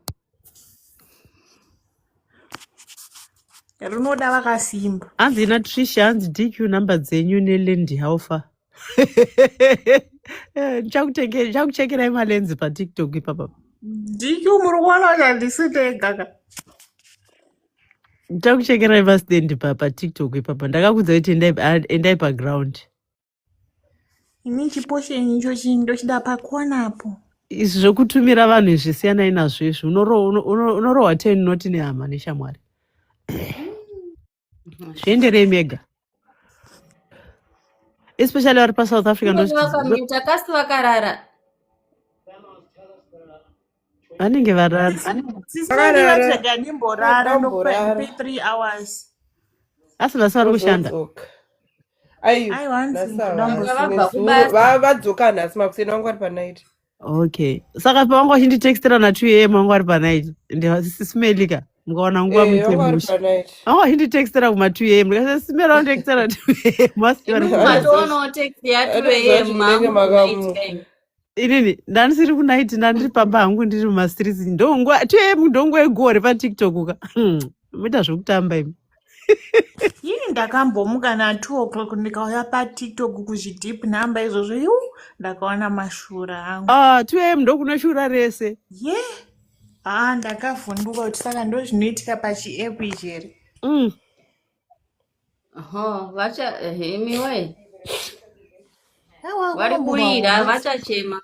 Rinoda vakasimba. Hanzi Natricia, hanzi DQ number dzenyu neLendi Alpha. Chakuchekerai malenzi paTikTok ipapa. DQ muri kuona kuti handisi ndega. Chakuchekerai mastendi paTikTok ipapa. Ndakakudza kuti endai paground. Ini chiposheni icho ndochida pakonapo. Izvi zvokutumira vanhu zvisiyanai nazvo izvi unorohwa 10 noti nehama neshamwari. Zvienderei mega. Especially vari paSouth Africa takasi vakarara. Vanenge varara. Sisinaga ndimborara ndokupa 3 hours. Asi vasi vari kushanda. Vadzoka nhasi makuseni vangu vari panight. Okay. Saka pavangu vachinditextera na2 am vangu vari panight. Ndismelika. Mukaona nguva mutemushi. Vangu vachinditextera kuma2 am. Ndikasimera nditextera 2 am. Inini ndanisiri kunight ndandiri pamba hangu ndiri mumastreets. 2 am ndonguva yegore paTikTok uka. Muita zvokutamba imi. Ini ndakambomuka na2 o'clock ndikauya paTikTok kuzvidip number izvozvo ndakaona mashura angu. 2 am ndokunoshura rese. Ndakavhunduka kuti saka ndo zvinoitika pachiapp ichi here. Imiwe vari kurira vachachema.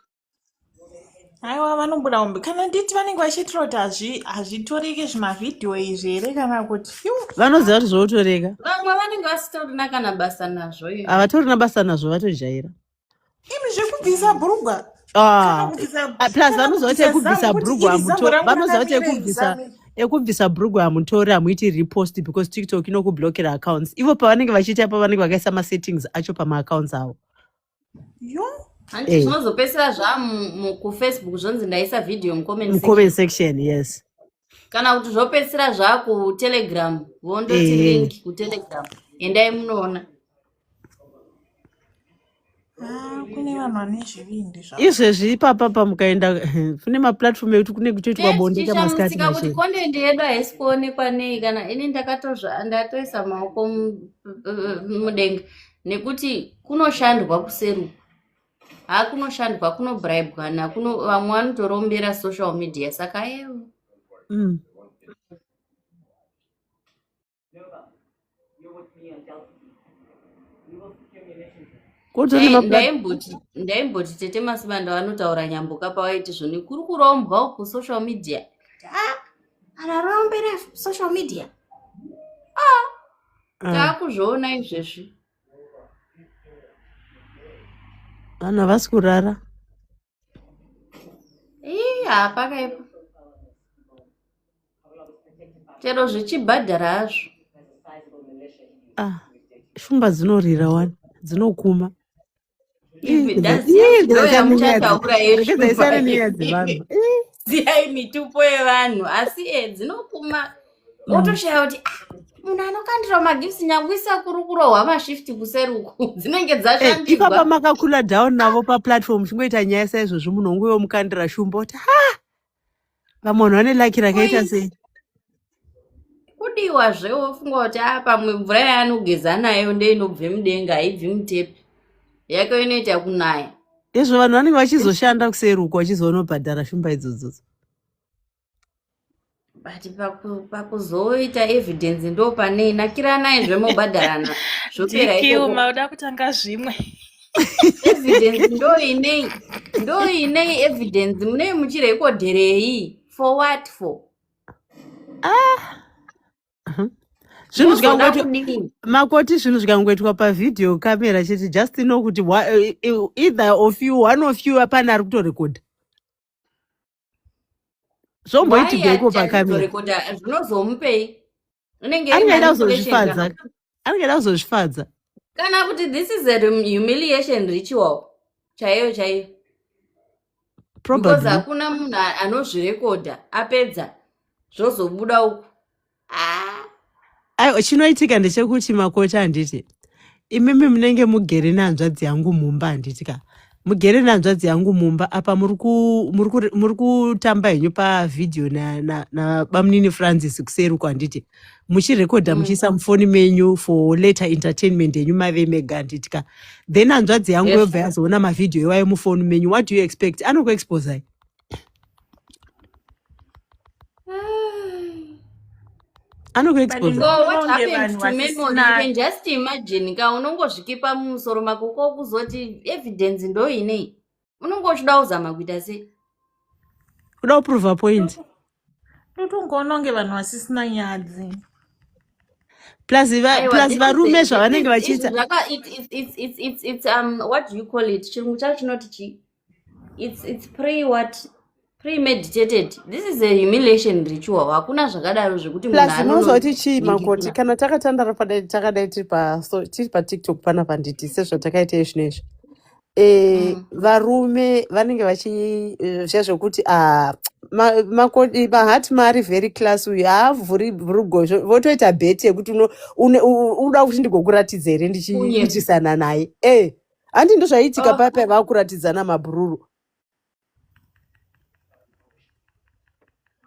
Aiwa vanobuda umbi kana nditi vanenge vachiitira kuti hazvitoreke zvimavhidhiyo izvi here kana kuti vanoziva kuti zvotoreka. Vamwe vanenge vasitorina kana basa nazvo. Havatorina basa nazvo vatojaira. Imi zvekubvisa bhurugwa. Plus vanoziva kuti ekubvisa bhurugwa hamutori. Vanoziva kuti ekubvisa bhurugwa hamutori hamuiti repost because TikTok inokublokera accounts. Ivo pavanenge vachiita pavanenge vakaisa masettings acho pamaaccounts avo. Handi zvinozopesera kufacebook zvonzi ndaisa video mucomment section. Yes. Kana kuti zvopesera kutelegram vondoti link kutelegram endai munoona. Kune vanhu vane zvivindi zvavo. Izvezvi ipapa mukaenda kune maplatform ekuti kune kutoitwa bonde kamasikati machena. Kuti content yedu haisi kuonekwa nei kana ini ndatoisa maoko mudenga nekuti kunoshandwa kuseruka. Kunoshandwa kunobribwa na vamwe vanotorombera social media saka ewo. Ndaimboti tete Masibanda vanotaura nyamboka pawaiti zvoni kuri kurombwa kusocial media. Anarombera social media. Taakuzviona izvezvi. Vanhu havasi kurara. Pakaipa. Chero zvichibhadhara hazvo. Shumba dzinorira wani. Dzinokuma. Ziyai mitupo yevanhu asi dzinokuma. Otoshaya kuti munhu anokandira magifts nyangwisa kuri kurohwa mashifti kuseruku dzinenge dzashandirwa. Ipapa makakula down navo paplatform chingoita nyaya saizvozvo munhu ongoyo mukandira shumba kuti Vamwe vane laki rakaita sei? kudiwazve wofunga kuti pamwe mvura yaanogeza nayo ndeinobve mudenga haibvi mutepi yake inoita kunaya. Izvo vanhu vanenge vachizoshanda kuseruka vachizoonobhadhara shumba idzodzo. But pakuzoita evidence ndo pane nakiranai zvemobhadharana zvopera DQ ikoko. mauda kutanga zvimwe. Evidence ndo inei evidence munei muchirekodherei for what for? Zvinhu Muzoda zvikangoitwa kudini? makoti, zvinhu zvikangoitwa pavidhio kamera chete just know kuti either of you, one of you apana ari kutorekodha. Why Zvomboitigwa iko pakamera. achizorekodha zvinozomupei? Unenge iri Anenge aida manipulation kuzozvifadza. Anenge aida kuzozvifadza. kana kuti this is a humiliation ritual chaiyo chaiyo. Because Probably. hakuna munhu anozvirekodha apedza zvozobuda uku. Aiwa, chinoitika ndechekuti makoti handiti. Imimi munenge mugere nehanzvadzi yangu mumba handiti ka. Mugere nehanzvadzi yangu mumba apa muri kutamba henyu pavidhio nabamunini Francis kuseruka handiti. Muchirekodha muchiisa mufoni menyu for later entertainment yenyu mave mega handiti ka. Then hanzvadzi yangu Yes. yobva yazoona mavidhio iwayo mufoni menyu. What do you expect? Anokuexposai. So Anokuexposai. what Vanonge happens vanhu to memory? You vasisina can just imagine ka unongozvikipa mumusoro mako kokuzoti evidence ndo inei. Unonge uchida kuzama kuita sei? Kuda kuprova point. totongoona kunge vanhu vasisina nyadzi. Plus Aiwa, this is varume zvavanenge vachiita. it's what do you call it? Chirungu chacho chinoti chi? It's premeditated. This is a humiliation ritual. Hakuna zvakadaro zvekuti munhu Plus unozoti chii makoti, ningikira. kana takatandara takadai tiri patiktok panapa nditi sezvatakaita izvi nezvi. Varume vanenge vachiita zvokuti makoti mahati mari very class uyu haavhuri rugozvo, votoita bheti yekuti unoda kuti ndigokuratidza here ndichiitisana naye. Handi ndo zvaiitika papa vakuratidzana mabhururu.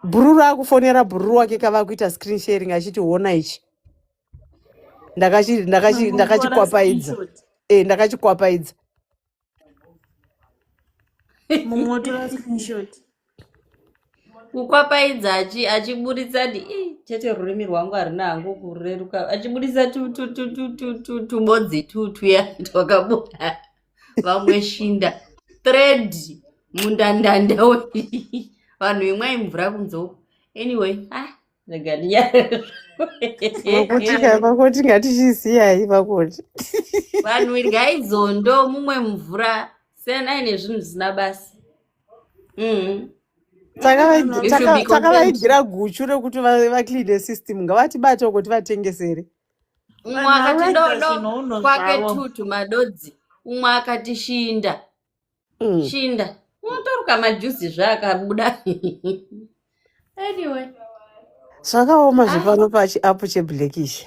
Bhururu akufonera bhururu wake kava kuita screen sharing achiti ona ichi. Ndakachikwapaidza. Ndakachikwapaidza. Mumwe screenshot. Kukwapaidza achiburitsa chete rurimi rwangu harina hangu kureruka. Achiburitsa tubodzi tuya twakabuda. Vamwe shinda. Thread mundandanda vanhu imwai mvura kunzo. Anyway, Makoti ngatichiziyai makoti. vanhu iryai zondo mumwe mvura senai nezvinhu zvisina basi. Takavaigira guchu rekuti vaclean system ngavatibate kuti vatengesere. Umwe akati dodo kwake tutu madodzi. Umwe akati shinda. Shinda. Unotoruka majusi zvaakabuda. Anyway. Zvakaoma zvepano pachiapu cheblackish.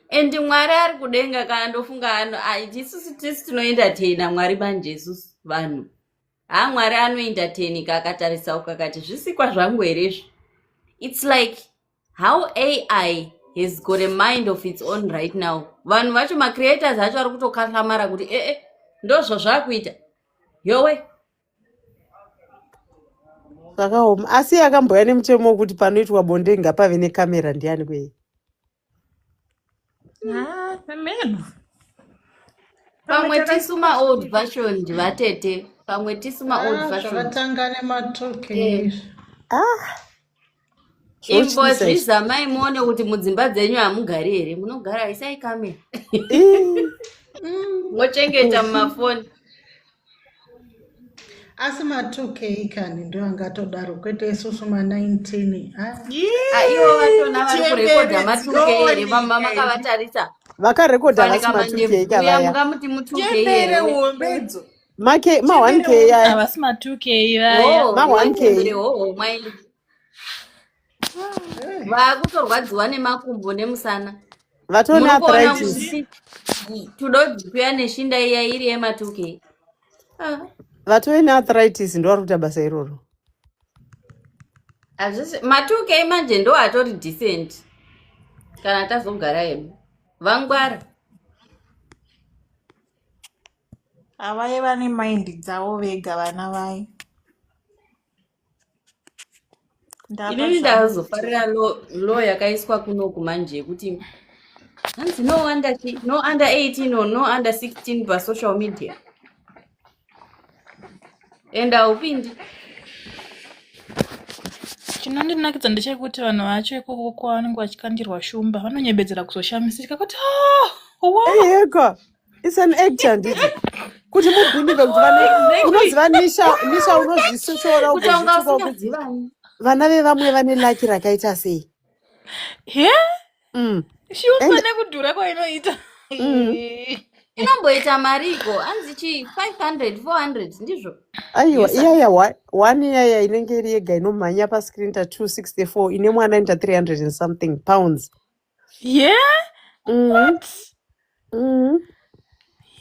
Endi Mwari ari kudenga kana ndofunga isusu tisi tinoentertaina Mwari banje isusu vanhu. Mwari anoentertainika akatarisa ukakati zvisikwa zvangu herezvi. It's like how AI has got a mind of its own right now. Vanhu vacho macreators acho ari kutokahlamara kuti ndozvo zvakuita. Yowe. Zvakaoma. Asi akamboya nemutemo wekuti panoitwa bonde ngapave nekamera ndiani kwei? Pemeno. Pamwe tisuma old version ndivatete. Pamwe tisuma old version. Zvakatanga nema2K. Imbozvizamai muone kuti mudzimba dzenyu hamugari here. Munogara isai kamera. Mochengeta mumafoni. Asi ma2K kani ndio angatodaro kwete isusu ma19. Iwo vatona vari kurekodha ma2K here mama makavatarisa. Vakarekodha vasi ma2K kavaya. Mungamuti mu2K here. Uombedzo. Ma1K yaya. Havasi ma2K vaya. Ma1K. Mwaili. Vakutorwadziwa nemakumbo nemusana. Vatone arthritis. Tudodzi kuya neshinda iya iri yema2K. vatove nearthritis ndo vari kuita basa iroro. Hazvisi ma2k manje ndo atori decent kana tazogara hedu vangwara havai vane maindi dzavo vega vana vai. inini ndazofarira law yakaiswa kunoku manje yekuti hanzi no under 18 or no under 16 pasocial media and haupindi. Chinondinakidza ndechekuti vanhu vacho ikoko kwavanenge vachikandirwa shumba vanonyembedzera kuzoshamisika kuti yeka it's an actor nditi kuti mubhunive kuti unoziva nisha unozvisochora kuti vana vevamwe vane laki rakaita sei. Shumba nekudhura kwainoita inomboita mariko hanzi chi 500 400 ndizvo. Aiwa iyaya one iyaya inenge iri yega inomhanya pascreen ta 264 ine mwana ita 300 and something pounds.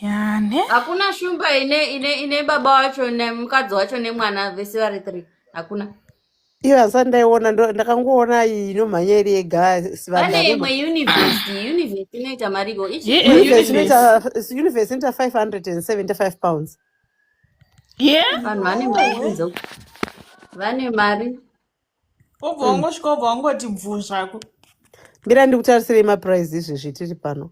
Yane hakuna shumba ine baba wacho nemukadzi wacho nemwana vese vari 3 hakuna. Iyo asati ndaiona ndakangoona iyi inomhanya iri yega. Pane imwe university inoita mariko university inoita 575 pounds. Vanhu vane mari vane mari obva wangosvika obva wangoti bvu zvako. Mbira ndikutarisirei maprize izvezvi tiri pano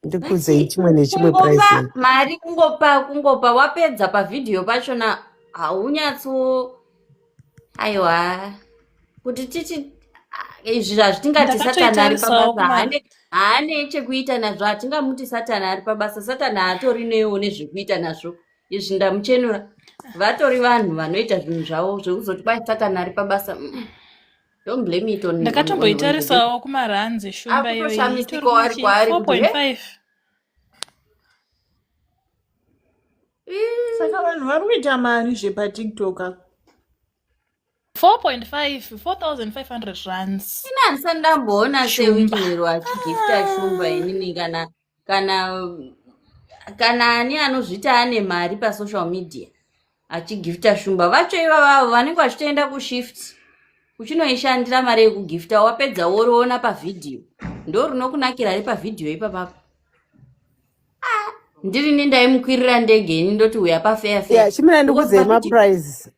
ndikudzei chimwe nechimwe prize mari kungopa wapedza pavhidhiyo pachona haunyatso aiwa kuti titi izvi hazvitingati satana ari pabasa haane chekuita nazvo hatingamuti satana ari pabasa. Satana hatori newo nezvekuita nazvo izvi ndamuchenura vatori vanhu vanoita zvinhu zvavo zvekuzoti bai satana ari pabasa. Don't blame it on ndakatomboitarisawo kumaranzi shumba iyo 4.5 saka vanhu vari kuita mari zvepatiktok 4.5 4,500 rands. ina handisati ndamboona sewikimero achigifta shumba inini kana ani anozviti ane mari pasocial media achigifta shumba vacho ivavo vanenge vachitoenda kushift uchinoishandira mari yekugifta wapedza woriona pavhidhiyo ndo rinokunakira ri pavhidhiyo ipapapo. Ndirini ndaimukwirira ndege ini ndoti uya pafair chimene ndikudzei maprize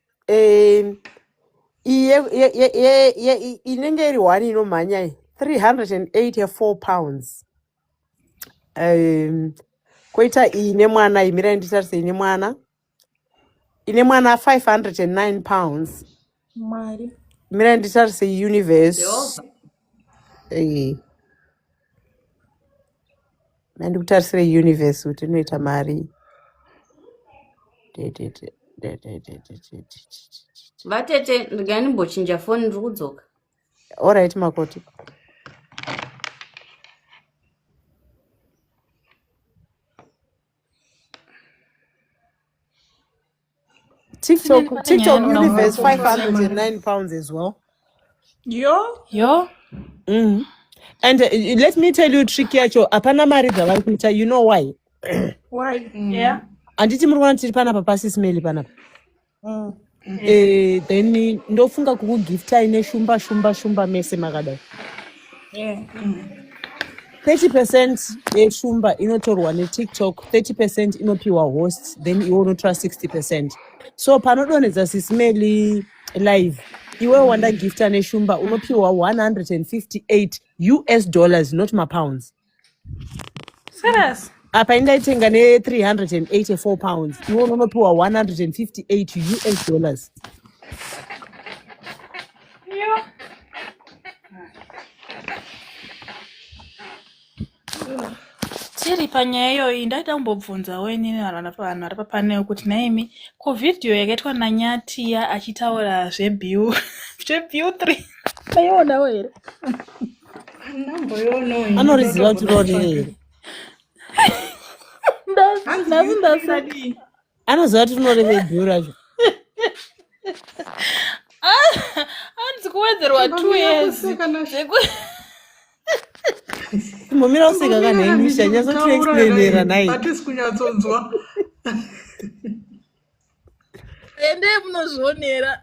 inenge iri one inomhanya 384 pounds. Koita ine mwana imira nditarise ine mwana 509 pounds. Mari Mira nditarise universe ndikutarisire universe kuti inoita mari vatete ndinganimbochinja foni ndiri kudzoka. Alright makoti. TikTok universe 509 pounds as well. Yo. And let me tell you trick yacho apana mari dzavari kuita. You know why? Why? Yeah. Anditi muri kuona tiri panapa pasismail panapa. Then ndofunga kukugifta ine shumba mese makadai. 30% yeshumba inotorwa neTikTok, 30% inopiwa host, then iwe unotora 60%. So panodonedza sismail live iwe wanda gifta neshumba unopiwa $158 not mapounds. Serious? Apa indaitenga ne 384 pounds iwe unopiwa $158. Tiri panyaya iyoyi ndaida kumbobvunzawo inini vanhu vari papaneo kuti naimi kuvhidhiyo yakaitwa naNyatiya achitaura zveBew 3 maionawo here anoriziva kuti rori here anoziva kuti rinoreve Bew racho hanzi kuwedzerwa 2 years Mumira usika kanheni shanya so to explainera nai. Atisi kunyatsonzwa. endei munozvionera.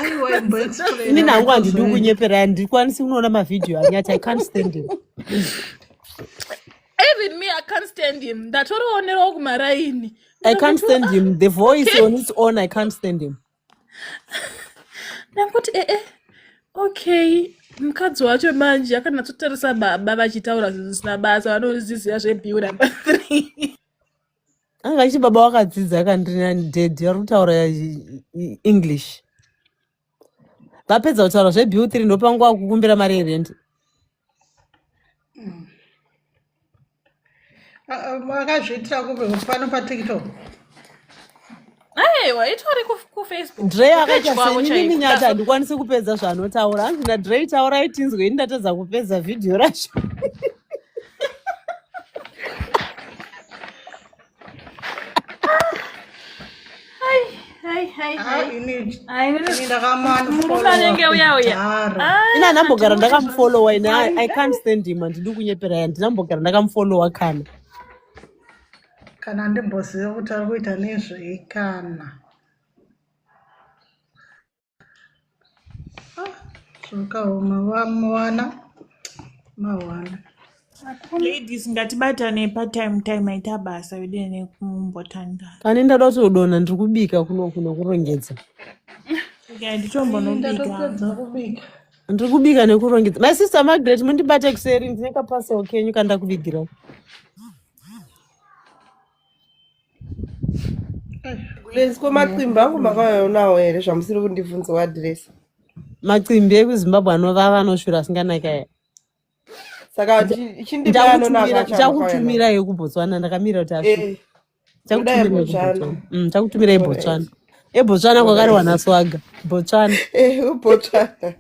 Aiwa, imboexplain ini nangu handidi kutozoi. kunyepera handikwanisi kunoona mavhidhiyo anyati I can't stand him. Even me, I can't stand him. Ndatorionerawo kumaraini. I can't stand him. The voice on its own, I can't stand him. Ndakuti okay. Mukadzi wacho manje akanatsotarisa baba vachitaura zvisina basa vanoziziva zveBeau number 3. Anga achi baba wakadzidza akandina dead ari kutaura English. Vapedza kutaura zveBeau 3 ndopanguva kukumbira mari yerendi. Vakazviitira kupi pano paTikTok? Aiwa, itori kuFacebook. Dre akaita senini minyata handikwanisi kupedza zvaanotaura. Hanzina Dre taurai tinzwe ini ndatedza kupedza vhidhiyo racho. Murumanenge uya. Ina ndambogara ndakamufollowa ine I can't stand him handidi kunyepera ndambogara ndakamufollowa kana. Kana ndimboziva kuti ari kuita nezveikana. Zvokaoma mawana. Ladies, ngatibatane time aita basa vedene nekumbotanda. Kani ndada kutodona ndiri kubika kuno kurongedza. Ndatopedza kubika. Ndiri kubika nekurongedza. My sister Margaret mundibate kuseri ndine kapasel kenyu kandakuvigira. Gulezi kwemacimbi angu makaonawo here zvamusiri kundibvunza wadhiresi. Macimbi ekuZimbabwe anovava anosvura asinganaka here. Saka chakutumira yekuBotswana ndakamira kuti asvike. Chakutumira yeBotswana. EBotswana kwakariwa naswaga. Botswana. Botswana.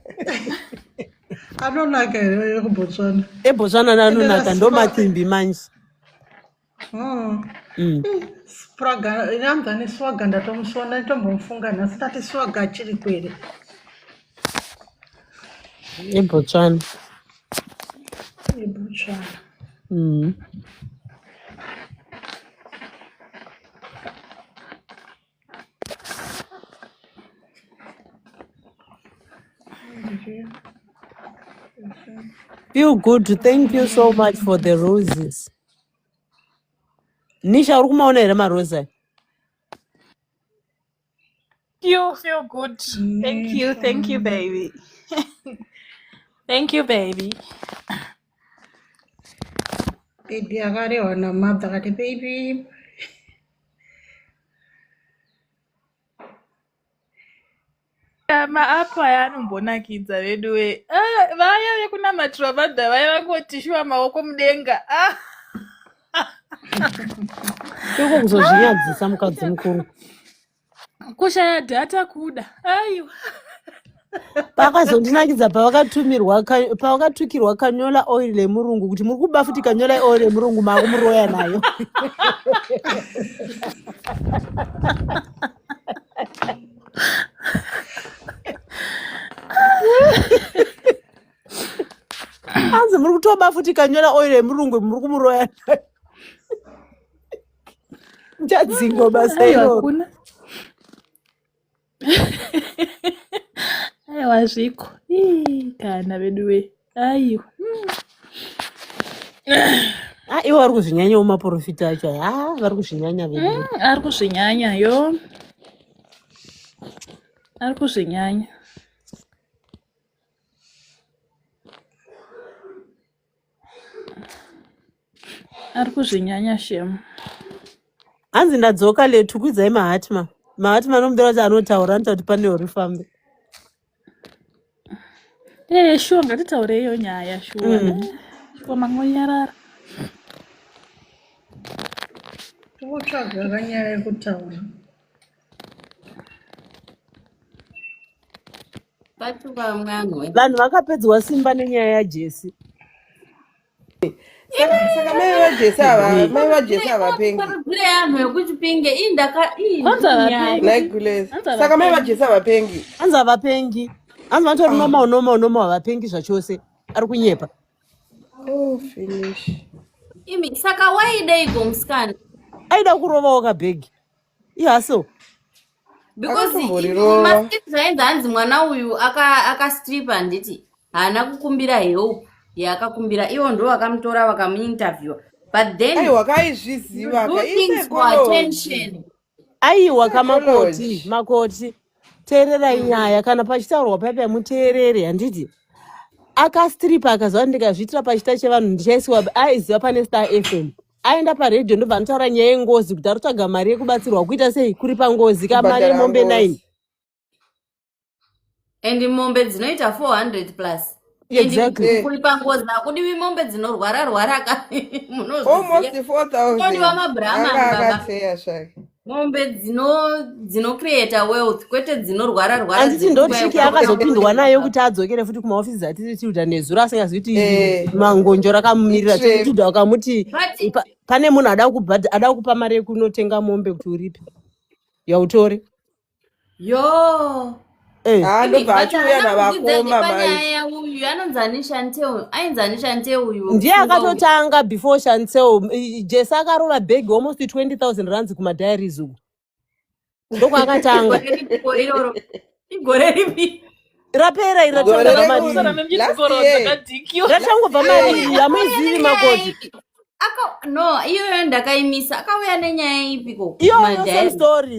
Anonaka here yekuBotswana. EBotswana anonaka ndo macimbi manje. Swaga inamzani swaga ndatomusona nditombomufunga nhasi tati swaga achiri kwere. EBotswana. EBotswana. Feel good. Thank you so much for the roses. Nisha uri kumaona here marosa? You feel good. Thank you, baby. Thank you, baby. Baby akarehwa namadza akati baby. Maapu aya anombonakidza vedu we. Vaya vekunamatira madha vaya vangotishiwa maoko mudenga. Iko kuzozvinyadzisa mukadzi mukuru. Kushaya dhata kuda. Aiwa. Pakazondinakidza pavakatukirwa kanyola oil yemurungu kuti muri kuba futi kanyola oil yemurungu makumuroya nayo. Anzi muri kutoba futi kanyola oil yemurungu muri kumuroya nayo. Njadzingo basa iroro. Aiwa zviko. Kana vedu we. Aiwa. Iwo vari kuzvinyanya mumaprofita acho. Vari kuzvinyanya vedu. Ari kuzvinyanya yo. Ari kuzvinyanya. Ari kuzvinyanya shemu. Hanzi ndadzoka letu kwidzai Mahatma. Mahatma anomudera kuti anotaura kuti pane urifambe. Shuwa ngatitaure iyo nyaya shuwa. Shuwa mangonyarara. Totsvaga nyaya yekutaura. Vanhu vakapedzwa simba nenyaya yaJesi. Saka mai vaJesi havapengi. Saka mai vaJesi havapengi. Hanzi havapengi. Hanzi vatori noma havapengi zvachose. Ari kunyepa. Finish. Saka waida igo musikana. Aida kurovawo kabhegi. Ihaso. because Akatomborirova. masipi zvainzi hanzi mwana uyu akastripa handiti haana kukumbira help yaakakumbira ivo ndo vakamutora vakamuinterviewa but then Aiwa kaizviziva you do ka things for attention. Aiwa makoti teererai nyaya kana pachitaurwa paipai muteerere handiti akastripa akazva ndikazviitira pachita chevanhu ndichaisiwa aiziva pane Star FM aenda paredhio ndobva anotaura nyaya yengozi kuti aritsvaga mari yekubatsirwa kuita sei kuri pangozi kamari yemombe 9 And mombe dzinoita 400 plus. Exactly. Kuri pangozi hakudiwi mombe dzinorwara ka almost 4,000 Kodiwa mabrahma baba. akateya zvake. Mombe dzino create wealth kwete dzinorwara handiti ndotiki akazopindwa nayo kuti adzokere futi kumaofisi atiri tiuta nezuro asingazivi kuti mangonjo rakamumirira tiuta akamuti pane munhu ada kupa mari yekunotenga mombe kuti uripe yautore yo ndobva achiuya navakoma panyaya uyu ainzanisha nteu uyu ndiye akatotanga before Shanseo Jesa akarova bhegi almost 20,000 rands kumadiaries uku ndoko akatanga igore ripi rapera iri ratangobva mariri hamuizivi makoti no iyoyo ndakaimisa akauya nenyaya ipiko iyoyo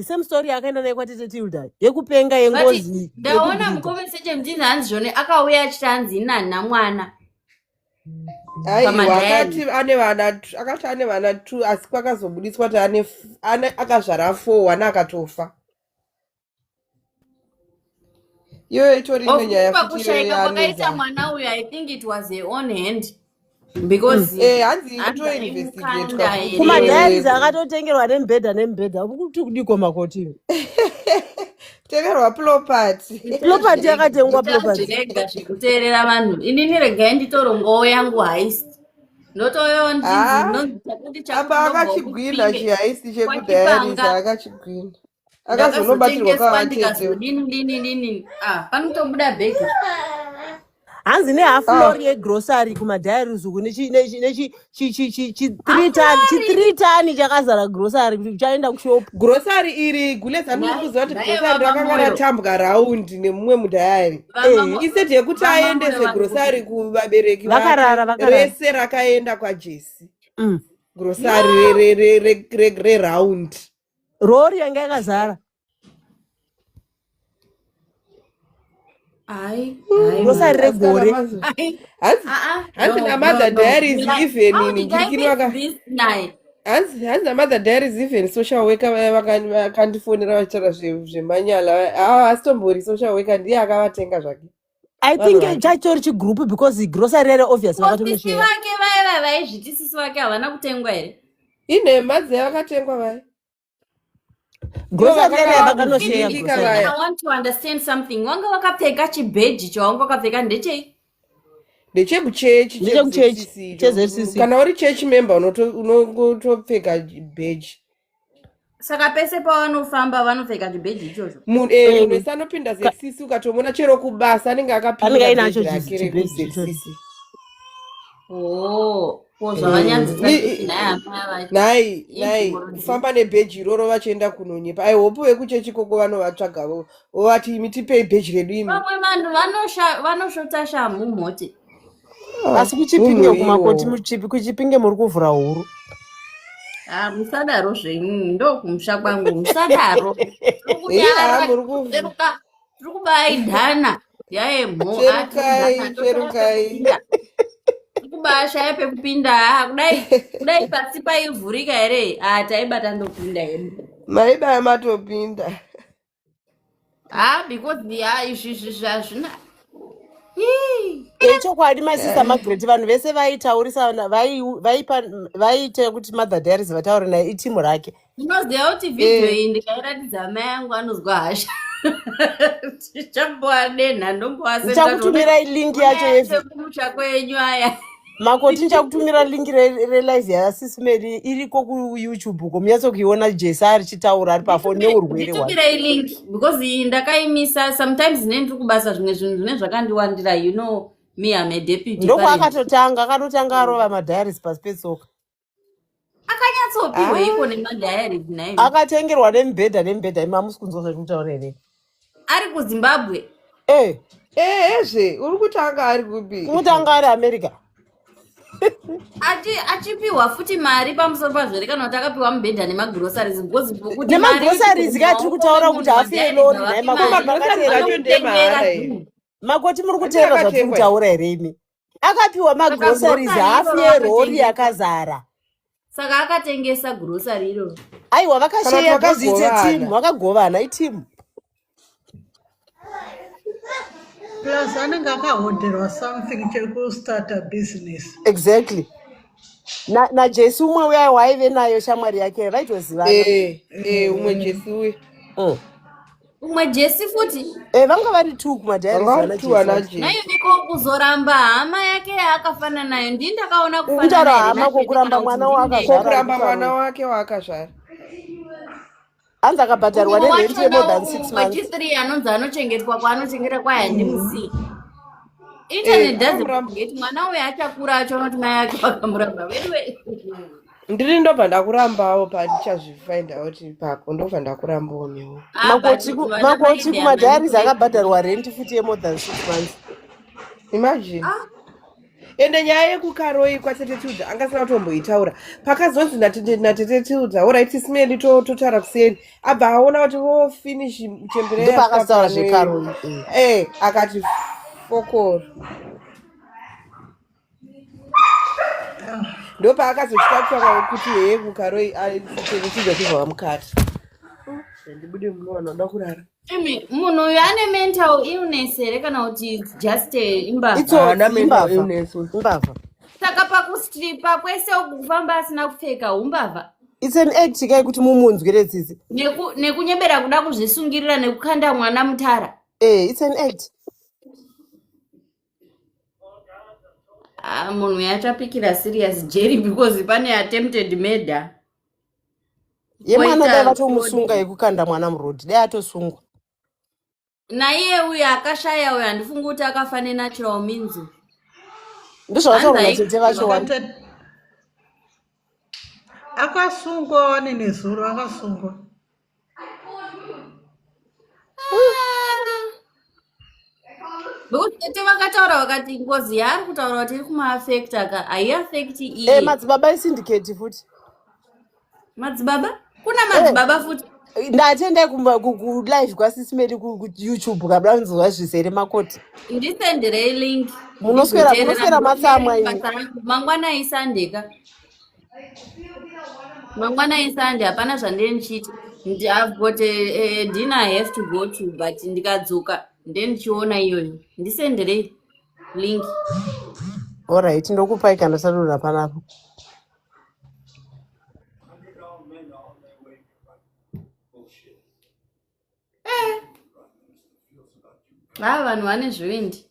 same story akaenda naye kwatete Tilda yekupenga yengozi ndaona mukomeseje mtinzi hanzi zvone akauya achiti hanzi inana mwana aiwa akati ane vana 2 asi kwakazobudiswa kuti akazvara 4 wana akatofa iyoyo itori imwe nyaya kushaika kwakaita mwana uyu I think it was her own hand because hanzi itoinvestigatwa kumadiaries akatotengerwa nemubhedha kuti kudiko makoti tengerwa plopati yakatengwa zvirega zvekuteerera vanhu inini regai nditorongowo yangu haisi apa akachigwina chihaisi chekudhayarisa akachigwina akazonobatirwa kavatedini panotobuda bhegi hanzi nehalf lori yegrosary kumadhairies uku chi3 tani chakazara grosary kuti chaenda kushopu grosary iri gulezanikuziva kuti grosary rakanga ratambwa raundi nemumwe mudhayari iseti yekuti aendese grosary kuvabereki vese rakaenda kwajesi grosary reraundi rori yanga yakazara grosary regore hanzi namadha diaries even hanzi namadha diaries even social worker vakandifonera vachitaura zvemanyala asitombori social worker ndiye akavatenga zvake I think chachitori chigroup because grocery rere obvious vakatomushira vake vaya vaizviti sisi vake havana kutengwa here inhema dzavakatengwa vaya I want to understand something. Wanga wakapfeka chibheji chawanga wakapfeka ndechei? Ndechekuchechi kana uri church member unotopfeka bheji. Saka pese pavanofamba vanopfeka chibheji ichocho. Munhu wesanopinda ZCC ukatomona chero kubasa anenge akapinda inacho chibheji. Nai kufamba nebheji iroro vachienda kunonyepa aihopo vekuchechi koko vanovatsvaga vovati imi tipei bheji redu imi vamwe vanhu vanoshota shamhu mhoti asi kuchipinge kumakoti kuchipinge muri kuvhura huru musadaro zvenyu ndo kumusha kwangu musadaro tiri kubaidhana cherukai kubashaya pekupinda kudai pasi paivhurika here taibata ndopinda hedu maibaya matopinda because izvizvi zvazvina chokwadi masista Margaret vanhu vese vaitaurisa vaiita kuti mother diaries vataure naye itimu rake ndinoziva kuti vhidhiyo iyi ndikairatidza mai angu anozwa hasha tichamboadenha ndomboasendakutumirai lingi yacho yekumusha kwenyu aya makoti ndichakutumira lingi relive yasisimeri iriko kuyoutube komunyatsokuiona Jesa arichitaura ari pafoni neurwere nditumirai linki because iyi ndakaimisa sometimes ne ndiri kubasa zvimwe zvinhu zvine zvakandiwandira you know me am a deputy ndoko akatotanga arova madiaries pasi petsoka akanyatsopiwe iko nemadhayari naizvo akatengerwa nemibhedha imamusi kunzwa zvekutaura here ari kuzimbabwe zve uri kutanga ari kupi kutanga ari america achipiwa futi mari pamusoro pazvere kana kuti akapiwa mubhedha nemagrosaries nemagrosaries ka tiri kutaura kuti afire lori makoti muri kuteerera zvatiri kutaura here imi akapiwa magrosaries hafiye rori yakazara saka akatengesa grosari iroro aiwa vakasheya bhozite timu vakagovana itimu plus anenge akahodherwa something chekustarta business exactly najesi umwe uya waive nayo shamwari yake vaitozivana umwe jesi uye umwe jesi futi vanga vari tu kumadhayarinaioniko kuzoramba hama yake yaakafana nayo ndii ndakaona kufanana hama kokuramba mwana wakuramba mwana wake waakazvara anzi akabhadharwa nerenti yemore than 6 months wachitiri anonzi anochengetwa kwaanochengeta kwayandimusi internet doesn't forget mwana uyo achakura achiona kuti mai ake vakamuramba wewe ndiri ndobva ndakurambawo pandichazvifind out pako ndobva ndakurambawo newo makoti kumadhayaris akabhadharwa renti futi yemore than 6 months imagine ende nyaya yekukaroi kwatetetudza angasina kutomboitaura pakazonzi natetetudza orit simendi totaura kuseni abva aona kuti vofinish chemberepakataura zvekaroi akati fokoro ndopaakazochitatsvaka kuti heye kukaroi tetetudza chibva mukati ndibude munowana uda kurara munhu uyu ane mental illness here kana kuti just imbavha saka pakustripa kwese kufamba asina kupfeka umbavha its an act kai kuti mumunzwire tsitsi nekunyebera kuda kuzvisungirira nekukanda mwana mutara its an act munhu yachapikira serious jerry because pane attempted murder yemwana dai vatomusunga yekukanda mwana murodhi dai atosungwa naiye uyu akashaya uyu handifungi kuti akafane natural means ndozvavataura natete vacho akasungwa wane nezuro akasungwa tete vakataura vakati ngozi yaari kutaura kuti iri kumaafekta ka haiafekti iye madzibaba esindicate futi madzibaba kuna madzibaba futi ndatendai kulive kwasisimeri kuyoutube kabla nzwa zvisere makoti ndisenderei link munoswera matsamwa ini mangwana isandeka mangwana isande hapana zvandenichiti I've got a dinner I have to go to but ndikadzoka ndichiona iyoyo ndisenderei link alright ndokupai kana sarura panapo vanhu vane zvivindi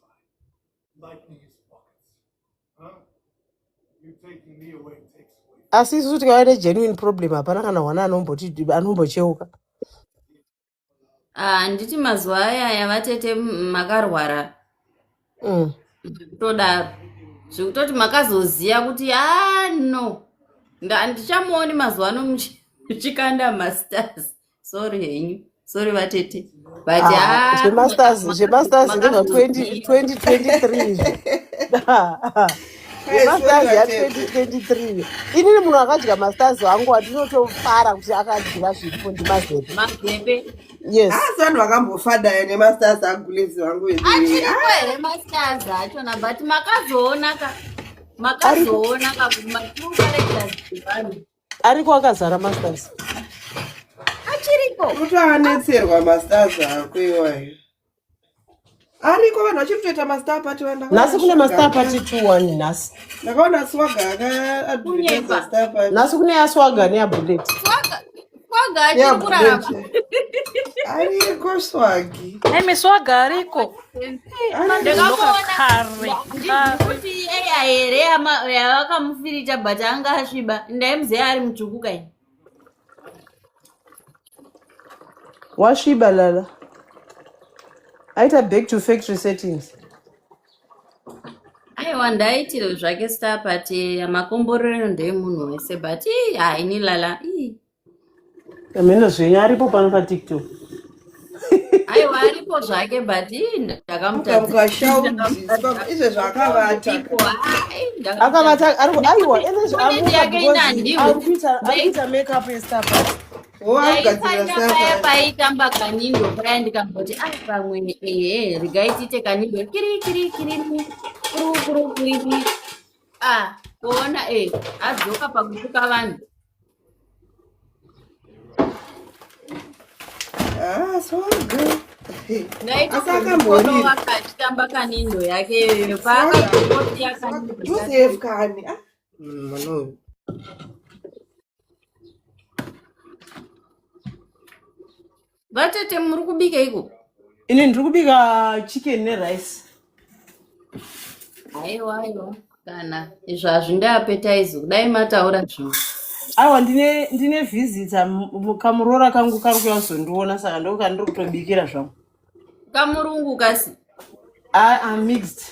asi isusu tikava negenuine problem hapana kana hwana anombocheuka handiti mazuva aya vatete makarwara todaro zvekutoti makazoziya kuti no handichamuoni mazuva ano muchikanda masters sorry henyu sorry vatete but zvemasters ndezva 2023 masters ya2023 inini munhu akadya masters wangu wandinotofara kuti akadya zviripo ndimazepe yes vanhu vakambofadaya nemasters agulezi vangu achiripo here masters achona but makazoona kumatukareavanhu ariko akazara masters achiripo mutoanetserwa masters ako iwayo ariko vanhu vachiri kutoita mastar party nhasi kune mastar party 2-1 nhasi ndakaona swaga akaadvertisa star party nhasi kune yaswaga neyabulet swaga achiri kurarama ariko swagi miswaga ariko ndakamuonauti eya here yavakamufirita but anga asviba ndaimuziva ari mutsvuku kaini wasviba lala aita back to factory settings aiwa aiwa ndaitire zvake star party makomborero ndeemunhu wese but haini lala Mhino zvenyu aripo pano paTikTok. aiwa aripo zvake but izvo zvakavata Akavata aiwa Content yake inandiwe. arikuita makeup yeStar Party. ndaifanya paya paitamba kanindo paya ndikamboti pamwe rigaitite kanindo kiri kiri kiri kuru kuru kiri kuona adzoka pakutuka vanhu ndaitokono wakachitamba kanindo yake paakaotia Joseph kani vatete muri kubika iko Ini ndiri kubika chicken nerice. aiwa kana izvo hazvindaapetize kudai mataura zvimwe Aiwa ndine visitor kamurora kangu kari kuuya kuzondiona saka ndoka ndiri kutobikira zvangu. kamurungu kasi I'm mixed.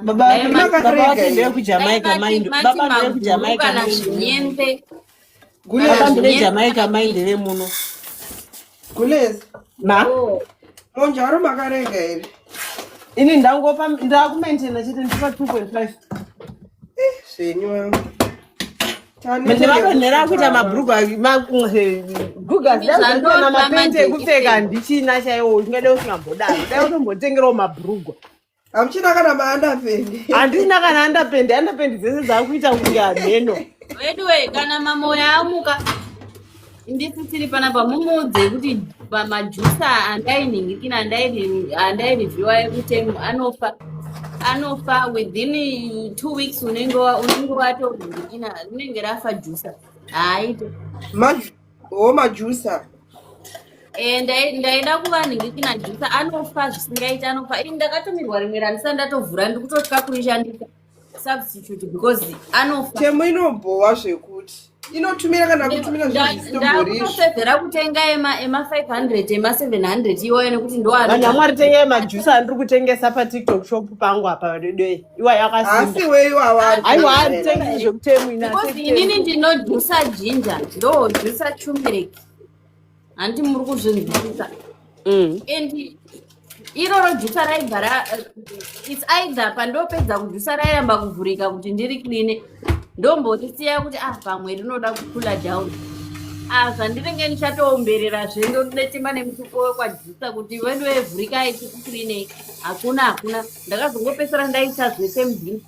Baba vake ndeye kuJamaica mind. Baba ndeye kuJamaica kana zvinyembe Baba ndeye Jamaica mind ndeve muno. Gulezi Ma? monjaro makarenga here Ini ndangopa ndakumaintaina chete ndipa 2.5. zvenyu Ndavatonhera kuita mabhurugwa guga zidazana mapende ekupfeka handichina chaiwo ungade usingambodaro dai utombotengerawo mabhurugwa hamuchina kana maandapendi handina kana andapendi dzese dzakuita kunge hamheno weduwe kana mamoya amuka ndisisiri panapa mumuudze kuti pamajusa andainhingikina andairivhiwa ekutemu anofa within 2 weeks unenge watonhingikina rinenge rafa jusa haaito majusa ndaida kuvanhingikina jusa anofa zvisingaiti anofa ini ndakatumirwa rimwe randisa ndatovhura ndikutotya kurishandisa substitute because anofa temu inobhowa zvekuti inotumira kana kutumira ndakusevhera kutenga ema500 ema700 iwayo nekuti ndowanyamwari tenga emajusa andiri kutengesa patiktok shop pangu apa dodoi iwa yakasimba asi weiwa aiwa handitengi zvekutemu because inini ndinojusa jinja ndojusa chumereki handi muri kuzvinzwisisa and iroro jusa raigara its either pandopedza kujusa rairamba kuvhurika kuti ndiri kline ndombotisiya kuti pamwe rinoda kukula down zvandinenge ndichatoombererazve ndodetima nemutuko wekwajusa kuti wedu wevhurika itikukline hakuna ndakazongopesera ndaita zvese mudhini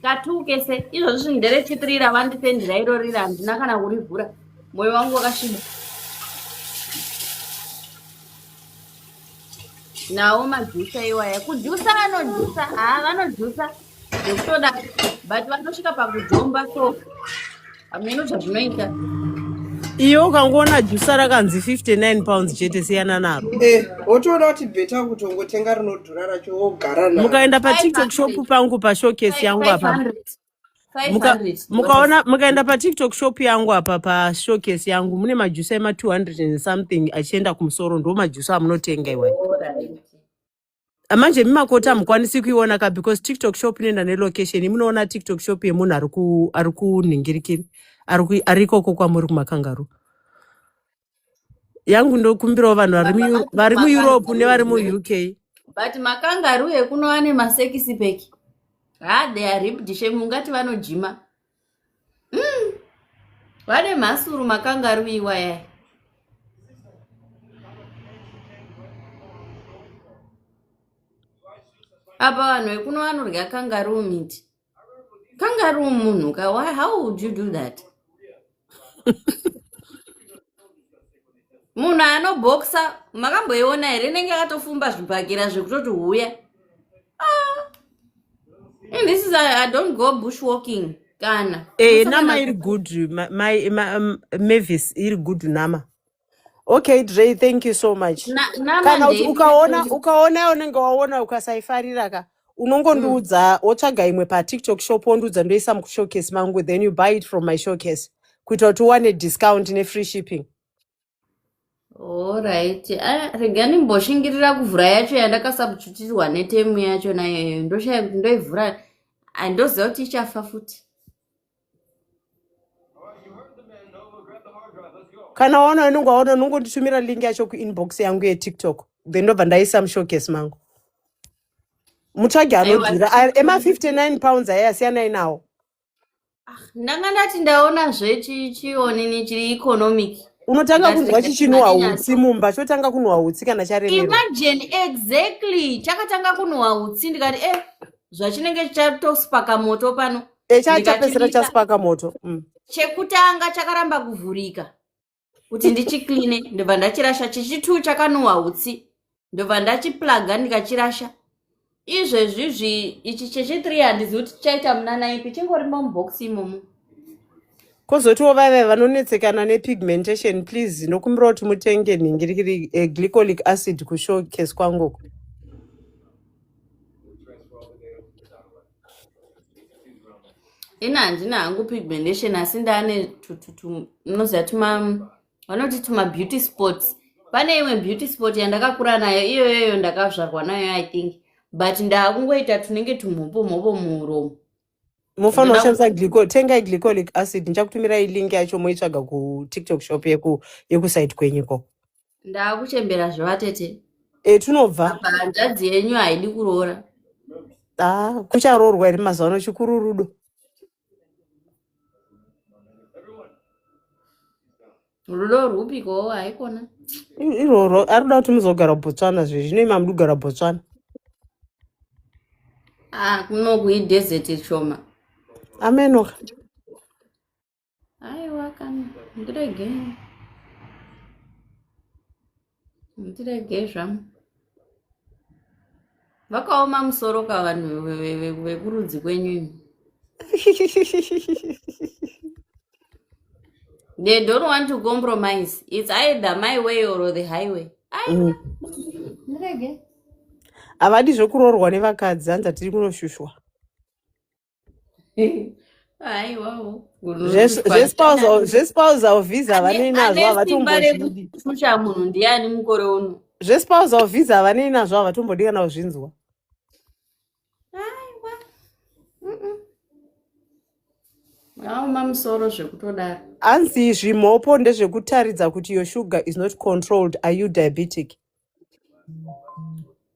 katukese izvozvi nderechitirira vandipendira irorira handina kana kurivhura mwoyo wangu wakasviba nawo majusa iwaya kujusa anojusa vanojusa zvekutoda but vanosvika pakujomba so hameno zvazvinoita iyo ukangoona jusa rakanzi 59 pounds chete siyana naro wotoona kuti bheta kutongotenga rinodhura racho wogara naro mukaenda patiktok shop pangu pashowcase yangu apa mukaenda patiktok shop yangu apa pashowcase yangu mune majusa ema 200 and something achienda kumusoro ndo majusa amunotenga iwayo manje mimakota hamukwanisi kuiona ka because tiktok shop inoenda nelocation munoona tiktok shop yemunhu ari kunhingirikiri arikoko kwamuri kumakangaru yangu ndokumbirawo vanhu vari mueurope nevari muuk but makangaru ekunova nemasekisipeki they are ripped shame ungati vanojima vane mhasuru makangaru iwaya apa vanhu vekuno vanorya kangaroo meat kangaroo munhu how would you do that munhu anoboksa makamboiona here inenge akatofumba zvibhakira zvekutoti huya and this is I don't go bushwalking kana nama iri good Mavis iri good nama. Okay Dre, thank you so much. Kana ukaona unenge waona ukasaifarira ka unongondiudza wotsvaga imwe patiktok shop wondiudza ndoisa mushowcase mangu then you buy it from my showcase kuita kuti uwane discount nefree shipping. Alright. Rega ndimboshingirira kuvhura yacho yandakasubstitutirwa netemu yacho nayo ndoshaya kuti ndoivhura andoziva kuti ichafa futi. Kana waona unongoona unongonditumira link yacho kuinbox yangu yeTikTok. Then ndobva ndaisa mushowcase mangu. Mutsvage anodhura ema 59 pounds ayasiyana inawo. Ndanga ndati ndaona chioni chiri economic. Unotanga kunzwa chichinwa utsi mumba chotanga kunwa utsi kana charemera. Imagine exactly chakatanga kunwa utsi ndikati zvachinenge chatosipaka moto pano. Chapesera chasipaka moto. Chekutanga chakaramba kuvhurika. Kuti ndichikline ndobva ndachirasha, chichitu chakanwa utsi ndobva ndachiplaga ndikachirasha. Izvezvizvi ichi chechi3 handizivi kuti chaita munana ipi, chingorimo mubox imomo. Kozotiwo vave vanonetsekana nepigmentation, please nokumbira kuti mutenge nhingirikiri glycolic acid kushowcase kwangu. Ina handina hangu pigmentation asi ndane unoziva vanoti tuma beauty spots. Pane imwe beauty spot yandakakura nayo iyoyo ndakazvarwa nayo I think, but ndakungoita tunenge tumhopo muromo. Mufanira kushandisa tengai glycolic acid. Ndichakutumirai link yacho moitsvaga kuTikTok shop yekusite kwenyuko. Ndakuchembera zvevatete. Tunobva. Hanzvadzi yenyu haidi kuroora. Kucharoorwa iri mazuva ano chikuru rudo. Rudo rupiko haikona. Iroro arikuda kuti muzogara Botswana zvinoima mudugara Botswana. Kuno kuidesert shoma. Amenoka. Aiwa kana ndirege zvamu. Vakaoma musoro kavanhu vekurudzi kwenyu. They don't want to compromise. It's either my way or the highway. Ndirege. Avadi zvokuroorwa nevakadzi, hanza tiri kunoshushwa. Aiwawo. Zvespousal visa havanei nazvo havatombozvidi. Kushusha munhu ndiani mukore uno? Zvespousal visa havanei nazvo havatombodi kana kuzvinzwa. Auma musoro zvekutodaro. Hanzi zvimhopo ndezvekutaridza kuti your sugar is not controlled. Are you diabetic?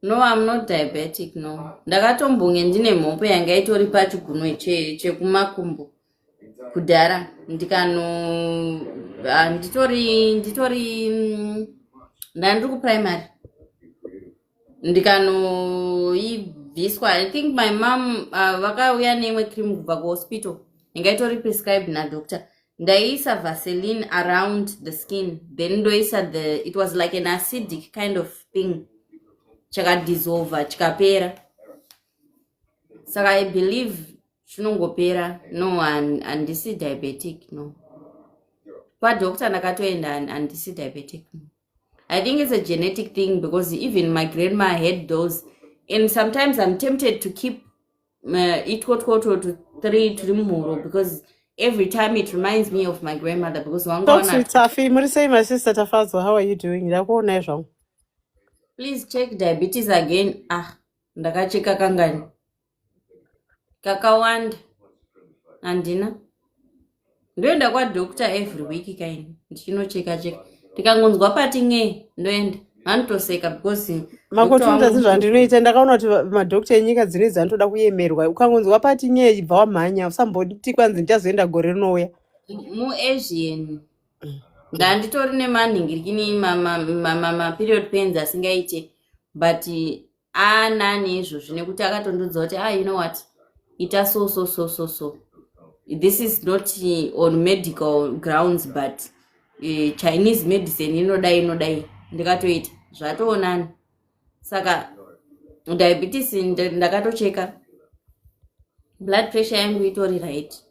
No, I'm not diabetic, no. Ndakatombonge ndine mhopo yanga itori pachigunwe chekumakumbo. Kudhara ndandiri kuprimary. Ndikanoibviswa. I think my mom vakauya neimwe cream kubva kuhospital. Inga itori prescribed na doctor. Ndaisa Vaseline around the skin. Then ndoisa it was like an acidic kind of thing. Chakadissolve chikapera. Saka I believe chinongopera. No, handisi diabetic, no. Kwa doctor ndakatoenda handisi diabetic, no. I think it's a genetic thing because even my grandma had those, and sometimes I'm tempted to keep it to 3 tomorrow because every time it reminds me of my grandmother because one Talk to Tafi. Murisei, my sister Tafazo, how are you doing? Please check diabetes again. Ndakacheka kangani. Kakawanda. Andina. Ndoenda kwa doctor every week kaini. Ndichinocheka. Ndikangonzwa pati nge ndoenda. Vanotoseka because makotunda zvandinoita ndakaona kuti madhokita enyika dzinodzi anotoda kuyemerwa. Ukangonzwa pati nye ibva wamhanya usamboti kwanzi ndichazoenda gore rinouya. Mu-Asian ndanditori nemanhingirikini ma-period pains asingaite but anani izvozvo nekuti akatondoudza kuti you know what, ita so this is not on medical grounds but Chinese medicine inodai ndikatoita zvatoonani. Saka diabetes ndakatocheka, blood pressure yangu itori right.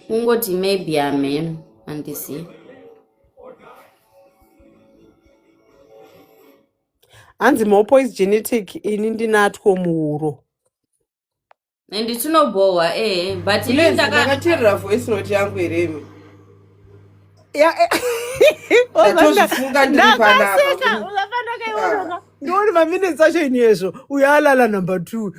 Kungoti maybe amen handisi. Hanzi mhopo is genetic. Ini ndinatwo muhuro. Nditinobohwa but ndakateerera voice note yangu iremi. ndatozvifunga ndiri panapa Ndakaseka ukafanaka iwonoka. Ndori maminutes acho inezvo. Uyalala number 2.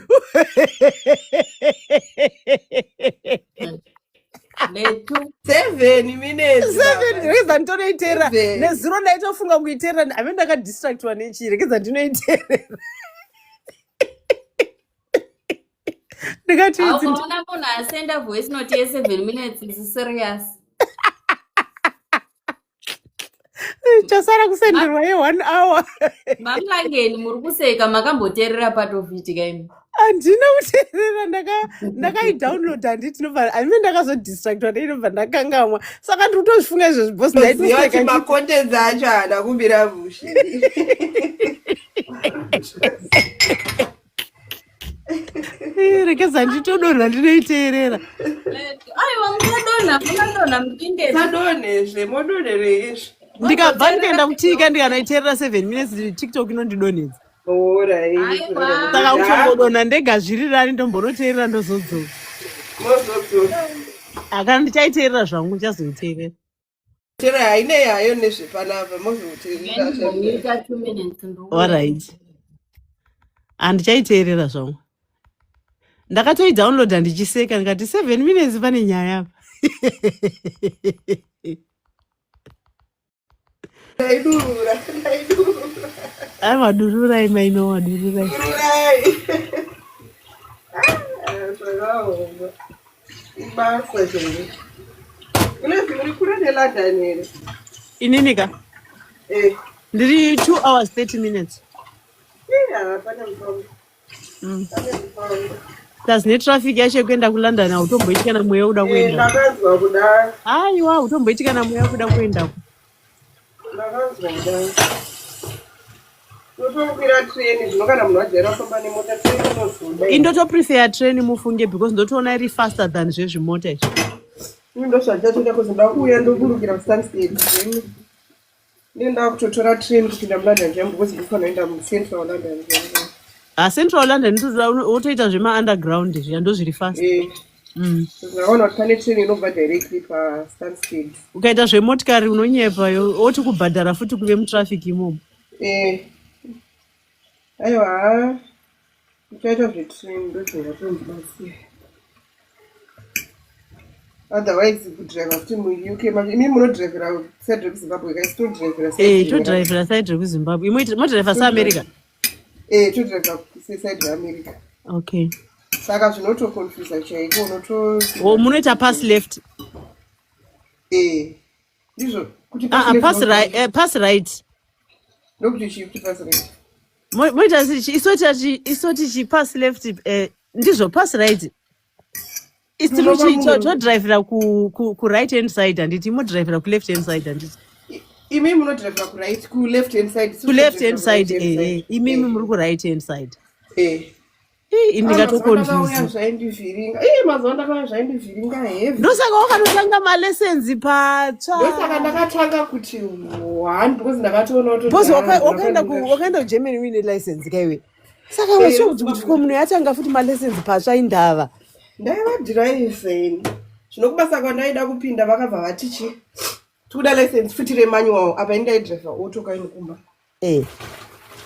Letu 7 minutes 7 rekeza ndinoiteerera nezuro ndaitofunga kuiteerera ave ndakadistractwa nechii rekeza ndinoiteerera ndikati aukaona munhu asenda voice note ye7 minutes is serious. chasara kusenderwa ye1 hour. Mamlangeni muri kuseka makamboteerera patofitika imi. Handina kuteerera ndakaidownloada handiti nobva ame ndakazodistractwa ndeinobva ndakangamwa saka ndiri kutozvifunga izvo zvibosi ndaiti macontents acho haana kumira mushe. rekeza nditodonha ndinoiteerera. Aiwa munodonha mupinde. Tadonhezve modonherezve. Ndikabva ndikaenda kutika ndikanoiteerera 7 minutes TikTok inondidonhedza. Saka kuchongodonha ndega zvirirani ndombonoteerera ndozodzoka. Akana ndichaiteerera zvangu ndichazoiteerera. Tera haine yayo nezvepanapa mozoteerera. Alright. Handichaiteerera zvangu. Ndakatoidownloada ndichiseka ndikati 7 minutes pane nyaya apa. Ndaidurura. Madururai maino madururai. Ibasa zviri. Unezi uri kure neLondon here? Ininika? Ndiri 2 hours 30 minutes. Pane mufambo. Plus netraffic yacho kuenda kuLondon hautomboitika na mweya uda kuenda. Ndakazwa kudaro. Aiwa hautomboitika na mweya kuda kuenda. Ndakazwa kudaro. Totokwira train zvinokana munhu wajera kufamba nemota train inozoda. Indotoprefer train mufunge because ndotoona iri faster than zvezvimota izvi. Ndozvachatoda kuzoda kuuya ndokurukira kuStansted. Ndenda kutotora train kupinda muLondon jangu because ndinofanira kuenda muCentral London. Central London ndoda wotoita zvema-underground izvi ndozviri fast. Ndakaona kuti pane train inobva directly paStansted. Ukaita zvemotikari unonyepa oti kubhadhara futi kuve mutraffic imomo. Aiwa, uchaita zvetrain ndozvingatondibatsira. Otherwise kudriva futi muUK imi munodrivera side rekuZimbabwe kaisitodrivera todrivera side rekuZimbabwe. Modrivera seAmerica? Todrivera side reAmerica. Okay. Saka zvinotoconfuse chaiko munoita pass left. Ndizvo kuti pass right. Ndokuti chii pass right. Moita isoti chi pass left ndizvo pass right. Todrivera ku right hand side handiti modrivera ku left hand side handiti. Imi munodrivera ku left hand side. Ku left hand side imi muri ku right hand side. Ndikatoconfuse. Mazuva ndakauya zvaindivhiringa heavy. Ndosaka wakanotanga malessons patsva. Ndosaka ndakatanga kuti 1 because ndakatoona kuti bosi wakaenda kuGermany uine license kaiwe. Saka wachokuti kuti munhu yatanga futi malessons patsva indava. Ndaiva driving. Zvinokubasa kwandaida kupinda vakabva vatichi. Toda license futi remanual apa indaidriva auto kainokumba.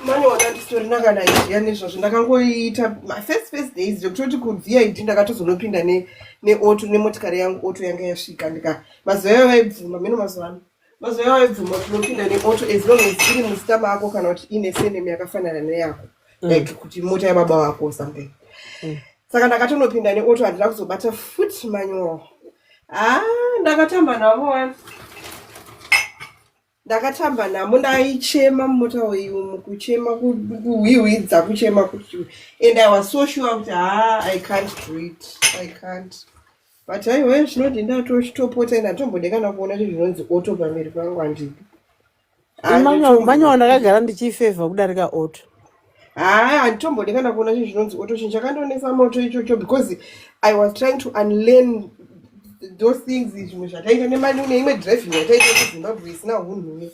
Manual andistorina kana idea nezvazvo ndakangoita first days zvekutoti kuVID ndakatozonopinda neauto nemotikari yangu auto yanga yasvika ndika mazuva yayo vaibvuma meno mazuva yayo vaibvuma kunopinda neauto as long as iri musita mako kana kuti ine surname yakafanana neyako like kuti mota yababa wako or something. Saka ndakatonopinda neauto handina kuzobata futi manual. Ndakatamba navo ndakatamba namo ndaichema mumota uyu kuchema kuhwihwidza kuchema kuti and I was so sure kuti I can't do it. I can't. But aiwe zvinoti ndatotopota ndatombodekana kuona zvinonzi auto pamiri pangu handipi. Manual ndakagara ndichifavor kudarika auto. Handitombodekana kuona zvinonzi auto chinhu chakandonesa moto ichocho because I was trying to unlearn those things zvimwe zvataita neimwe driving yataita kuZimbabwe isina hunhu.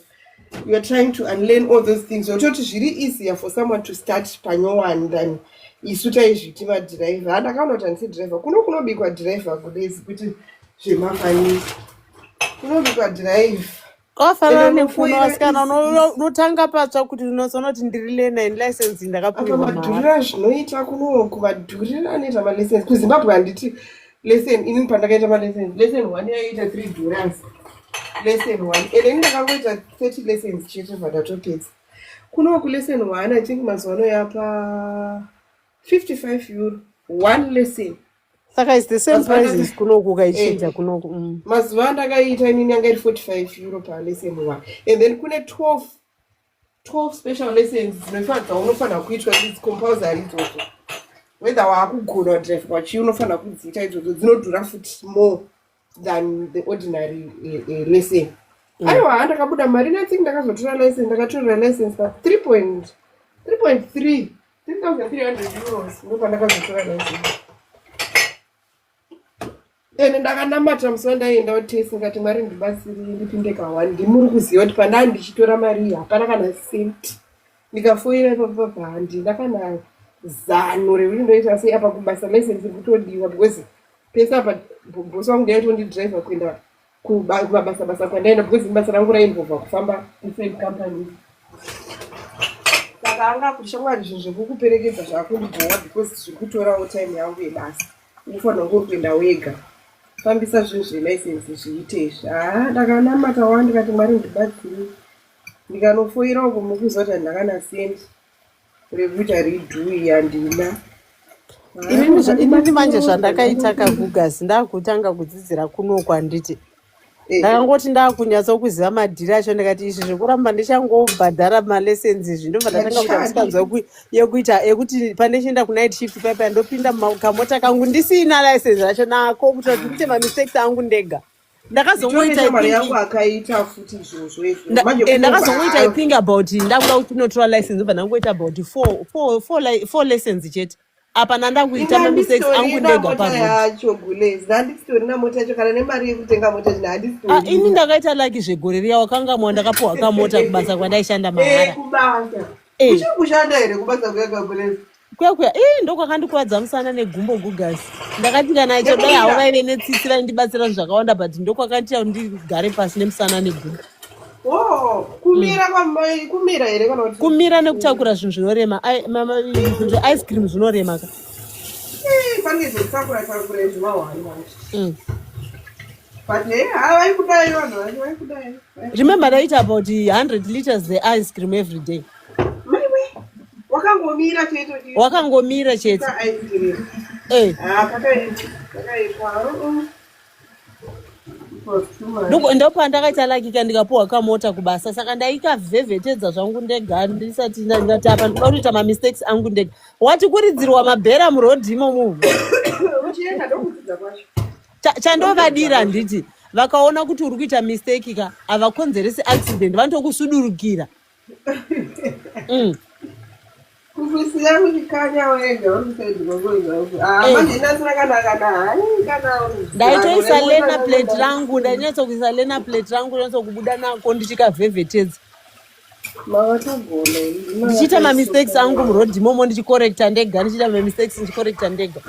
You are trying to unlearn all those things. Yototi zviri easier for someone to start panyowani than isu taizviti madhiraivha. Ndakaona kuti handisi dhiraivha. Kunobikwa dhiraivha kudai kuti zvemafanisi. kunobikwa drive kwafanana ende nefuno unofoira vasikana easy unotanga patsva kuti unozoona kuti ndiri learning license apa ndakapirirwa mahara. madhurira zvinoita kunoku madhurira anoita malessons kuzimbabwe handiti lesson inini pandakaita malessons lesson 1 yaiita 3 dollars lesson 1 ende ini ndakangoita 30 lessons chete vandatopedza kunoku lesson 1 I think mazuva ano yapa 55 euro 1 lesson saka is the same prices kunoku ukaichinja kunoku. mazuva andakaita inini yanga iri 45 euro palesson 1 and then kune 12 special lessons dzaunofanira kuitwa idzi compulsory idzodzo whether waakugona kudrive kwachii unofanira kudziita idzodzo dzinodhura futi more than the ordinary lesson. aiwa handakabuda mari nathink ndakazotora license ndakatorera license pa 3.3 3,300 euros ndopandakazotora license ende ndakanamata musi wandaendawo tesi ngati mari ndibatsiri ndipinde ka1 ndimuri kuziva kuti pandaa ndichitora mari hapana kana senti ndikafoira ipapapa handina kana zano rekuti ndoita sei apa kubasa license kutodiwa because pese apa bosi wangu ndaitondidriver kuenda kumabasa kwandaenda because basa rangu raimbobva kufamba different companies saka anga kuti shamwari zvinhu zvekukuperekedza zvakundibhowa because zviri kutorawo time yangu yebasa unofanira kunge kuenda wega fambisa zvinhu zvelicense zviitezvi ndakanamata wa ndikati mwari ndibatsiri ndikanofoirawo kumukuziva kuti handakana sendi rekuita ridhui handina. inini manje zvandakaita kagugasi ndakutanga kudzidzira kunoku handiti ndakangoti ndakunyatsokuziva madhiri acho ndikati izvi zvekuramba ndichangobhadhara malessons izvi ndobva ndatanga kuita musikanzwa yekuita yekuti pandichienda kunight shift paipa ndopinda kamota kangu ndisina license racho nako kuita kuti ndiite mamistakes angu ndega ndakazongoita I think about ndakuda kuti unotora license ndobva ndangoita about 4 lessons chete apa nandakuita mamistakes angu ndega ini ndakaita like zvegore riya wakanga mwa ndakapiwa kamota kubasa kwandaishanda mahara kuya ndokwakandikuvadza musana negumbo gugasi ndakati kana icho dai havo vaive netsitsi vaindibatsira zvakawanda but ndokwakandiita kuti ndigare pasi nemusana negumbo. kumira nekutakura zvinhu zvinorema ice cream zvinorema ka remember ndaita about 100 liters the ice cream every day. wakangomira chete ndopandakaita lakika ndikapuwa kamota kubasa saka ndaikavhevhetedza zvangu ndega ndisati ndati apa ndoda kuita mamistakes angu ndega wati kuridzirwa mabhera murodhi imomo chandovadira nditi vakaona kuti uri kuita mistake ka havakonzeresi accident vanotokusudurukira. ndaitoisa lena plate rangu ndainyatsokuisa lena plate rangu nyatsokubuda nako ndichikavhevhetedza ndichiita mamistakes angu murodhi imomo ndichikorekta ndega ndichiita mamistakes ndichikorekta ndega.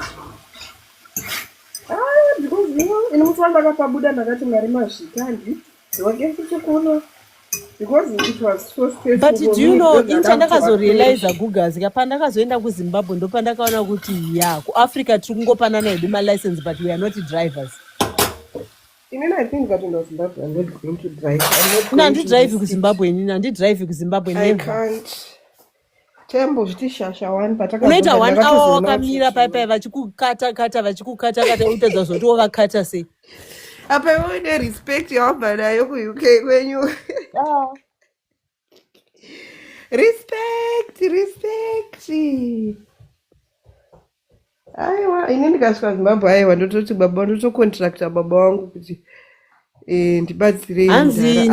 ini musi wandakapabuda ndakati mwari mazvikandi ndwagefuchikuno because it was so stressful. But do you know indakazorealize gugazi pandakazoenda kuZimbabwe ndopandakaona kuti kuAfrica tiri kungopanana hedu malicense but we are not drivers. I think that in Zimbabwe I'm not going to drive. Handidrive kuZimbabwe inini handidrive kuZimbabwe never. I can't. Tembo zvitishasha one pataka. Unoita 1 hour wakamira paipai vachikukata utedza zoti wovakata sei. Apa iwe respect yawabva nayo kuUK kwenyu. Respect. Aiwa ini ndikasvika Zimbabwe aiwa ndototi baba ndotocontracta baba wangu kuti ndibatsirei. Hanzi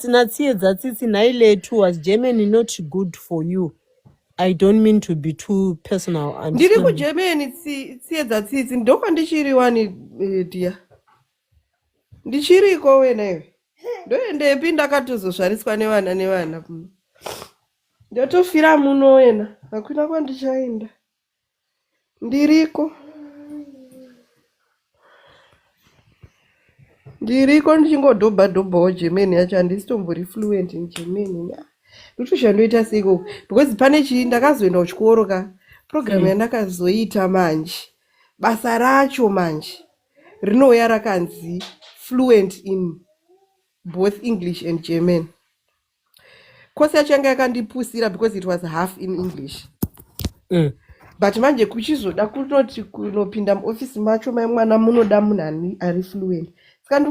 natsiedza tsitsi nailetu was Germany not good for you. I don't mean to be too personal. Ndiri kuGermany tsiedza tsitsi ndokwa ndichiri wani dia. Ndichiriko wenewe. Ndoendepi ndakatozosvariswa nevana. Ndotofira muno wena. Hakuna kwandichaenda. Ndiriko. ndiriko ndichingodhobhadhobhawo German yacho handisitombori fluent in German. Ndotoshandoita seiko because pane ndakazoenda kuchikoro ka program yandakazoita manje basa racho manje rinouya rakanzi fluent in both English and German. Course yacho yanga yakandipusira because it was half in English. But manje kuchizoda kunoti kunopinda muofisi macho mwana munoda munhu ari fluent. Saka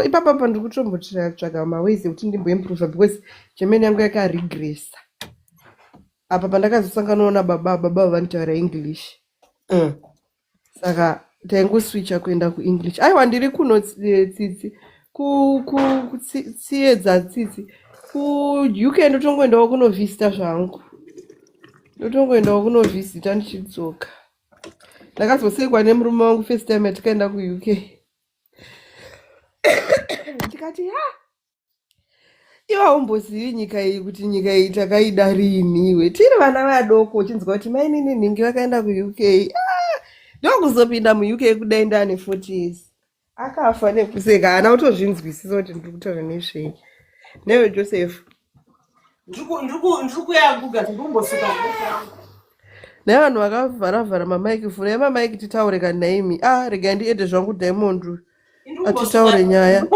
ipapa ndikutombotsvaga maways ekuti ndimboimprove because German yangu yakaregressa. Apa pandakazosanganawo nababa vanotaura English. Saka taingoswitcha kuenda kuEnglish. Aiwa ndiri kuno tsitsi kutsiedza tsitsi UK ndotongoendawo kunovhista zvangu. Ndotongoendawo kunovhista ndichidzoka. Ndakazosekwa nemurume wangu first time tikaenda kuUK. Tikati iwe haumbozivi nyika iyi kuti nyika iyi takaida rini iwe tiri vana vadoko uchinzwa kuti mainini ningi vakaenda kuUK ndokuzopinda muUK kudai ndane 40 years akafa nekuseka haana kutozvinzwisisa kuti ndiri kutaura nezvei. Newe Joseph ndikuyaguga ndikumbosuka nevanhu vakavharavhara mamaiki vhurai mamaiki titaure kaNaimi. Regai ndiende zvangu Diamond atitaure nyaya.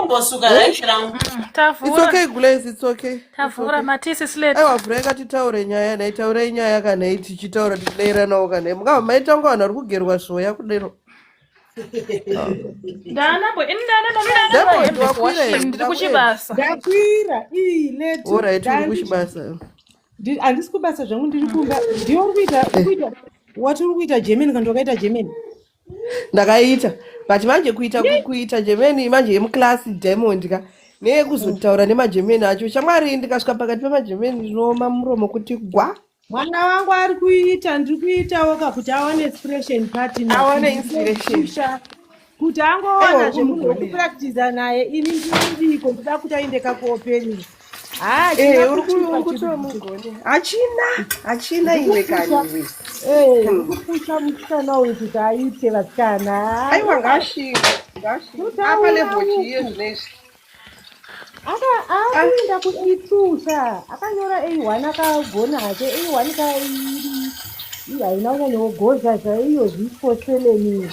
It's okay Glaze, it's okay. Tavhura matisi slate. Aiwa vhurai katitaure nyaya naitaurai nyaya kana tichitaura tichidairanawo kana mungava maitanga vanhu vari kugerwa zvoya kudero. ndakwira Alright, uri kuchibasa. handisi kubasa zvangu ndiri kumba ndiyo uri kuita German kana wakaita German? Ndakaita but manje kuita German manje yemuklasi Diamond ka neyekuzotaura nemaGerman acho shamwari ndikasvika pakati pemaGerman ndinooma muromo kuti gwa. Mwana wangu ari kuita ndiri kuitawo kuti awane inspiration partner. Awane inspiration. Kuti angowana zvemunhu wekupractiza naye ini ndiko ndida kuti aende kakuopenini. Uri kutomugone. Hachina iwe kani. Kupusha musikana uyu kuti aite vasikana. Aiwa ngashinga. Apa level chiye zvinezvi. Akaenda kuitusha akanyora A1 akagona hake A1 kairi haina kunyanyogoza zvaiyo zvifoseleni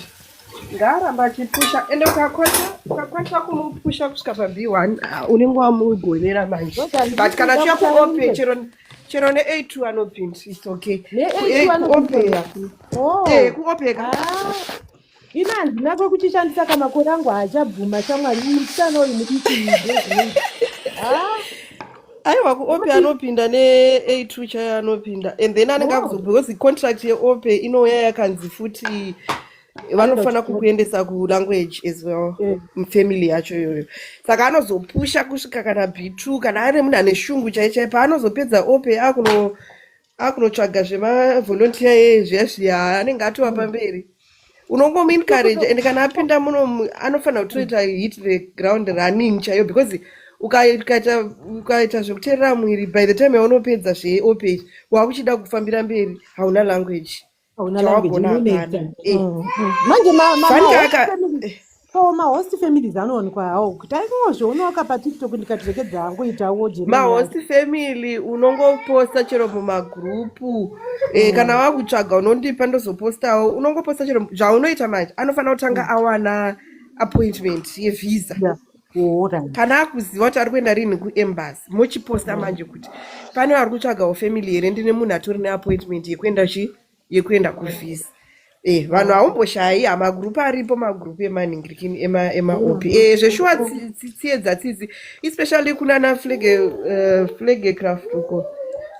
ngaramba achipusha ende ukakwanisa kumupusha kusvika paB1 unenge wamugonera manje but kana chiya kuope chero neA2 anopinda it's okay kuopeka ina handina kwekuchishandisa kamakore angu haachabvuma shamwari musikana uyu mudiki aiwa kuope anopinda neA2 chaya anopinda and then anenge akuzobhikozi contract yeope inouya yakanzi futi vanofana kukuendesa kulanguage as well family yacho iyoyo saka anozopusha kusvika kana B2 kana ari munhu ane shungu chaichai paanozopedza ope akunotsvaga zvemavolontiya zviya anenge atova pamberi unongomuencourage and kana apinda muno anofana kutoita hit the ground running chaiyo because ukaita zvekuteerera mwiri by the time yaunopedza zveope wakuchida kufambira mberi hauna language manje mahost families anowanikwa hawo kuti aikozvoonawo patiktok ndikatirekedza angoitawo mahost family unongoposta chero mumagrupu kana wakutsvaga unondipa ndozopostawo unongoposta chero zvaunoita manje anofana kutanga awana appointment yevhisa kana akuziva kuti ari kuenda rini kuembassy mochiposta manje kuti pane vari kutsvagawo family here ndine munhu atori neappointment yekuenda kuvhisa vanhu haumboshayi magrupu aripo magrupu emanhingirikini emaopi zveshuwa tsiedza tsitsi especially kunana flagcraft uko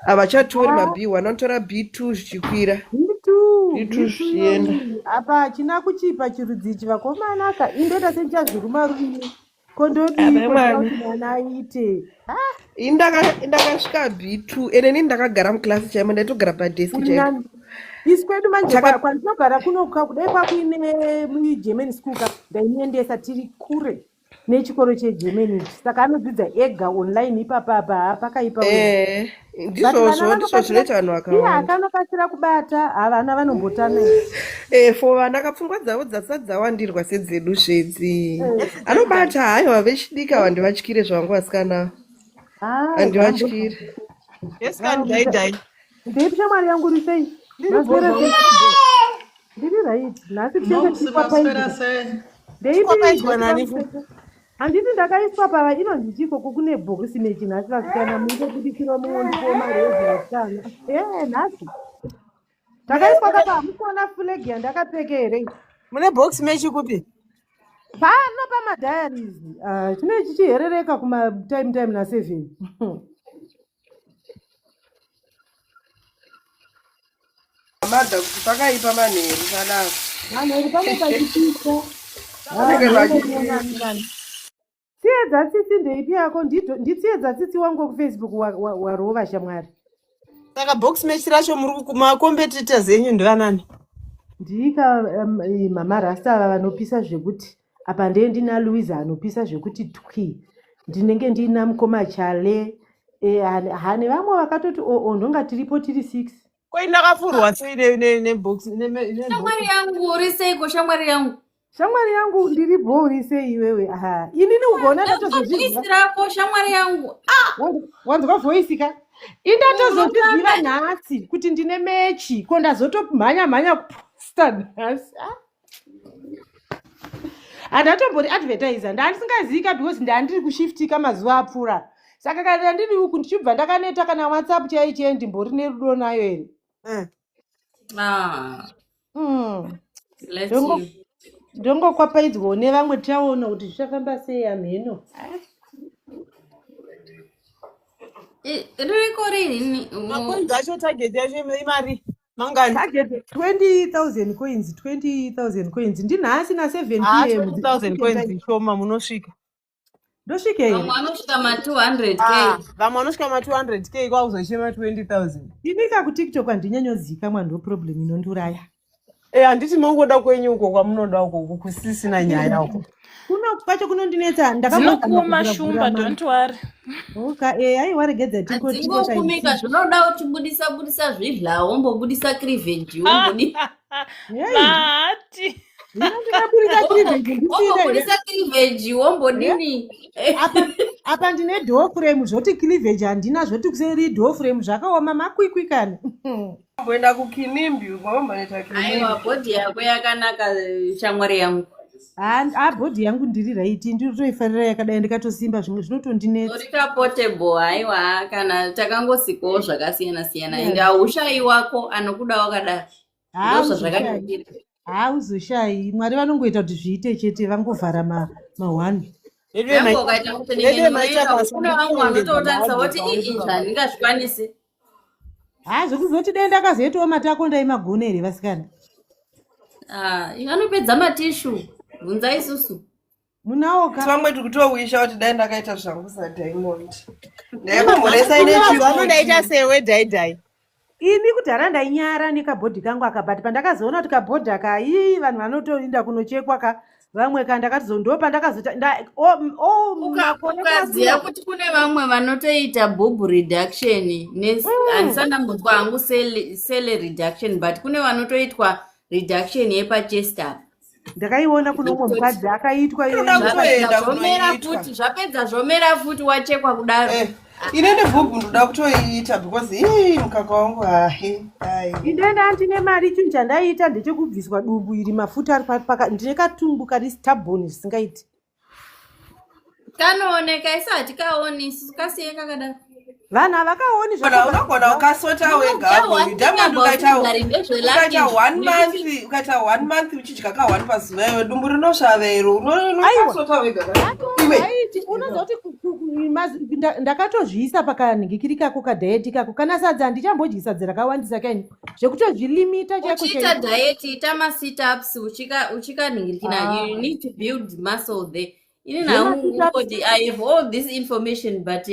havachatori maB1 anotora B2 zvichikwira B2 zvichienda apa hachina kuchipa chirudzi ichi vakomanaka indoita senchazvirumaruvini kondodimwana aite ndakasvika B2 ene nini ndakagara muklasi chaimo ndaitogara padeski chaimo isi kwedu manje kwandinogara kunoka kudai kwakuine muGerman school ndainoendesa tiri kure nechikoro chegermany saka anodzidza ega online ipapapa haapakaipa ndizvo zvinoita vanhu vakawanda akanokasira kubata havana vanombotana for vana kapfungwa dzavo dzasati dzawandirwa sedzedu zvedzi anobata haiwa vechidika vandivatyire zvangu vasikana vandivatyire ndeipi shamwari yangu risei ndiri right nhasi handiti ndakaiswa pava inonzi chikoko kune bhokisi mechi nhasi vasikana muitobudikira muondiko marezvasikana nhasi ndakaiswa kapa hamukuona fulegi yandakapfeka here mune bhokisi mechi kupi pano pamadhayaris chinee chichiherereka kumatime na7 madha kuti pakaipa manheru padavo manheru panopachipisa tsiedza tsitsi ndeipi yako nditsiedza tsitsi wangu kufacebook warova shamwari saka box match racho muri kumakombetitors enyu ndivanani ndika mama rasta ava vanopisa zvekuti apa ndee ndina louisa anopisa zvekuti twi ndinenge ndina mukoma chale hane vamwe vakatoti ndonga tiripo tiri 6 kwai ndakafurwa sei nebox shamwari yangu uri seiko shamwari yangu ndiripo uri sei iwewe inini ukaona ndatozozvirako shamwari yangu wanzwa voisi ka indatozozviziva nhasi kuti ndine mechi ko ndazotomhanya kuposta nhasi handatombori advertiser ndandisingazika because ndandiri kushiftika mazuva apfuura saka kana ndandiri uku ndichibva ndakaneta kana whatsapp chaichei ndimbori nerudo nayo here ndongokwapaidzwawo nevamwe taona kuti zvichafamba sei amheno ririko rini makonzi acho target yacho imari mangani target 20,000 coins 20,000 coins ndinhasi na 7 pm 20,000 coins shoma munosvika ndosvika here vamwe vanosvika ma200k vamwe vanosvika ma200k kwauzochema 20,000 inika kutiktok handinyanyodzika mwa ndo problem inonduraya handiti mongoda kwenyu uko kwamunoda uko kusisina nyaya uko kuno kwacho kunondinetsa ndakuma shumba don't worry aiwaregedza tingokumika zvinoda uchibudisa zvidlawo umbobudisa cleavage mahati ombobudisa cleavage wombodini apa ndine door frame zvoti cleavage handina zvoti kuseri door frame zvakaoma makwikwi kana mboenda kukinimbi ukomboita aiwa bhodhi yako yakanaka shamwari yangu bhodhi yangu ndiri raiti ndinotoifarira yakadai ndikatosimba zvimwe zvinotondinetsa orika portable aiwa kana takangosikawo zvakasiyana ende haushai wako anokuda wakadaro ndozvazvakadira hauzoshayi mwari vanongoita kuti zviite chete vangovhara ma1 yangu ukaita kuti kune vamwe vanototarisa kuti zvandingazvikwanisi zvekuzoti dai ndakazoitawo matako ndaimagonere vasikana vanopedza matishu bvunza isusu munaoka vamwe tikutouisha kuti dai ndakaita zvangu sadiamond ndaikomboresa inezvanondaita sewe dhaidhai ini kudhara ndainyara nekabhodhi kangu akabhati pandakazoona kuti kabhodhi aka vanhu vanotoinda kunochekwa ka vamwe ka ndakatizondo pandakazota ukaziva kuti kune vamwe vanotoita bob reduction handisandambonzwa hangu sele reduction but kune vanotoitwa reduction yepachesta ndakaiona kuno umwe mukadzi akaitwa zvapedza zvomera futi wachekwa kudaro ine nebhubhu ndoda kutoiita because mukaka wangu idenda handine mari chinhu chandaiita ndechekubviswa dumbu iri mafuta ari ndine katumbu kari staboni zvisingaiti kanooneka isi hatikaoni isusu kasiye kakadaro vanhu havakaoni unogona ukasota wega ukaita 1 month uchidya ka1 pazuva iwe dumbu rinosvava iro unokasota wega unozoti ndakatozviisa pakanhingikiri kako kadhayeti kako kana sadza handichambodyisa sadza rakawandisa kaini zvekutozvilimita uchiita dhayeti ita masitups uchikanhingirikina you need to build muscle there I have all this information, but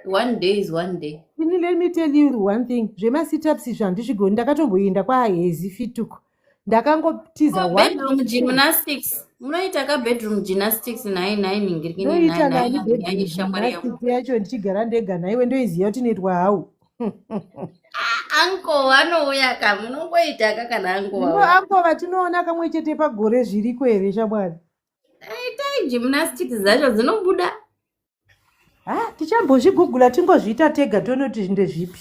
one day is one day. Let me tell you one thing. Zvemasitups zvandizvigoni ndakatomboenda kwaHezi Fituko. Ndakangotiza bedroom gymnastics. Munoita ka bedroom gymnastics nai ningirikini ndoita nai nani bedroom shamwari yangu. gymnastics yacho ndichigara ndega naiwe ndoiziva kuti inoitwa hau. Anko vanouya ka munongoita ka kana anko Ndino wavo. anko vatinoona kamwe chete pagore zviriko here shamwari? Dai gymnastics dzacho dzinobuda. Tichambozvigugula tingozviita tega tonoti ndezvipi.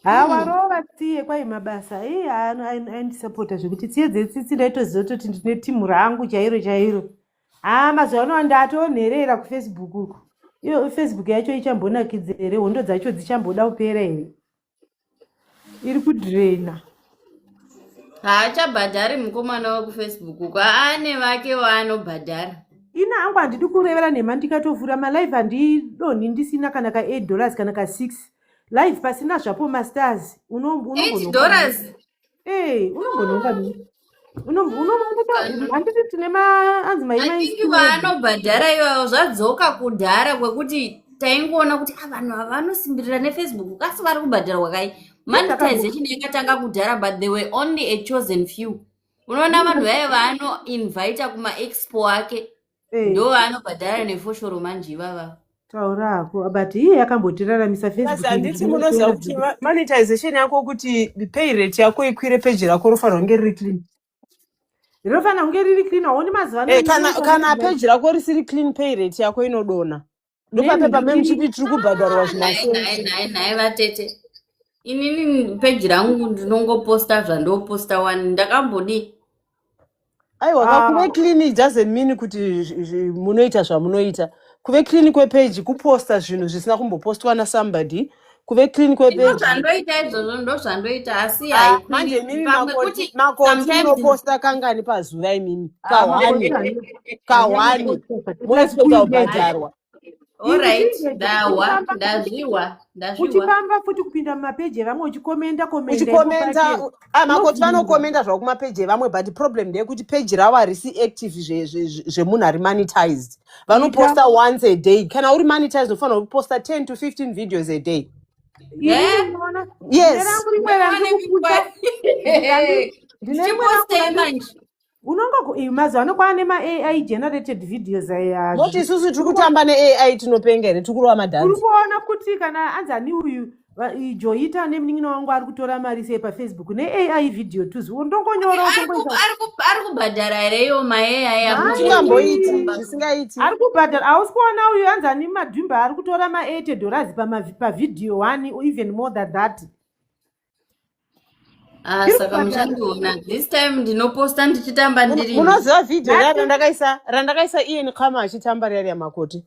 Varoo vasiye kwai mabasa aindisapota zvekuti tsiye dzetsitsi ndaitoziva kuti ndine timu rangu chairo. Mazuva ano ndatonherera kufacebook uku. Iyo Facebook yacho ichambonakidza here, hondo dzacho dzichamboda kupera here. Iri kudhirena. Haachabhadhari mukomana wekufacebook uko, ane vake vaanobhadhara. Ina hangu handidi kurevera nhema ndikatovhura malive handidonhi ndisina kana ka$8 kana ka6 live pasina zvapo masters $8? unongononga handiti tine anzi Atiki vaanobhadhara ivavo zvadzoka kudhara kwekuti taingoona kuti vanhu ava vanosimbirira nefacebook kasi vari kubhadhara kwakai. Monetization yakatanga kudhara but they were only a chosen few. Unoona vanhu vaya vaanoinvita kumaexpo ake ndo vaanobhadhara nefoshoro manje ivava. taurako but iye yakambotiraramisa Basi handiti munoziva kuti monetization yako kuti pay rate yako ikwire peji rako rofanira kunge riri clean. Rinofanira kunge riri clean, haoni mazuva ano kana peji rako risiri clean pay rate yako inodonha. Ndopapepa memuchipi tiri kubhadharwa Nai vatete. Inini peji rangu ndinongoposta zvandoposta one ndakambodi. Aiwa kuve clean it doesn't mean kuti munoita zvamunoita. Kuve clean kwepeji kuposta zvinhu zvisina kumbopostwa nasomebody. Kuve clean kwepeji. Zvandoita izvozvo ndozvandoita asi manje mimi makoti munoposta kangani pazuva imimi? Kahwani. Munosvika kubhadharwa. Alright, ndazviwa. Uchipamba futi kupinda mumapeji evamwe uchikomenda makoti vanokomenda zvavo kumapeji evamwe but problem ndeyekuti peji ravo harisi active zvemunhu ari monetized. Vanoposta once a day. Kana uri monetized unofanira kuposta 10 to 15 videos a day. Yes. Mazuva ano kwaane ma-AI generated videos aya. Moti isusu tiri kutamba ne-AI tinopenga here tikurova madhanzi. Uri kuona kuti kana anzani uyu Joita nemunin'ina wangu ari kutora mari sei paFacebook ne-AI video tuzi ndongonyora ari kubhadhara here iyo ma-AI amusingamboiti zvisingaiti. Ari kubhadhara. Hausi kuona uyu anzani madhumba ari kutora ma$80 pavidhiyo one even more than that. Saka muchandiona this time ndinoposta ndichitamba ndiri. Unoziva video randakaisa Ian Khama achitamba riya remakoti.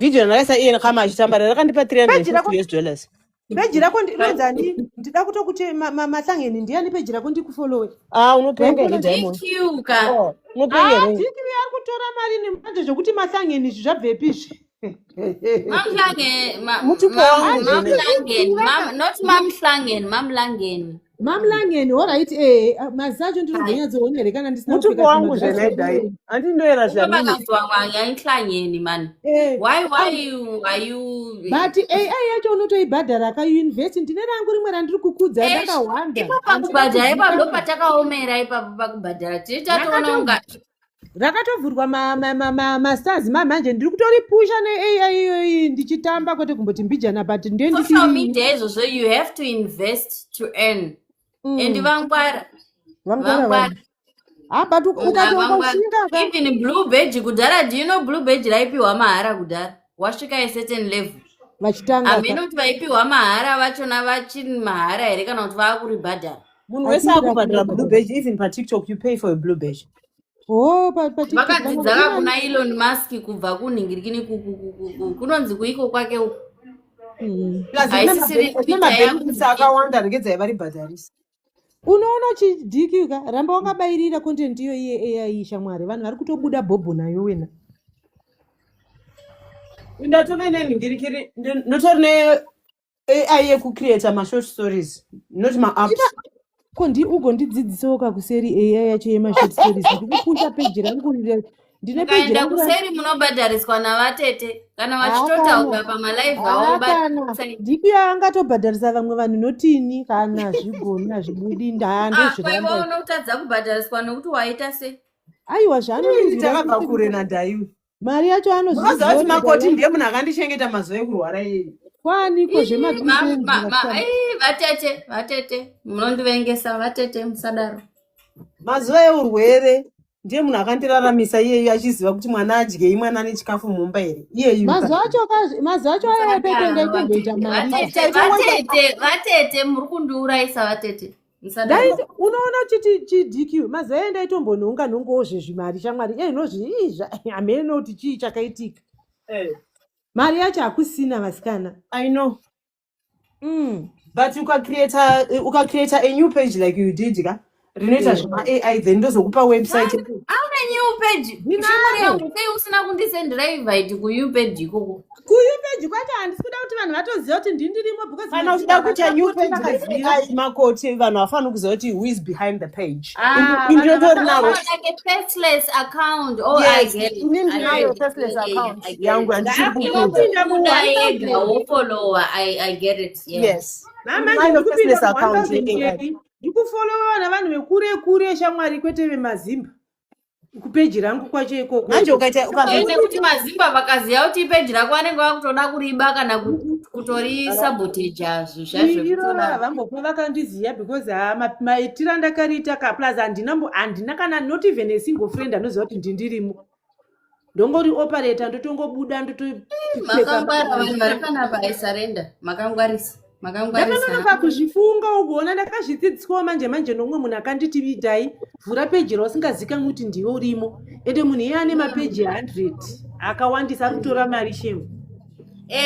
Video randakaisa Ian Khama achitamba riya rakandipa $350. Peji rako ndinonzani ndida kutokuti mahlangeni ndiani peji rako ndikufollowe. Unopenga here Diamond. Unopenga here. Diki ari kutora mari nemanje zvokuti mahlangeni izvi zvabvepi izvi? Mamlangeni, alright. Mazacho ndinozonyatsoonere kana ndisina mutupo wangu zvenaidai handindoera zvayainhlangeni man. Why are you but AI yacho unotoibhadhara kauniversity ndine rangu rimwe randiri kukudza ndakawanda. Pakubhadhara ipapo ndopatakaomera ipapo pakubhadhara tiri tatoona unga rakatovhurwa mastars manje ndiri kutoripusha ne-AI iyoyi ndichitamba kwete kumboti mbijana but social media izvozvo you have to invest to earn. And vangwara even blue badge kudhara, do you know blue badge raipiwa mahara kudhara wasvika a certain level amene kuti vaipiwa mahara vachona vachiri mahara here kana kuti vaakuribhadhara. Munhu wese akubhadhara blue badge. Even paTikTok you pay for a blue badge. Vakadzidzaka kuna Elon Musk kubva kunhingirikini kunonzi kuiko kwake uku. Akawanda regedza varibhadharisa. Unoona uchidhikika ramba wakabairira content iyo iye AI shamwari vanhu vari kutobuda bhobho nayo wena. Ndatove nenhingirikiri ndotori ne-AI yekucreata mashort stories not ma-apps. Ugondidzidzisawo kakuseri AI yacho yemashort stories ndikupusha peji rangu ndine peji mukaenda rangu kuseri munobhadhariswa navatete kana vachitotaura pamalive avo haakana ndipi angatobhadharisa vamwe vanhu notini kana zvigoni hazvibudi kwa ivo unotadza kubhadhariswa nokuti waita sei? aiwa zvaanoinzira takabva kure nadhaiwe mari yacho unoziva kuti makoti ndiye munhu akandichengeta mazuva ekurwara iyeye kwaniko vatete munondivengesa vatete musadaro. mazuva eurwere ndiye munhu akandiraramisa iyeyu achiziva kuti mwana adyei mwana ane chikafu mumba here iyeyu mazuva acho ayapetenda itomboita mari vatete muri kundiurayisa vatete unoona kuti chidq mazuva enda itombonhonga nhongowo zvezvimari shamwari hamene noti chii chakaitika mari yacho hakusina vasikana. I know. But ukacreata a new page like you did ka rinoita zvama-AI then ndozokupa website. Auna new page shamwari yangu sei usina kundisendera invite kunew page ikoko? Kunew page kwacho handisi kuda kuti vanhu vatoziva kuti ndindirimo because kana uchida kuita new page AI makoti vanhu hafani kuziva kuti who is behind the page. Like a faceless account. Oh, yes, I get it. Your faceless account yangu follower. I get it. Yes. Faceless account ndikufollowa navanhu vekure kure shamwari kwete vemazimba kupeji rangu kwacho ikoko. Manje ukaita kuti mazimba vakaziva kuti ipeji rako vanenge vakutoda kuriba kana kutori sabotage azvo zvazvo vambopa vakandiziva because maitira ndakariita plus handina kana not even a single friend anoziva kuti ndindirimo ndongori operator ndotongobuda makangwara vanhu vari panapa aisarenda makangwarisa ndakanonoka kuzvifunga ugoona ndakazvidzidziswawo manje nomwe munhu akanditi vidai vhura peji rausingazikanwi kuti ndiwe urimo ende munhu iye ane mapeji 100 akawandisa ari kutora mari shemu.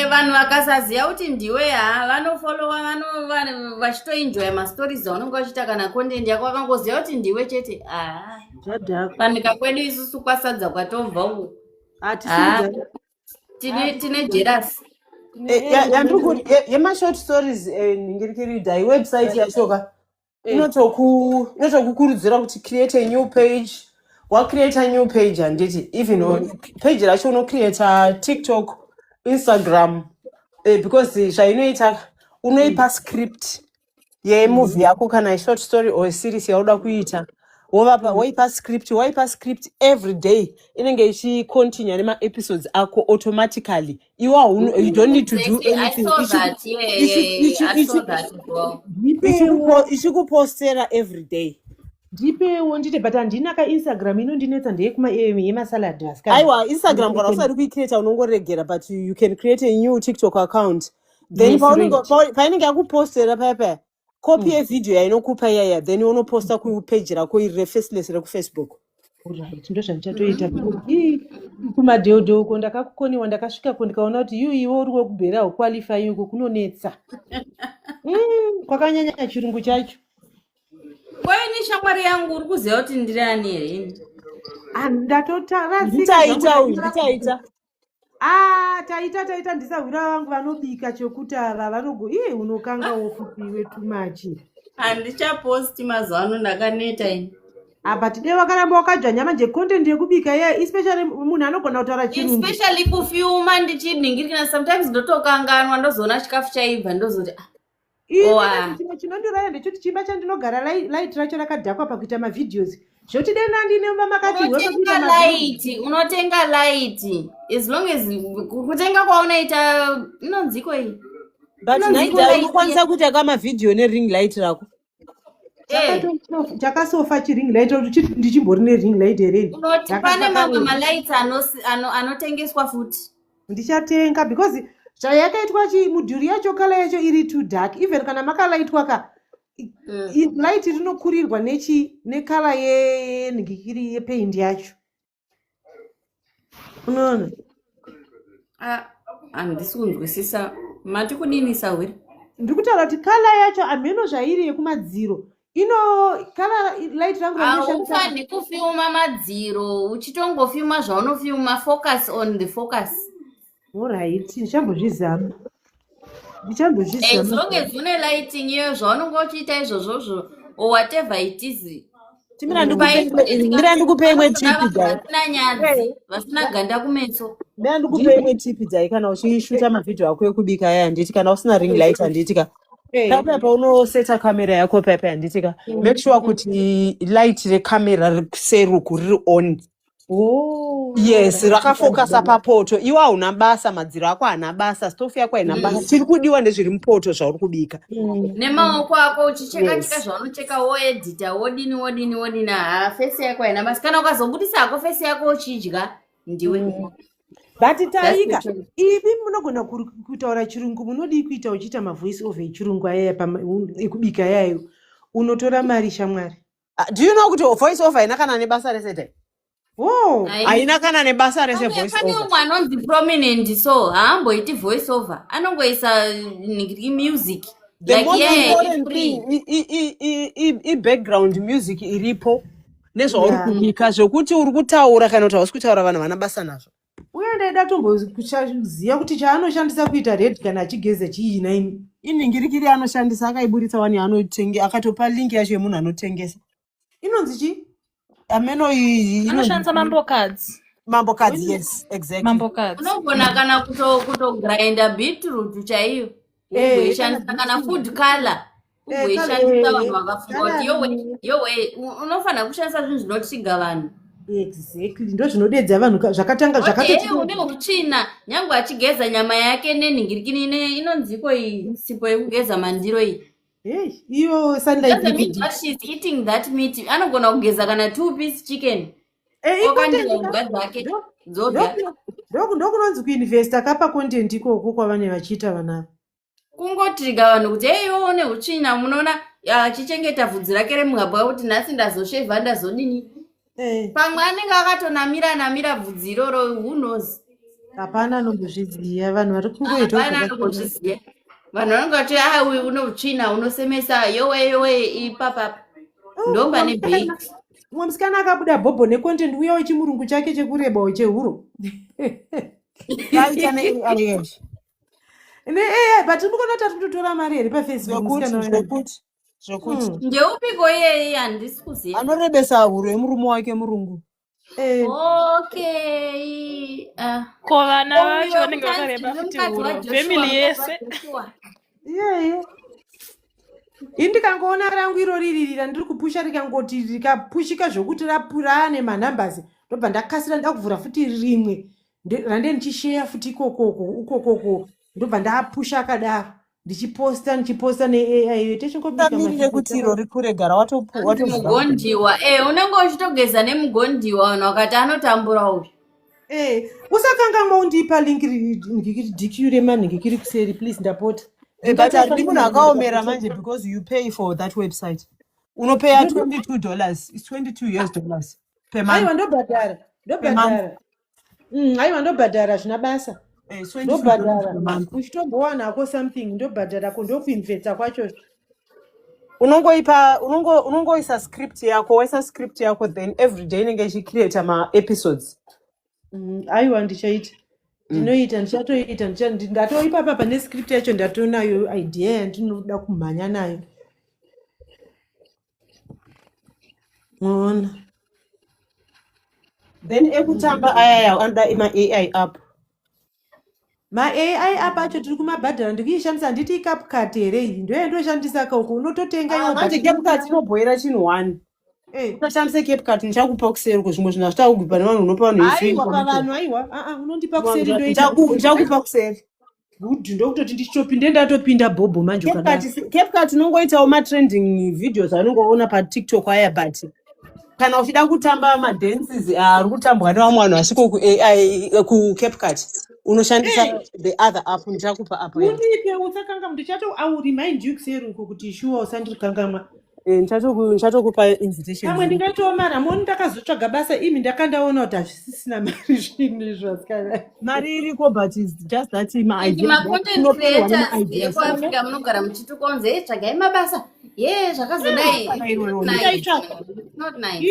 Vanhu vakasaziva kuti ndiwe vanofolowa vachitoenjoya mastories aunenge vachiita kana content yako vakangoziva kuti ndiwe chete. Panika kwedu isusu kwasadza kwatobva uko tine jerasi yemashort stories ningirikiri dai website yachoka inotokukurudzira kuti create a new page. Wacreate a new page handiti even page racho unocreata TikTok, Instagram because zvainoita unoipa script yemovie yako kana short story or series yauda kuita waipa script every day inenge ichicontinue nemaepisodes ako automatically you don't need to do anything. Ichikupostera every day. Ndipewo ndite but handina kainstagram inondinetsa ndeyemasalad aiwa Instagram kana usari kuicreata unongoregera but you can create a new TikTok account then painenge yakupostera paya copy yevideo yainokupa yaya then unoposta kupage rako iri faceless rekufacebook. Ndo zvandichatoita kumadheodheo uko ndakakukoniwa ndakasvikako ndikaona kuti iwe uri wekubhera hauqualify uko kunonetsa kwakanyanya chirungu chacho. Kwaini shamwari yangu uri kuziva kuti ndiri ani here? Nditaita taita ndisahwira vangu vanobika chokuti ava vanogo unokanga wofupiwe tumachi. Handichaposti mazuva ano ndakaneta ini. But today wakaramba wakadya nyama nje content yekubika especially munhu anogona kutaura chirungu. Especially kufyuma ndichiningirikana sometimes ndotokanganwa ndozoona chikafu chaibva ndozoti chimwe chinondiraya ndechoti chimba chandinogara light racho rakadhakwa pakuita mavideos zvoti dena ndinemba makati unotenga light as long as kutenga kwaunoita inonziko iyi but naida unokwanisa kuita kamavideo nering light rako chakasofa chiring light ndichimbori nering light here pane mamwe malights anotengeswa futi ndichatenga because chayakaitwa mudhuri yacho kala yacho iri too dark even kana makalaitwa light rinokurirwa nekala yenhingikiri yepaint yacho unoona. Handisi kunzwisisa mati kudinisa hwiri ndikutaura kuti kala yacho amheno zvairi yekumadziro ino kala light rangu haufani kufyuma madziro uchitongofyuma zvaunofyuma focus on the focus. Alright, ndichambozvizama. As long as une lighting iyo zvaunenge uchiita izvozvozvo or whatever it is Timira ndikupe imwe tipi jai. vasina nyadzi vasina ganda kumeso. Mira ndikupe imwe tipi jai kana uchishuta mavhidhiyo ako ekubika aya handiti kana usina ring light handitika. Papa paunoseta kamera yako papa handitika. Make sure kuti light rekamera riseruku riri on. Yes, rakafocusa papoto. Iwe hauna basa, madziro ako haana basa, stofu yako haina basa. Chiri kudiwa ndezviri mupoto zvauri kubika. Nemaoko ako uchicheka cheka zvaunocheka woedhita wodini fesi yako haina basa. Kana ukazobudisa hako fesi yako uchidya ndiwe. But Taika, ivi munogona kutaura chirungu munodii kuita uchiita mavoice over echirungu aya ekubika yayo unotora mari shamwari. Do you know kuti voice over haina kana nebasa rese dai? Oh, haina kana nebasa rese voice Pane over. umwe anonzi prominent so haamboiti voice over anongoisa music. The Like most yeah, important it's free. thing i background music iripo nezvauri kubika zvokuti uri kutaura kana kuti hausi kutaura vanhu vana basa nazvo. Uye ndaida tomboziva kuti chaanoshandisa kuita red kana achigeza chiina ini. Iningirikiri anoshandisa akaiburitsa wani akatopa link yacho yemunhu anotengesa. Inonzi chi? Ameno Anoshandisa mambocards. Mambocards, yes, exactly. Mambocards. Unogona kana kutogrinda beetroot chaiyo ugoishandisa kana food color ugoishandisa vanhu vakafunga kuti yowe unofanira kushandisa zvinhu zvinotsiga vanhu. Exactly, ndo zvinodedza vanhu zvakatanga zvakatoti une utsvina nyange achigeza nyama yake nenhingirikini inonziko iyi sipo yekugeza mandiro iyi. Iyo sunlight she's eating that meat anogona kugeza kana 2 piece chicken okandira mbuga dzake dzodya. Ndokunonzi kuinvesta kapa content ikoko kwavane vachiita vanava kungotriga vanhu kuti une utsvina munoona achichengeta vhudzi rake remugabwa kuti nhasi ndazoshevha ndazodini. Pamwe anenge akatonamira vhudzi iroro who knows. Hapana anombozviziva vanhu vari kungoita vanhu vanenge vati uyu une utsvina unosemesa yowe ipapapa ndomba nebhei. Mumwe musikana akabuda bhobho necontent uya wechimurungu chake chekurebawo chehuro but ndikona tari kutotora mari here pafacebook zvokuti ndeupiko iyeye handisi kuziva anorebesa huro yemurume wake murungu. Okay. Ko vana vacho vanenge vakareba futi huro family yese. Indikangoona rangu iro riririra ndiri kupusha rikangoti rikapushika zvokuti raane manambers ndobva ndakasira ndakuvhura futi rimwe rande ndichisheya futi ukokoko ndobva ndapusha akadaro ndichiposta neAI techingobika kuti iro rikuregara mugondiwa unenge uchitogeza nemugondiwa vanhu vakati anotambura uyu. Usakangamwa undipa link ndikiri DQ remani ndikiri kuseri please ndapota. But ari munhu akaomera manje because you pay for that website. Unopaya $22. It's $22 per month. Aiwa ndobhadhara. Aiwa ndobhadhara zvina basa. Ndobhadhara. Uchitombowana ako something ndobhadhara ndokuinvesta kwacho. Unongoisa script yako, waisa script yako then every day inenge ichicreate episodes. Aiwa ndichaita. Ndichatoita ndatoipa papa nescript yacho ndatonayo idea yandinoda kumhanya nayo. Ngona. Then ekutamba aya anda AI app. AI app acho tiri kumabhadhara ndikuishandisa nditi CapCut here iyi ndoyandoshandisa kauko unototenga iwo manje CapCut inobhoira chinhu 1. Unoshandisa CapCut ndichakupa kuseri zvimwe zvinhu hazvitakugupa nevanhu unopa vanhu aiwa unondipa kuseri ndichakupa kuseri. Good ndokutoti ndichitopinde ndatopinda bhobho manje CapCut inongoitawo matrending videos anongoona paTikTok aya but kana uchida kutamba madances ari kutambwa nevamwe vanhu vasiko kuAI kuCapCut unoshandisa the other app ndichakupa app yacho. Undipe usakangamwa I will remind you kuseri uko kuti shuwa usandikangamwa. Ndichatokupa invitation. Pamwe ndingatoomara moni ndakazotsvaga basa imi ndakandaona kuti hazvisisina mari zvinhu zvasikana. Mari iriko but it's just that macontent creators ekuafrica munogara muchitukonze tsvagai mabasa zvakazodai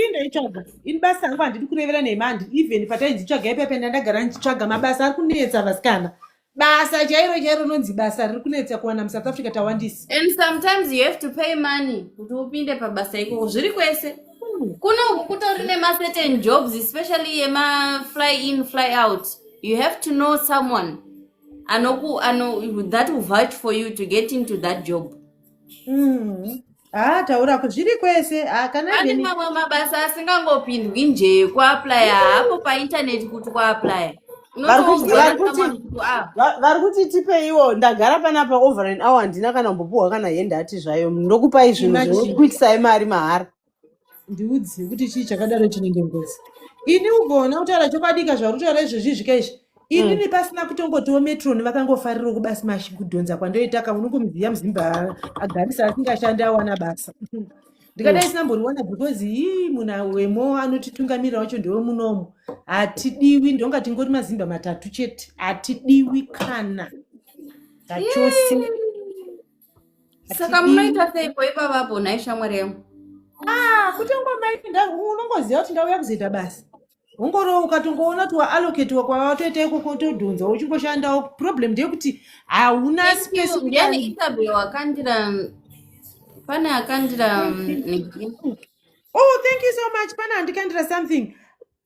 ndaitsvaga ini basa rangu handidi kurevera nemandi even patai nditsvaga ipepe ndandagara ndichitsvaga mabasa ari kunetsa vasikana. Basa chairo nonzi basa riri kunetsa kuwana muSouth Africa tawandisi. And sometimes you have to pay money kuti upinde pabasa ikoko zviri kwese. kuno kutori nemacertain jobs especially fly in fly out. You have to know someone that will vouch for you to get into that job. Taura kuti zviri kwese kana pane mamwe mabasa asingangopindwi nje kuaplya hapo paintaneti kuti kuaplya vari kuti tipeiwo ndagara panapa over an hour handina kana mbopuhwa kana hendati zvayo ndokupai zvinhu zvinokuitisai mari mahara. Ndiudzi kuti chii chakadaro chinenge ngozi. Ini ugona kutaura chokwadika zvauri kutaura izvozvi zvikaizvi. Inini pasina kutongotiwo metroni vakangofarira kubasa mashi kudhonza kwandoitaka unongomuziya muzimba agarisa asingashandi awana basa. Ndikadai sinamboriwana because muna wemo anotitungamira wacho ndewe munomu. Hatidiwi ndonga tingori mazimba matatu chete. Hatidiwi kana. Tachose. Saka munoita seipo ipavapo naishamwari yangu. Kutongomaita unongoziva kuti ndauya kuzoita basa. Ungoro ukatongoona kuti waallocatiwa kwawatoita kutodhonza uchingoshandawo problem ndeyekuti hauna space. Ndiani Isabel wakandira pane akandira Oh, thank you so much. Pana andikandira something.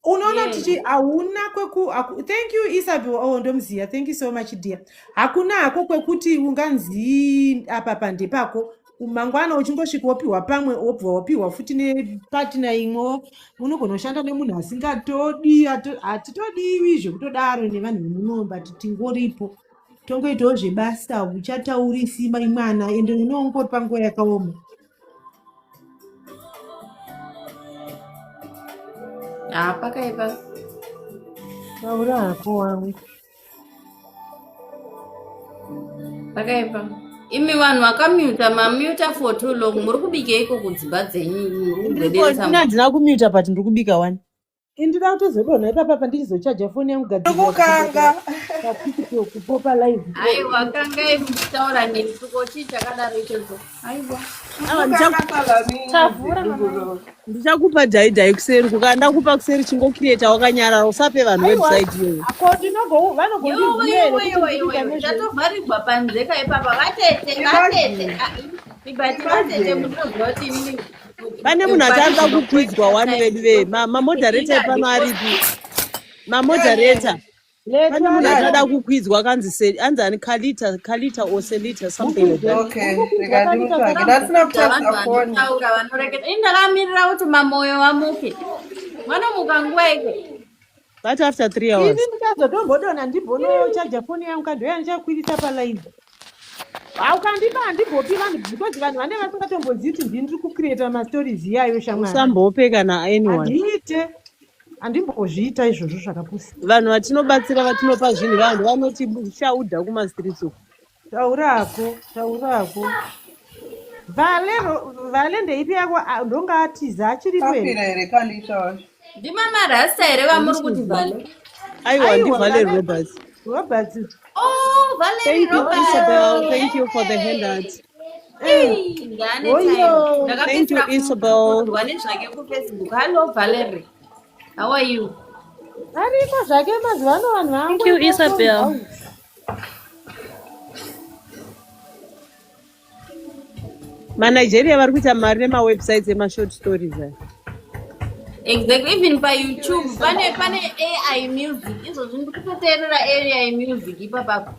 Unaona kuti hauna thank you Isabel. Oh, ndomziya. Thank you so much dear. Hakuna hako kwekuti unganzi apa pande pako. Mangwana uchingosvika wopiwa pamwe wobva wopiwa futi nepatina imwe unogona kushanda nemunhu asingatodi hatitodiwi zvekutodaro nevanhu vemunomba tingoripo tongoitawo zvebasa uchatauri simba imwana ende unongori panguva yakaoma. Pakaipa taura hako wangu pakaipa. Imi vanhu vakamuta mamuta for too long. Muri kubika iko kudzimba dzenyu? Handina kumuta but ndiri kubika wani. Ndida kutozodonha ipapa pandichizochaja foni yangu gadikanga kupopa live. Aiwa kanga mutaura nesuko chii chakadaro ichocho. Aiwa ndichakupa dhaidhai kuseri kukaanda kupa kuseri chingokireta wakanyarara usape vanhu website iyoyo. Chatovharirwa panzeka ipapa vatete munozoti pane munhu atanga kukwidzwa wani vedu mamodareta epano aripi mamodareta pane munhu atada kukwidzwa kanzi anzani kalita or selita something like that. Indakamirira kuti mamoyo vamuke vanomuka nguva iko but after 3 hours. Ini ndikazotombodona ndimbonochaja foni yangu kadhoya ndichakwirisa palive. Ukandipa handimbopi vanhu because vanhu vanenge vasingatombozivi kuti ndiri kucreata mastories iyayo shamwari. Usambope kana anyone. Handimbozviita izvozvo zvakapusa. Vanhu vatinobatsira vatinopa zvinhu vanhu vanoti shaudha kumastreets uko. Taurako. Vale ndeipi yako ndonga atiza achiripo ere kandisha. Ndima marasta here vamuri kuti Vale? Aiwa ndivale Roberts. Oh, Valerie Roberts. Isabel, thank you for the handout. Thank you Isabel. Hello Valerie. How are you? Thank you Isabel. MaNigeria vari kuita mari nemawebsites emashort stories aya. Exactly, even by YouTube pane AI music izvozvi ndiri kutoteerera AI music ipapapo.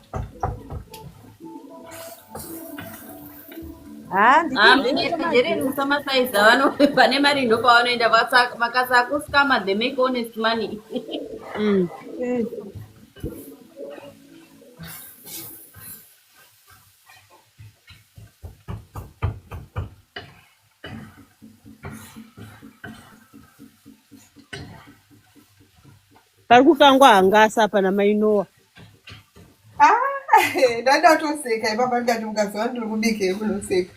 Nigeria musamasaiza vano pane mari ndopavanoenda vakasakuskama they make honest money. Pari kukangwa hangasa apa namainowa. Ndandatoseka ipapa ndikati mukaziva ndiri kubike munoseka.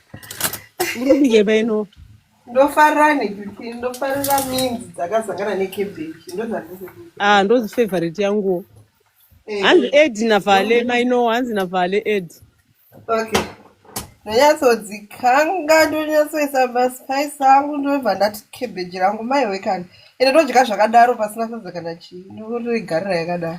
Uri kubike painowa? Ndofarira nekuti ndofarira minzi dzakazangana necabbage ndozvandisekuita. Ndozi favorite yanguwo. Hanzi Ed naVale mainowa hanzi naVale Ed. Okay. Ndonyatsodzikanga ndonyatsoisa maspice angu ndobva ndati cabbage rangu maiwe kani. Ende ndodya zvakadaro pasina kuza kana chii. Ndorigarira yakadaro.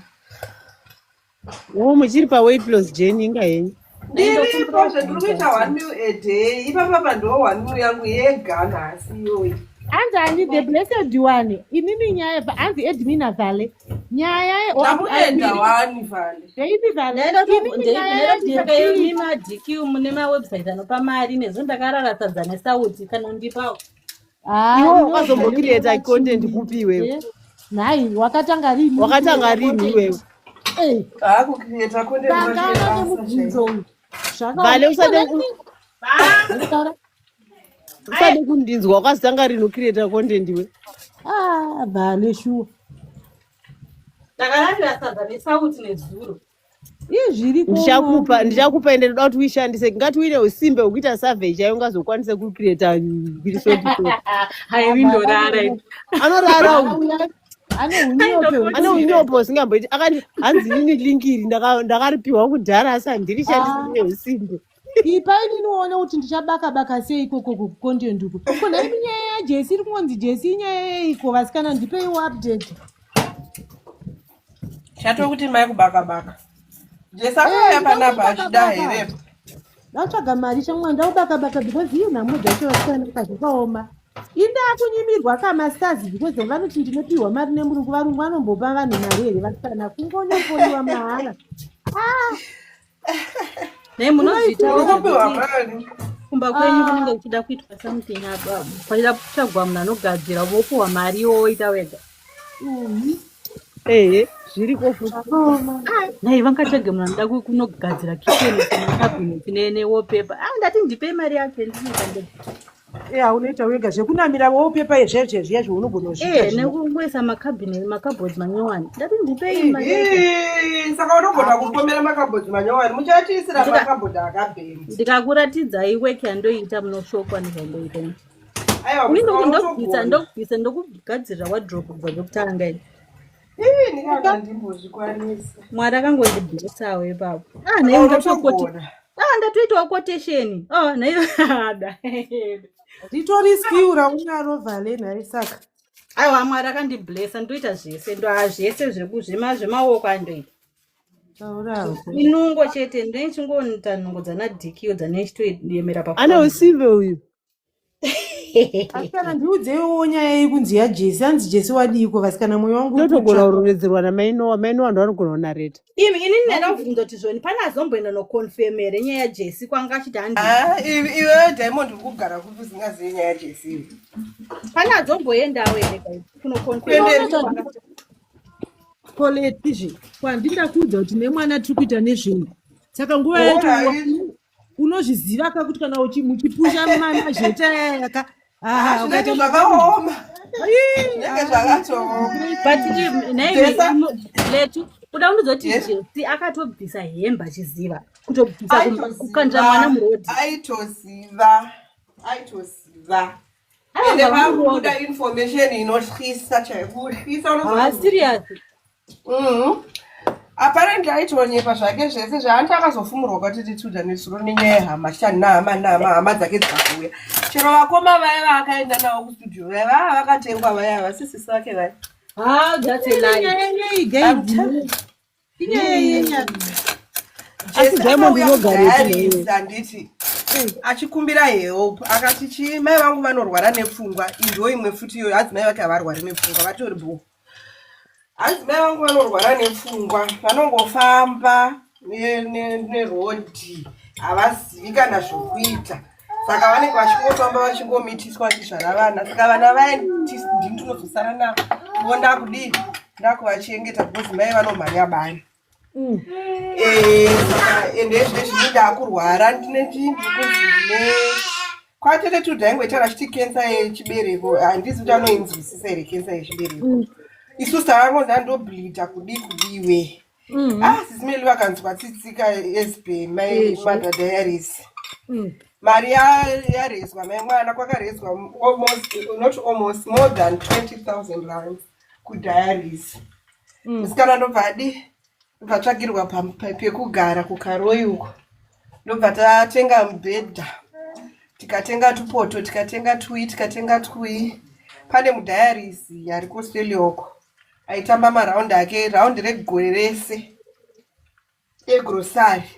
Muchiri paweight loss journey inga henyu? Ndiripo zvendiri kuita 1 meal a day. Ipapa ndo 1 meal yangu yega nhasi iyoyi. Anzani the blessed one. Inini nyaya anzi Edmina Vale. Nyaya Ndamuenda wani Vale. Baby Vale. Inini nyaya ndeipe madhiki mune mawebsite anopa mari nezvo ndakararatadza nesauti kana undipawo. Iwo wakazombocreata content kupi iwewe? Nai wakatanga rini? Wakatanga rini iwewe? Kucreata content Tangana nemubvunzo uyu. Vale usade kundinzwa wakazotanga rini ucreata content iwe? Vale shuwa. Ndakararatadza nesauti nezuro. Ndichakupa ende ndoda kuti uishandise. Ngati uine usimbe ukuita survey chaiyo ungazokwanisa kucreata video. Haivindorara. Anorara ane unyopo usingamboiti akati hanzi ini link iri ndakaripiwa kudhara asi handirishandise ine usimbe. Ipai ndinoona kuti ndichabaka sei ikoko kucontent uko. Kuna imi nyaya yaJesi iri kunzi Jesi inyaya yeiko vasikana ndipei update. Chato kuti mai kubaka. Jesi akauya panapa achida here. Ndatsvaga mari chamwa ndaubaka because iyo nhamo dzacho vasikana zvakaoma. Inda kunyimirwa kamasters because vanoti ndinopiwa mari nemurungu varungu vanombopa vanhu mari here vasikana kungonyomboiwa mahara. Kumba kwenyu kunenge kuchida kuitwa something apa kwaida kutsvagwa munhu anogadzira vopuwa mari woita wega. Zviri kofuta. Nai vangatsvage munhu anoda kunogadzira kitchen cabinet newopepa. Ndati ndipe mari yake ndinoita. Unoita wega zvekunamira wopepa yezvezve zviya zvaunogona kuzviita. Nekungoisa makabhodhi manyowani. Ndati ndipei mari yake. Saka unogona kupomera makabhodhi manyowani. Muchatiisira makabhodhi akabhema. Ndikakuratidzai weki yandoita munoshokwa nezvandoita. Aiwa ndokubvisa ndokugadzirira wardrobe kubva ndokutanga ini. Mwari akangondibhisawo ipapo. Ndatoitawo quotation. Ritori skill raunaro Vale nai saka. Aiwa Mwari akandiblesa ndoita zvese zvese zvemaoko andoita. Inungo chete ndichingoita nhungo dzana dhikiyo dzane chitoyemera papo. Ane usimbe uyu. Akana ndiudzeiwo nyaya yekunzi yaJesi anzi Jesi wadiko vasikana moyo wangu ndotogona kuroredzerwa namainowa vanhu vanogona kunareta. Inini ndina kubvunza kuti zvoni pana azomboenda noconfirmere nyaya yaJesi kwanga achiti handi. Iwe Diamond ukugara kuti usingazivi nyaya yaJesi. Pana azomboendawo ere kunoconfirmere. Koletizvi kwandindakuudza kuti nemwana tiri kuita nezvinhu. Saka nguva yacho unozviziva kuti kana muchipusha mazheta yaka zvinenge zvakaoma. Letu kuda unozoti Jesi akatobvisa hembe achiziva kutobvisa kukandira mwana murodhi. Aitoziva. Ende vakuda information inotyisa chaikutyisa. Serious. Apparently aitonyepa zvake zvese zvaanti akazofumurwa kwati tituda nesuro nenyaya yehama shani nahama dzake dzakauya. Chero vakoma vaya vaakaenda navo kustudio vaya vakatengwa vaya vasisisi vake vaya. That's a lie. Handiti achikumbira help akati mai vangu vanorwara nepfungwa ndo imwe futi iyo hadzimai vake havarwari nepfungwa vatori bo. Hadzimai vangu vanorwara nepfungwa vanongofamba nerodhi havazivi kana zvokuita saka vanenge vachingofamba vachingomitiswa tizvara vana saka vana vaya ndini tinozosara navo vonda kudii ndakuvachengeta because mai vanomhanya bani. Ende zvinida kurwara ndine chinhu kuzine kwatete tudhaingoitara chiti kensa yechibereko handisi kuti anoinzwisisa here kensa yechibereko. Isusu tavangonzi andobhilita kudiwe. Sisimeli vakanzwa tsitsika esbe madhadha yaresi. Mari yarezwa mai mwana kwakarezwa almost more than 20,000 rands kudiaries. Musikana ndobva adi vatsvagirwa pekugara kukaroi uko ndobva tatenga mubhedha tikatenga tupoto tikatenga twi pane mudhayarisi ari kuaustralia uko aitamba maraundi ake raundi regore rese egrosari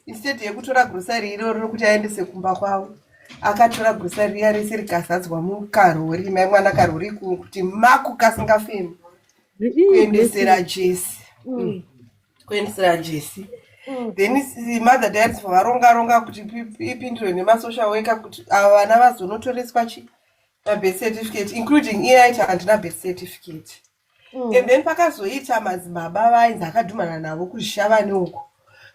instead yekutora grosari iroro rokuti aendese kumba kwavo akatora gusa riya rese rikazadzwa mukarori mwana karori kuti maku kasingafemi kuendesera jesi then mother diaries varonga kuti ipindure nemasocial worker kuti ava vana vazonotoreswa mabirth certificate including iaita handina birth certificate and then pakazoita madzibaba vainzi akadhumana navo kuzhava neuko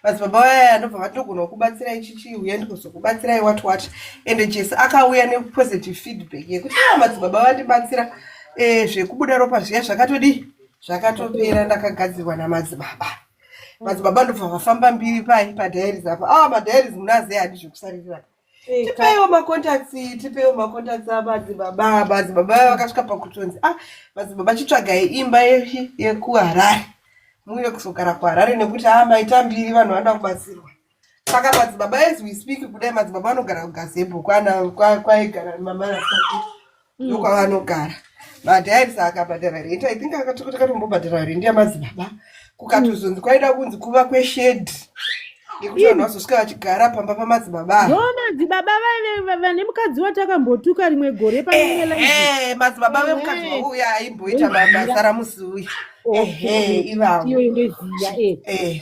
madzibaba vaya ndobva vatogona kubatsirai chichi uya ndikuzokubatsirai what and jesi akauya nepositive feedback yekuti madzibaba vandibatsira zvekubuda ropa zviya zvakatopera ndakagadzirwa namadzibaba madzibaba ndobva vafamba mbiri padiaries apa madiaries munaziya handi zvekusaririra tipeiwo macontacts amadzibaba vakasvika pakutonzi madzibaba chitsvagai imba yekuharare muye kuzogara kuharare nekuti maita mbiri vanhu vanoda kubatsirwa saka madzibaba as we speak kudai madzibaba anogara kugazebo kwaigara mamarasati ndokwavanogara madhairis akabhadhara rent I think akatombobhadhara rent yamadzibaba kukatozonzi kwaida kunzi kuva kweshedhi yekuti vanhu vazosvika vachigara pamba pamadzibaba madzibaba vane mukadzi watakambotuka rimwe gore madzibaba vemukadzi wauya aimboita mabasa ramusi uya ivavo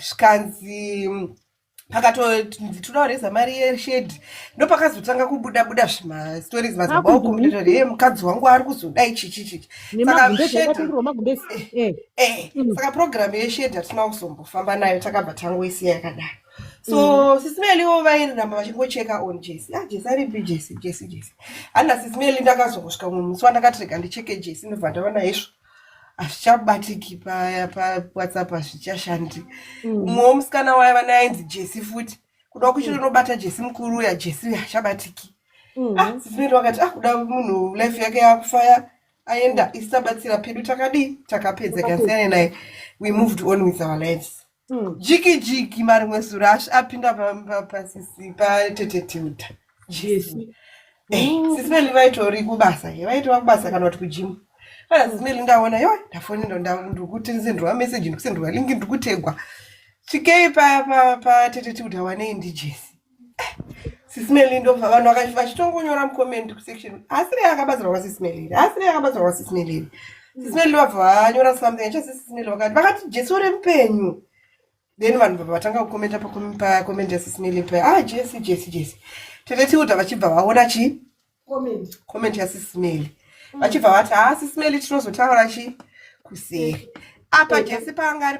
zvikanzi pakatoda kureza mari yeshedhi ndopakazotanga kubuda zvimastories madzibaba okombinetari mukadzi wangu ari kuzodai chichi saka programu yeshedhi hatina kuzombofamba nayo takabva tangoisiya yakadaro so sisimeliwo vairamba vachingocheka on jesi jesi aripi jesi handa sisimeli ndakazongosvika mumwe musi wandakati rega ndicheke jesi ndobva ndavana izvo hazvichabatiki pawhatsapp hazvichashandi umwewo musikana waiva nainzi jesi futi kuda kuchitonobata jesi mukuru uya jesi hachabatiki sisimeli wakati kuda munhu life yake yakufaya aenda isabatsira pedu takapedza kansiyane naye we moved on with our lives jiki marimwe sura apinda pasisi pateteteuta jesi sisimeli vaitori kubasa vaitova kubasa kana kuti kujimu kana sisimeli ndaona ndafonenda ndikutinzindwa meseji ndikusendwa lingi ndikutegwa svikei pateteteuta wanei ndijesi sisimeli ndobva vanhu vachitongonyora mucomment kusection asiri yakabatsirwa kwasisimeli sisimeli vabva vanyora something achasisimeli vakati jesi ore mupenyu then vanhu bva vatanga kukomenta pacomment yasisimeli paya jesi teteteuta vachibva vaona comment yasisimeli vachibva vati sisimeli tinozotaura kuseri apa jesi paanga ari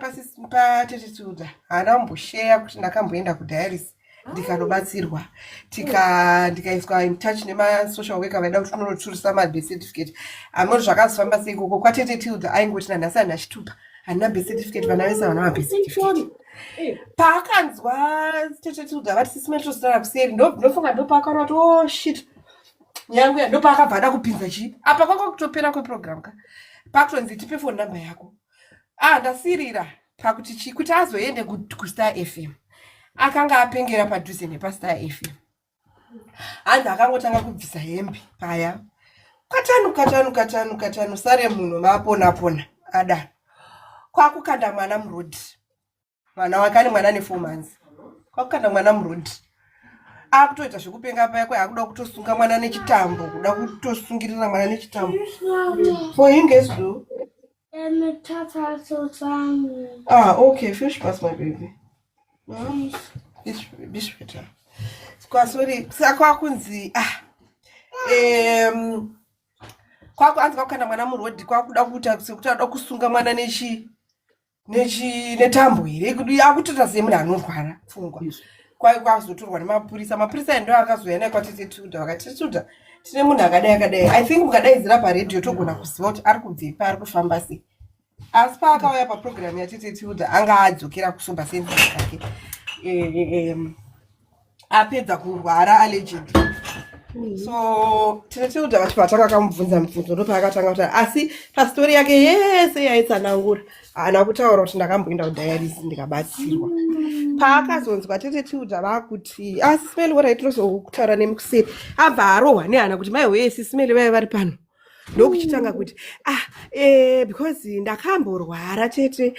pateteteuta haana kumbosheya kuti ndakamboenda kudiaries ndikanobatsirwa ndikaiswa in touch nemasocial worker vaida kuti tonoturisa mabirth certificate amori zvakazofamba seikoko kwateteteuta aingoti nanhasi hanhu achitupa handina birth certificate vana vese vana mabirth certificate paakanzwa teteteuta vati sisimeli tozotara kuseri ndofunga ndopakaona kuti shit nyangu ndopaakabva ada kupinza apa kwanga kutopera kweprogram pakutonzi tipe phone number yako ndasirira pakuti kuti azoende kuStar FM akanga apengera padhuze nepaStar FM hanzi akangotanga kubvisa hembe paya katanu sare munhu mapona adano kwakukanda mwana murodhi mwana wakane mwana ne4 months kwakukanda mwana murodhi akutoita zvekupenga paya akuda kutosunga mwana nechitambo kuda kutosungirira mwana nechitambo for him guess so okay fish pass my baby bish better sorry kwakunzi kwakuanzi kwakukanda mwana murodhi kwakuda kuita sekuti ada kusunga mwana netambo here akutoita semunhu anorwara pfungwa kwazotorwa nemapurisa ndo akazouya naye kwateteteuta vakateteteuta tine munhu akadai I think mukadaidzira paredhiyo togona kuziva kuti ari kubvepa ari kufamba sei asi paakauya paprogramu yateteteuta anga adzokera kusomba senzi yake apedza kurwara allegedly so teteteuta vachibva takakamubvunza mubvunzo ndopaakatanga kuti asi pastori yake yese yaitsanangura haana kutaura kuti ndakamboenda kudiaries ndikabatsirwa paakazonzwa teteteuta vakuti sisimeli warai tinozokutaura nemukuseri abva arohwa nehana kuti maiwe sisimeli vaya vari pano ndokuchitanga kuti because ndakamborwara tete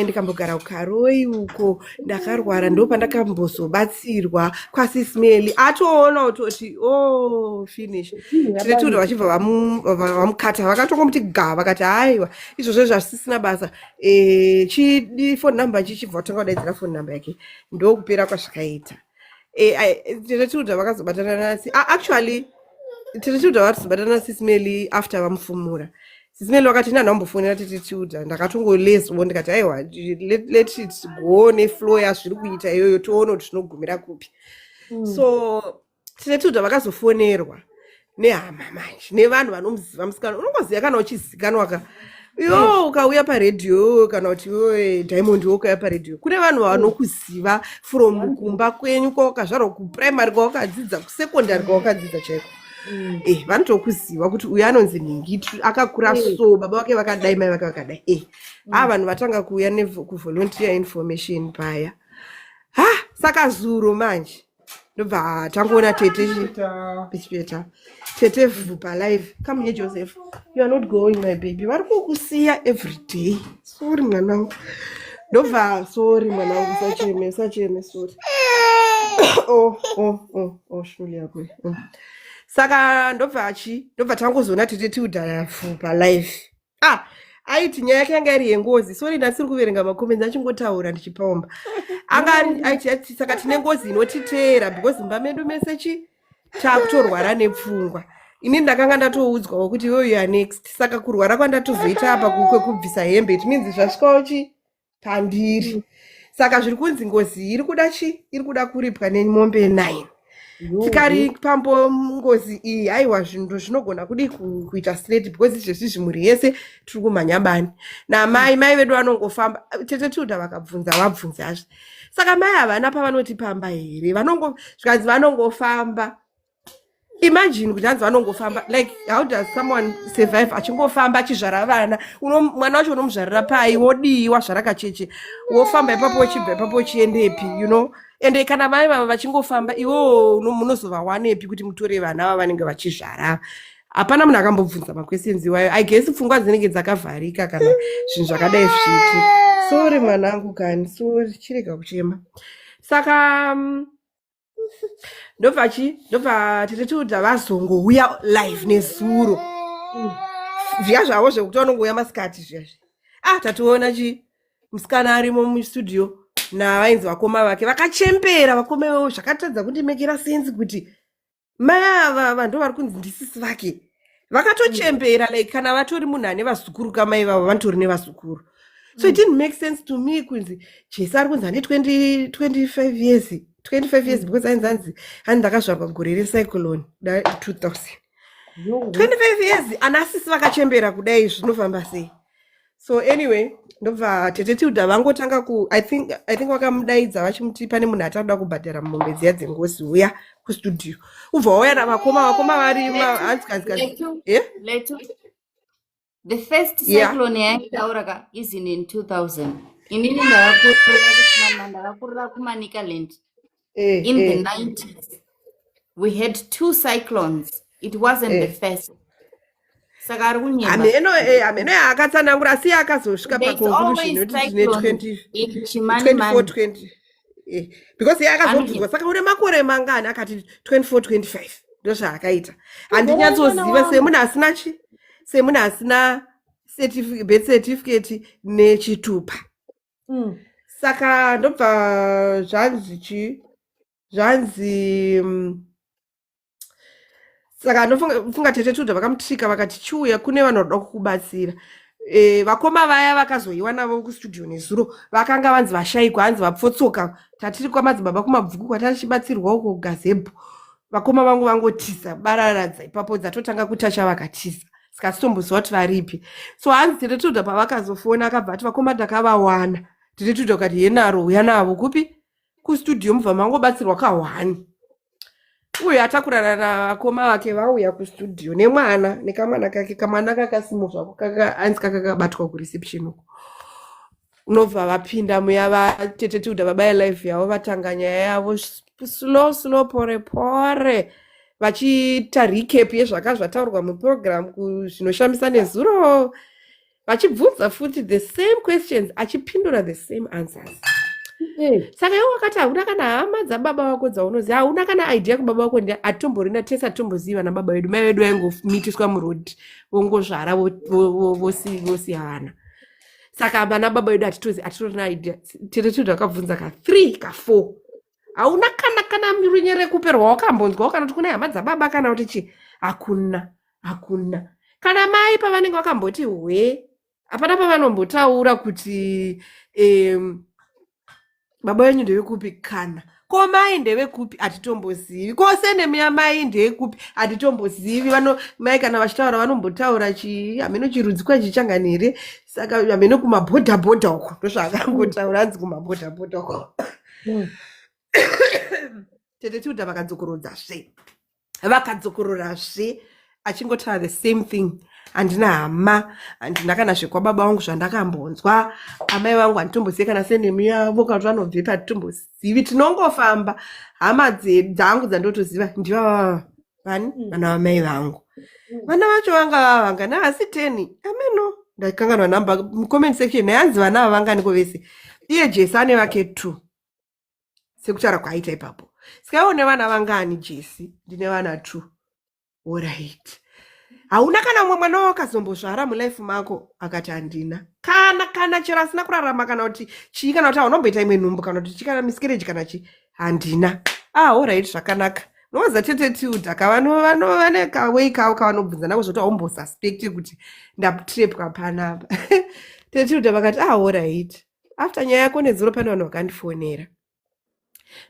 ndikambogara kukaroi uko ndakarwara ndopandakambozobatsirwa kwasismeli atoona utoti finish tiretuda vachibva vamukata vakatongomuti ga vakati haiwa izvozvo zvasisina basa chidi phone number chichibva kutanga kudaidzira phone number yake ndokupera kwazvakaita tiretuda vakazobatana nasi actually tiretuda vatizobatana nasi sismeli after vamufumura sismeli vakati nandambofonera tiretuda ndakatongolezwo ndikati aiwa let it go neflow yazviri kuita iyoyo toona kuti tinogumira kupi so tiretuda vakazofonerwa nehama manje nevanhu vanomuziva musikana unongoziva kana uchizikanwa ukauya paredhiyo kana kuti Diamond ukauya paredhiyo kune vanhu vanokuziva from kumba kwenyu kwawakazvarwa kuprimary kwawakadzidza kusekondari kwawakadzidza chaiko vanotokuziva kuti uyu anonzi Ningi akakura so baba vake vakadai mai vake vakadai vanhu vatanga kuuya kuvolunteer information paya saka zuro manje ndobva tangoona tete vhupa live come here Joseph, you are not going my baby, vari kukusiya every day. Sorry mwanangu, ndobva sorry mwanangu, usacheme sorry. Shuli yako. Saka ndobva tangozoona tete udhaya vhupa live. Aiti nyaya yake yanga iri yengozi. Sorry ndasiri kuverenga makomenti achingotaura ndichipaomba. Aiti saka tine ngozi inotiteera because imba medu mese takutorwara nepfungwa. Ini ndakanga ndatoudzwa kuti you are next. Saka kurwara kwandatozoita apa kwekubvisa hembe it means zvasvikawo pandiri. Saka zviri kunzi ngozi iri kuda kuripwa nemombe 9. Tikari pambo ngozi iyi aiwa zvinhu zvinogona kudi kuita straight because izvezvi zvimuri yese tiri kumhanya bani namai vedu vanongofamba tetetuda vabvunzazve saka mai havana pavanoti pamba here zvikanzi vanongofamba. Imagine kuti hanzi vanongofamba like how does someone survive achingofamba achizvara vana mwana wacho unomuzvarira pai wodiwa zvarakacheche wofamba ipapo uchibva ipapo uchiendepi ende kana mai vava vachingofamba iwo munozovawanepi kuti mutore vana vava vanenge vachizvara. Hapana munhu akambobvunza maquestions iwayo. I guess pfungwa dzinenge dzakavharika kana zvinhu zvakadai zvichiti. Sorry mwanangu kani, sorry chirega kuchema. Saka ndobva tiretuda vazongouya live nezuro. Zviya zvavo zvekuti vanongouya masikati zviyazvi. Tatoona musikana arimo mustudio navainzi vakoma vake vakachembera vakoma ivovo zvakatadza kuti mekera sense kuti mai ava vanhu vari kunzi ndisisi vake vakatochembera like kana vatori munhu ane vazukuru kamai vavo vanotori nevazukuru. So it didn't make sense to me kunzi Jesu ari kunzi ane 25 years because hanzi ndakazvarwa gore recyclone 2000 25 years anasisi vakachembera kudai zvinofamba sei. So anyway ndobva tetetuda vangotanga I think vakamudaidza vachimuti pane munhu atakuda kubhadhara mombe dziya dzengozi uya kustudio ubva wauya navakoma vari Letu. The first cyclone yaitaura is in 2000. Inini ndakakurira kuManicaland in the 90s. We had 2 cyclones. It wasn't the first. Saka ari kunyemba. Ameno akatsanangura asi akazosvika paconclusion yoti tine 24-20. Because akazobvunzwa saka une makore mangani akati 24-25 ndozvaakaita. Handinyatsozviva semunhu asina birth certificate nechitupa. Saka ndobva zvanzi saka ndofunga tetetuda vakamutrika vakati chiuya kune vanhu vanoda kukubatsira. Vakoma vaya vakazoiwa navo kustudio nezuro vakanga vanzi vashayikwa hanzi vapfotsoka tatiri kwamadzibaba kumabvuku kwatari chibatsirwa uko kugazebho. Vakoma vangu vangotisa bararadza ipapo dzatotanga kutacha vakatisa saka sitomboziva kuti varipi. So hanzi tetetuda pavakazofona akabva ati vakoma takavawana. Tetetuda ukati yenaro uya navo kupi kustudio mubva mangobatsirwa ka1. Uyu atakurana navakoma vake vauya kustudio nemwana nekamwana kake kamwana kakasimudzwa hanzi kakakabatwa kureception uko. Unobva vapinda muya vatetetuda vabaya live yavo vatanga nyaya yavo slow pore vachiita recap yezvaka zvataurwa muprogram zvinoshamisa nezuro, vachibvunza futi the same questions achipindura the same answers. Saka iwe wakati hauna kana hama dzababa vako dzaunoziva, hauna kana idea kubaba vako hatomborina tese atomboziva nababa vedu, mai vedu vaingomitiswa murodhi vongozvara vosiyana. Saka vana baba vedu hatitorina idea. Tiri takabvunza ka3 ka4 hauna kana runyere kuperwa wakambonzwawo kana kuti kuna hama dzababa kana kuti chi, hakuna. Kana mai pavanenge vakamboti hapana pavanombotaura kuti baba wenyu ndevekupi kana ko mai ndevekupi hatitombozivi, ko senemiya mai ndevekupi hatitombozivi. Mai kana vachitaura vanombotaura hameno chirudzi kwachichangani here, saka hameno kumabhodhabhodha uko ndozvakangotaura, hanzi kumabhodhabhodha uko. Tete tiuta vakadzokororazve achingotaura the same thing. Handina hama, handina kana zvekwababa vangu zvandakambonzwa, amai vangu handitombozivi kana senemu yavo kana kuti vanobve patitombozivi. Tinongofamba, hama dzangu dzandotoziva ndivava vana vamai vangu. Vana vacho vanga vangana asi 10. Ameno ndakanganwa namba mucomment section, hanzi vana vavanganiko vese. Iye Jesi ane vake 2 sekutaura kwaita ipapo. Sikaone vana vangani Jesi? Ndine vana 2. Alright. Hauna kana umwe mwana wakazombozvara mulife mako? Akati handina. Kana chero asina kurarama kana kuti chii, kana kuti haunomboita imwe nhumbu kana kuti chikana miscarriage kana chi, handina. Alright, zvakanaka. Noza tete tiudhaka vane kawei kavo kavanobvunza nako zvoti haumbosuspecti kuti ndatrepwa panapa. Tete tiudha vakati alright. After nyaya yako nezuro pane vanhu vakandifonera.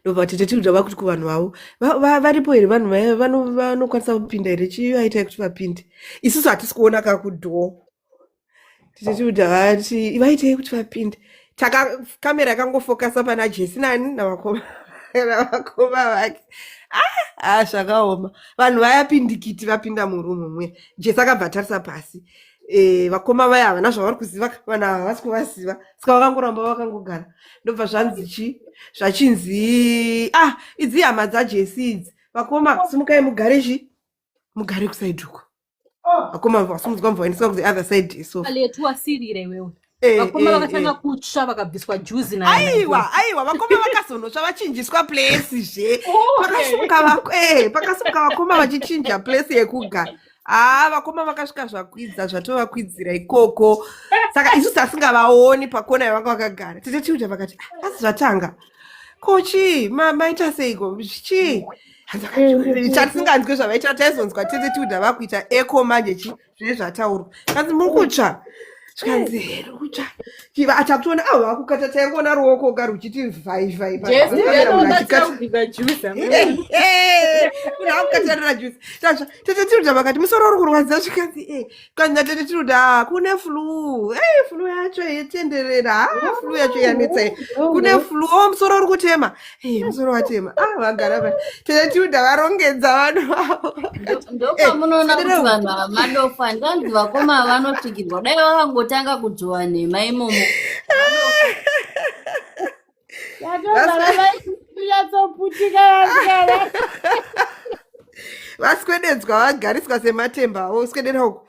Ndobva tete tiudha vakuti kuvanhu vavo varipo here vanhu vanokwanisa kupinda here, chii vaitai kuti vapinde. Isusu hatisi kuona kakudhoo. Tete tiudha vati vaitai kuti vapinde. Kamera yakangofokasa pana Jesi nani navakoma vake. Zvakaoma. Vanhu vayapindikiti vapinda murumu mwe. Jesi akabva atarisa pasi. Vakoma vaya havana zvavari kuziva, vanhu ava havasi kuvaziva, saka vakangoramba vakangogara. Ndobva zvachinzi idzi hama dzaJesi idzi. Vakoma simukai mugare kusaidi uko. Vakoma vasimudzwa mvaendeswa ku the other side sofa. Aletu wasirire wewe. Vakoma vakatanga kutsva vakabviswa juzi na. Aiwa, vakoma vakazonosva vachinjiswa place zve. Pakasimuka vakoma vachichinja place yekugara. Vakoma vakasvika zvakwidza zvatovakwidzira ikoko. Saka isusu tasingavaoni pakona yavanga vakagara. Tete tiuta vakati asi zvatanga. Kochi maita seiko chii? Chatisinganzwi zvavaita taizonzwa tete tiuta vakuita echo manje zvine zvataurwa. Kanzi muri kutsva. Zvikanzi kutsva. Achatoona vakukata taingona ruoko garuchiti vhai. Jesi ndinobatsa kubika juice. Kuna kukatarira juice. Tete tiuta vakati musoro uri kurwadza zvikanzi kana tete tiuta kune flu. Flu yacho yetenderera. Flu yacho yanetsa. Kune flu musoro uri kutema. Musoro watema. Vagara pa. Tete tiuta varongedza vanhu vavo. Ndopamunoona kuti vanhu vamadofa ndanzi vakoma vanosvikirwa. Dai vakangotanga kudzova nhema imomo. Vaswededzwa vagariswa sematemba avo. Swedera uko.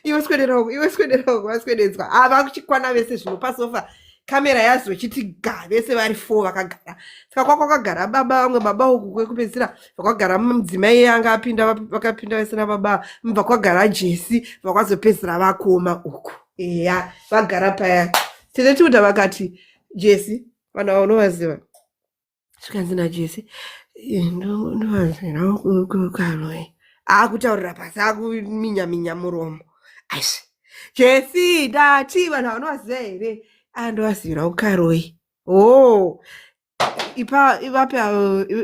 Iwe swedera uko. Vaswededzwa. Vakuchikwana vese zvino pasofa. Kamera yazochiti ga vese vari 4 vakagara. Saka kwakagara baba vamwe baba uku kwekupedzisira vakagara mudzimai yanga apinda vakapinda vese nababa. Mubva kwagara Jesi vakwazopedzisira vakoma uku. Vagara paya. Tete tiuta vakati Jesi vanhu ava unovaziva. Zvikanzi naJesi ndovaziva kukaroi. Akutaurira pasi akuminya muromo. Aishi Jesi ndati vanhu ava unovaziva here? Andovazivira kukaroi.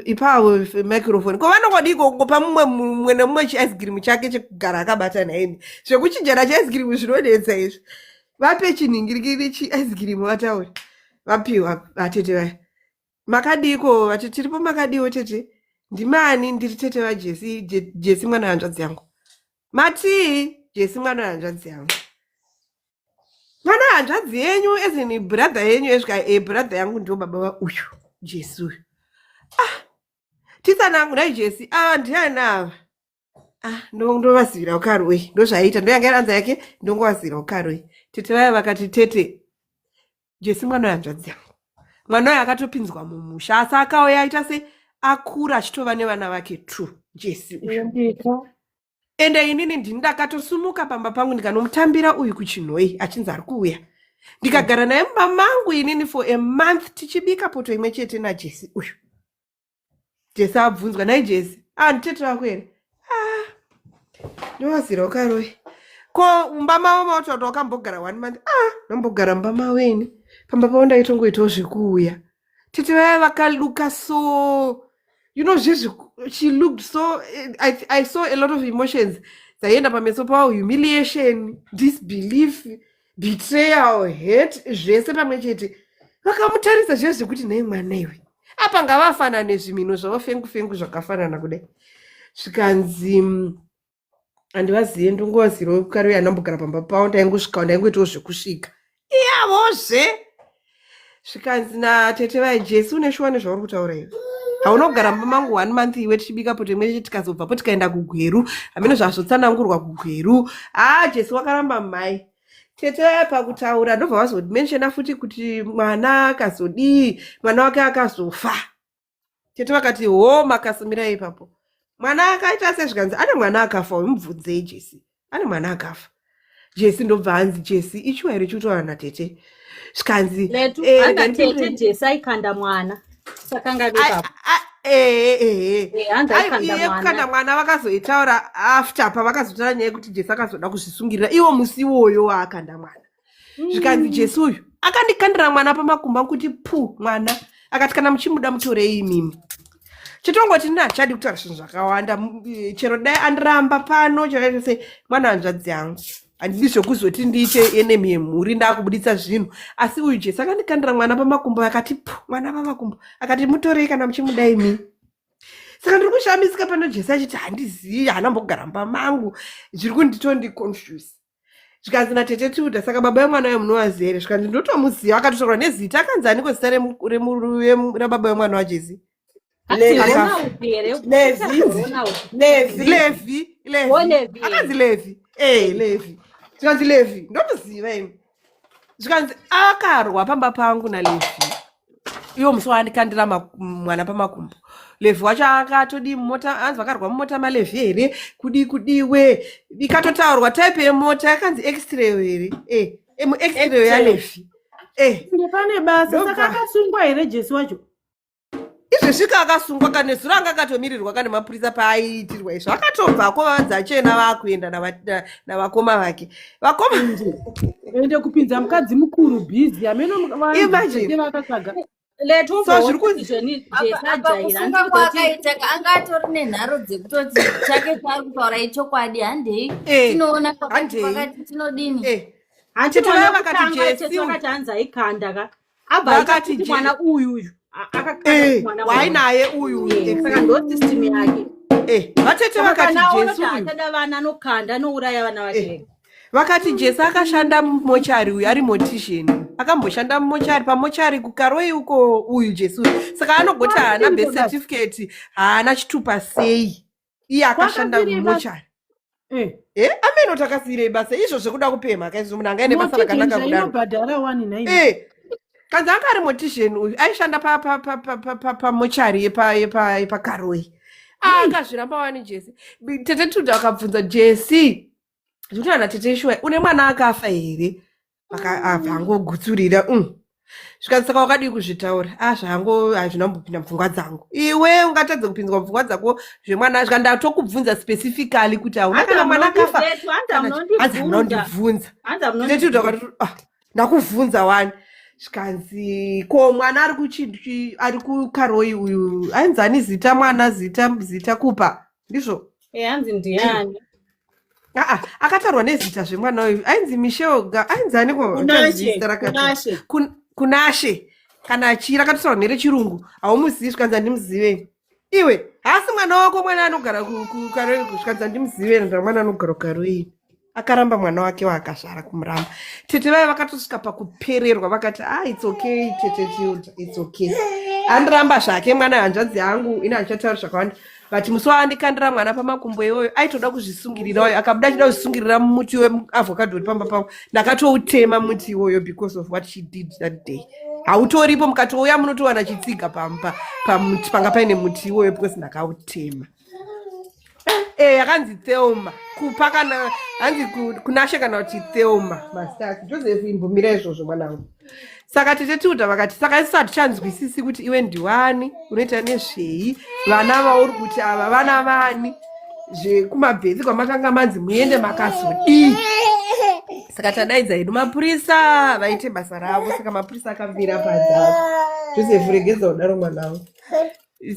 Ipawo microphone. Ko vanongodiko kungopa mumwe nemumwe chiice cream chake chekugara akabata naini. Zvekuchinjana chiice cream zvinodetsa izvi. Vape chinhingirikiri chiice cream vataura. Vapiwa vatete vaya. Makadiko tiripo makadiwo tete. Ndimani ndiri tete vaJesi, Jesi mwana wanzvadzi yangu. Mati Jesi mwana wanzvadzi yangu. Mwana hanzvadzi yenyu ezini brother yenyu esvika brother yangu ndio baba uyu Jesi uyu. tisanangu naijesi ndiani ava ndovazivira ukaroi ndozvaita ndoyanga iranza yake ndongovazivira ukaroi tete vaya vakati tete jesi mwana wehanzvadzi yangu mwana uyo akatopinzwa mumusha asi akauya aita se akura achitova nevana vake 2 jesi uyu ende inini ndini ndakatosumuka pamba pangu ndikanomutambira uyu kuchinhoi achinzi ari kuuya ndikagara naye mumamangu inini for a month tichibika poto imwe chete najesi uyu jesi abvunzwa nai jesi nditete wako here ndovazira ukaroi ko mumba mavo mautota wakambogara 1 month ndombogara mumba maweni pamba pavo ndaitongoitawo zvekuuya tete vaya vakaluka so you know she looked so I saw a lot of emotions dzaienda pameso pavo, humiliation, disbelief, betrayal, hate, zvese pamwe chete vakamutarisa zvese zvekuti nei mwana iwe apa ngavafanane zvimino zvavo fengu zvakafanana kudai zvikanzi handivazive ndongovaziro ukaroi anambogara pamba pavo ndaingosvikawo ndaingoitawo zvekusvika iyavozve zvikanzi natete vai jesi une shuwa nezvauri kutaura iwe hauna kugara mumba mangu 1 month iwe tichibika poto imwe tikazobvapo tikaenda kugweru hamene zvazotsanangurwa kugweru jesi wakaramba mai tete vaya pakutaura ndobva vazodimenshena futi kuti mwana akazodii mwana wake akazofa tete vakati makasimira ipapo mwana akaita sezvikanzi ane mwana akafa mubvunzei jesi ane mwana akafa jesi ndobva hanzi jesi ichiwa here chiutaura natete zvikanzi tete jesi aikanda mwana sakanga ipapo kukanda mwana vakazoitaura after pavakazotaura nyaya yekuti jesi akazoda kuzvisungirira iwo musi iwoyo waakanda mwana zvikanzi jesi uyu akandikandira mwana pamakumba kuti mwana akati kana muchimuda mutorei imimi chitongoti ndinachadi kutaura zvinhu zvakawanda chero dai andiramba pano chakaita se mwana hanzvadzi yangu handidi zvokuzoti ndiite enemi yemhuri ndaakubuditsa zvinhu asi uyu jesi akandikandira mwana pamakumbo akati mwana pamakumbo akati mutorei kana muchimuda imi saka ndiri kushamisika pano jesi achiti handizivi haanambogara mumba mangu zviri kunditondiconfuse zvikanzi natete tuda saka baba vemwana uyo munovaziva here zvikanzi ndotomuziva akatotaurwa nezita akanzi aniko zita rababa vemwana wajesi levi akanzi levi levi zvikanzi levi ndomuziva imi zvikanzi akarwa pamba pangu nalevi iwo musi waandikandira mwana pamakumbo levi wacho akatodi mota anzi vakarwa mumota malevi here kudiwe ikatotaurwa type yemota yakanzi extrayo here extrayo yalevi pane basa saka akasungwa here jesi wacho izvezvika akasungwa kane zuro anga akatomirirwa kane mapurisa paaiitirwa izvo akatobvako vadzachena vakuenda navakoma vake vakoma ende kupinza mukadzi mukuru bhizi amenovakasaga kufunga kwakaitaka anga atori nenharo dzekutoti chake chaari kutaura ichokwadi handei tinoona pakati tinodini vakati hanzi aikanda abvaakati mwana uyuyu wainaye uyu saka ndo system yake vatete vakati jesu atada vana anokanda anouraya vana vake vakati jesi akashanda mumochari uyu ari motician akamboshanda mumochari pamochari kukaroi uko uyu jesu saka anogoti haana birth certificate haana chitupa sei iye akashanda mumochari ameno takasirei basa izvo zvekuda kupema kaizvo munhu angaende basa rakanaka kudaro kanzi anga ari motician uyu aishanda pamochari yepakaroi akazviramba wani jesi tete tuda akabvunza jesi zvikuti ana tete shuwa une mwana akafa here akangogutsurira zvikanzi saka wakadii kuzvitaura zvango hazvinambopinda mupfungwa dzangu iwe ungatadze kupinzwa mupfungwa dzako zvemwana zvikandatokubvunza specifically kuti hauna kana mwana akafa hanzi munondibvunza tete tuda ukati ndakubvunza wani zvikanzi ko mwana ari kukaroi uyu ainzani zita mwana zita kupa ndizvo hanzi ndiani akatarwa nezita zvemwana uyu ainzi misheoga ainzani kunashe kana chii rakatotaurwa nerechirungu haumuzivi zvikanzi handimuzive iwe hasi mwana wako mwana anogara kukaroi zvikanzi handimuzive mwana anogara kukaroi akaramba mwana wake waakazvara kumuramba tete vaya vakatosvika pakupererwa vakati it's okay tete tilda it's okay andiramba zvake mwana hanzvadzi yangu ina ndichataura zvakawanda but musi waandikandira mwana pamakumbo iyoyo aitoda kuzvisungirirayo akabuda achida kuzvisungirira mumuti weavocado uri pamba pangu ndakatoutema muti iwoyo because of what she did that day. Hautoripo mukatouya munotowana chitsiga pamuti panga paine muti iwoyo because ndakautema. Yakanzi Thelma kupa kana hanzi kunashe kana kuti Thelma mastaki Joseph imbumira izvozvo mwanangu. Saka tetiuta vakati saka isati chanzwisisi kuti iwe ndiwani unoita nezvei vana vauri kuti ava vana vani zvekumabhezi kwamakanga manzi muende makazodii. Saka tadaidza hedu mapurisa vaite basa ravo. Saka mapurisa akamira panze apo. Joseph regeza kudaro mwanangu.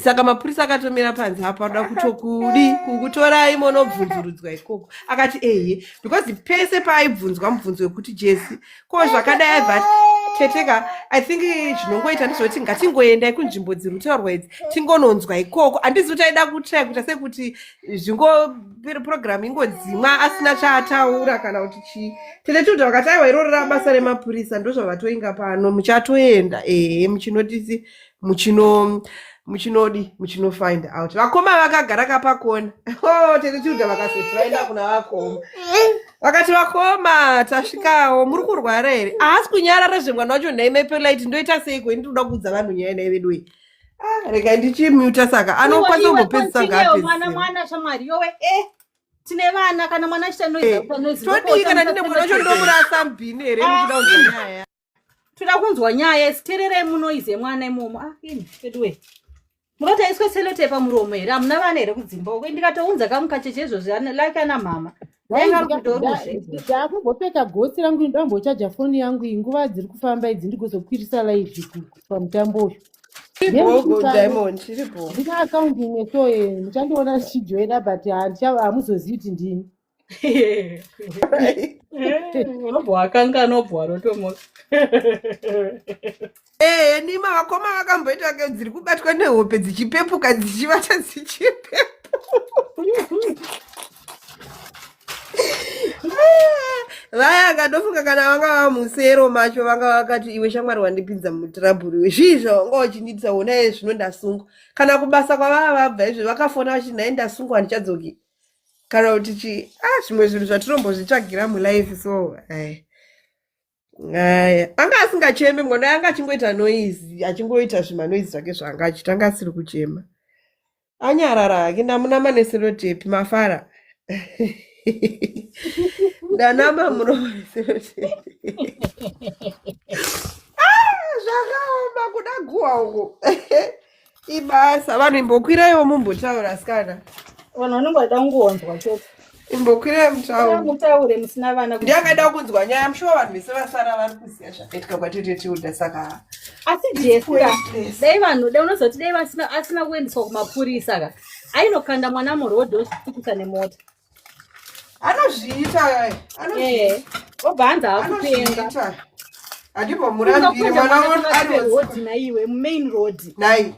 Saka mapurisa akatomira panze apo anoda kutokudi kukutorai monobvunzurudzwa ikoko. Akati because pese paaibvunzwa mubvunzo wekuti Jesi ko zvakadai but teteka I think zvinongoita ndizvoti ngatingoendai kunzvimbo dziri kutaurwa idzi tingononzwa ikoko. Handizi kuti aida kutrai kuita sekuti program ingodzimwa asina chaataura kana kuti chii. Tete vakati aiwa iroro rabasa remapurisa ndozvavatoinga pano muchatoenda muchinodisi muchino find out. Vakoma vakagara kapakona. Tete vakasoti vaenda kuna vakoma. Vakati vakoma tasvikawo muri kurwara here? Haasi kunyarara zvemwana wacho ndaimepelaiti ndoita seiko ndinoda kuudza vanhu nyaya naivedu iyi. Rega ndichimuta saka anokwanisa kumbopedzisa ngapedzisa. Mwana shamwari yowe tine vana kana mwana achitanoidza todii kana ndine mwana wacho ndomurasa mbini here muchida kunzwa nyaya. Toda kunzwa nyaya siterere munoize mwana imomo. Ini peduwe. Munotaiswe selotepa muromo here hamuna vana here kudzimba uko ndikatounza kamukachechezvo like ana mama. Ndakungopeka gotsi rangu ndambochaja foni yangu iyi nguva dziri kufamba idzi ndigozokwirisa live pamutambo uyu. Ndina akaunti imwe so muchandiona chijoina but hamuzozivi kuti ndini. Unobva wakanga anobva wanotomoka. Nima vakoma vakamboita dziri kubatwa nehope dzichipepuka dzichivata dzichipepuka. Vaya akadofunga kana vanga vamusero macho vanga vakati iwe shamwari wandipinza mutrabhuri iwe zvizvo wanga wachinditsa wona zvino ndasungwa kana kubasa kwavava vabva izvo vakafona vachiti nai ndasungwa handichadzoki kana kuti zvimwe zvinhu zvatirombozvitsvagira mulife so anga asingacheme mwana anga achingoita noizi achingoita zvimanoizi zvake zvanga achita anga asiri kuchema anyarara hake ndamunama neserotepi mafara. Danama muroserotepi zvakaoma kuda guwa uko ibasa vanhu imbokwiraiwo mumbotaura sikana vanhu vanongoda kungonzwa chete imbokwirai mutaure musina vana ndiyakada kunzwa nyaya mushuwa vanhu vese vasara vari kuziya zvakaitika kwatete tiuda saka asi Jessica dai vanhu dai unozoti dai asina kuendeswa kumapurisa ka ainokanda mwana murodhi ozvipikisa nemota anozviita obva anza akupenga adipo murambire mwana ari naiwe main road nai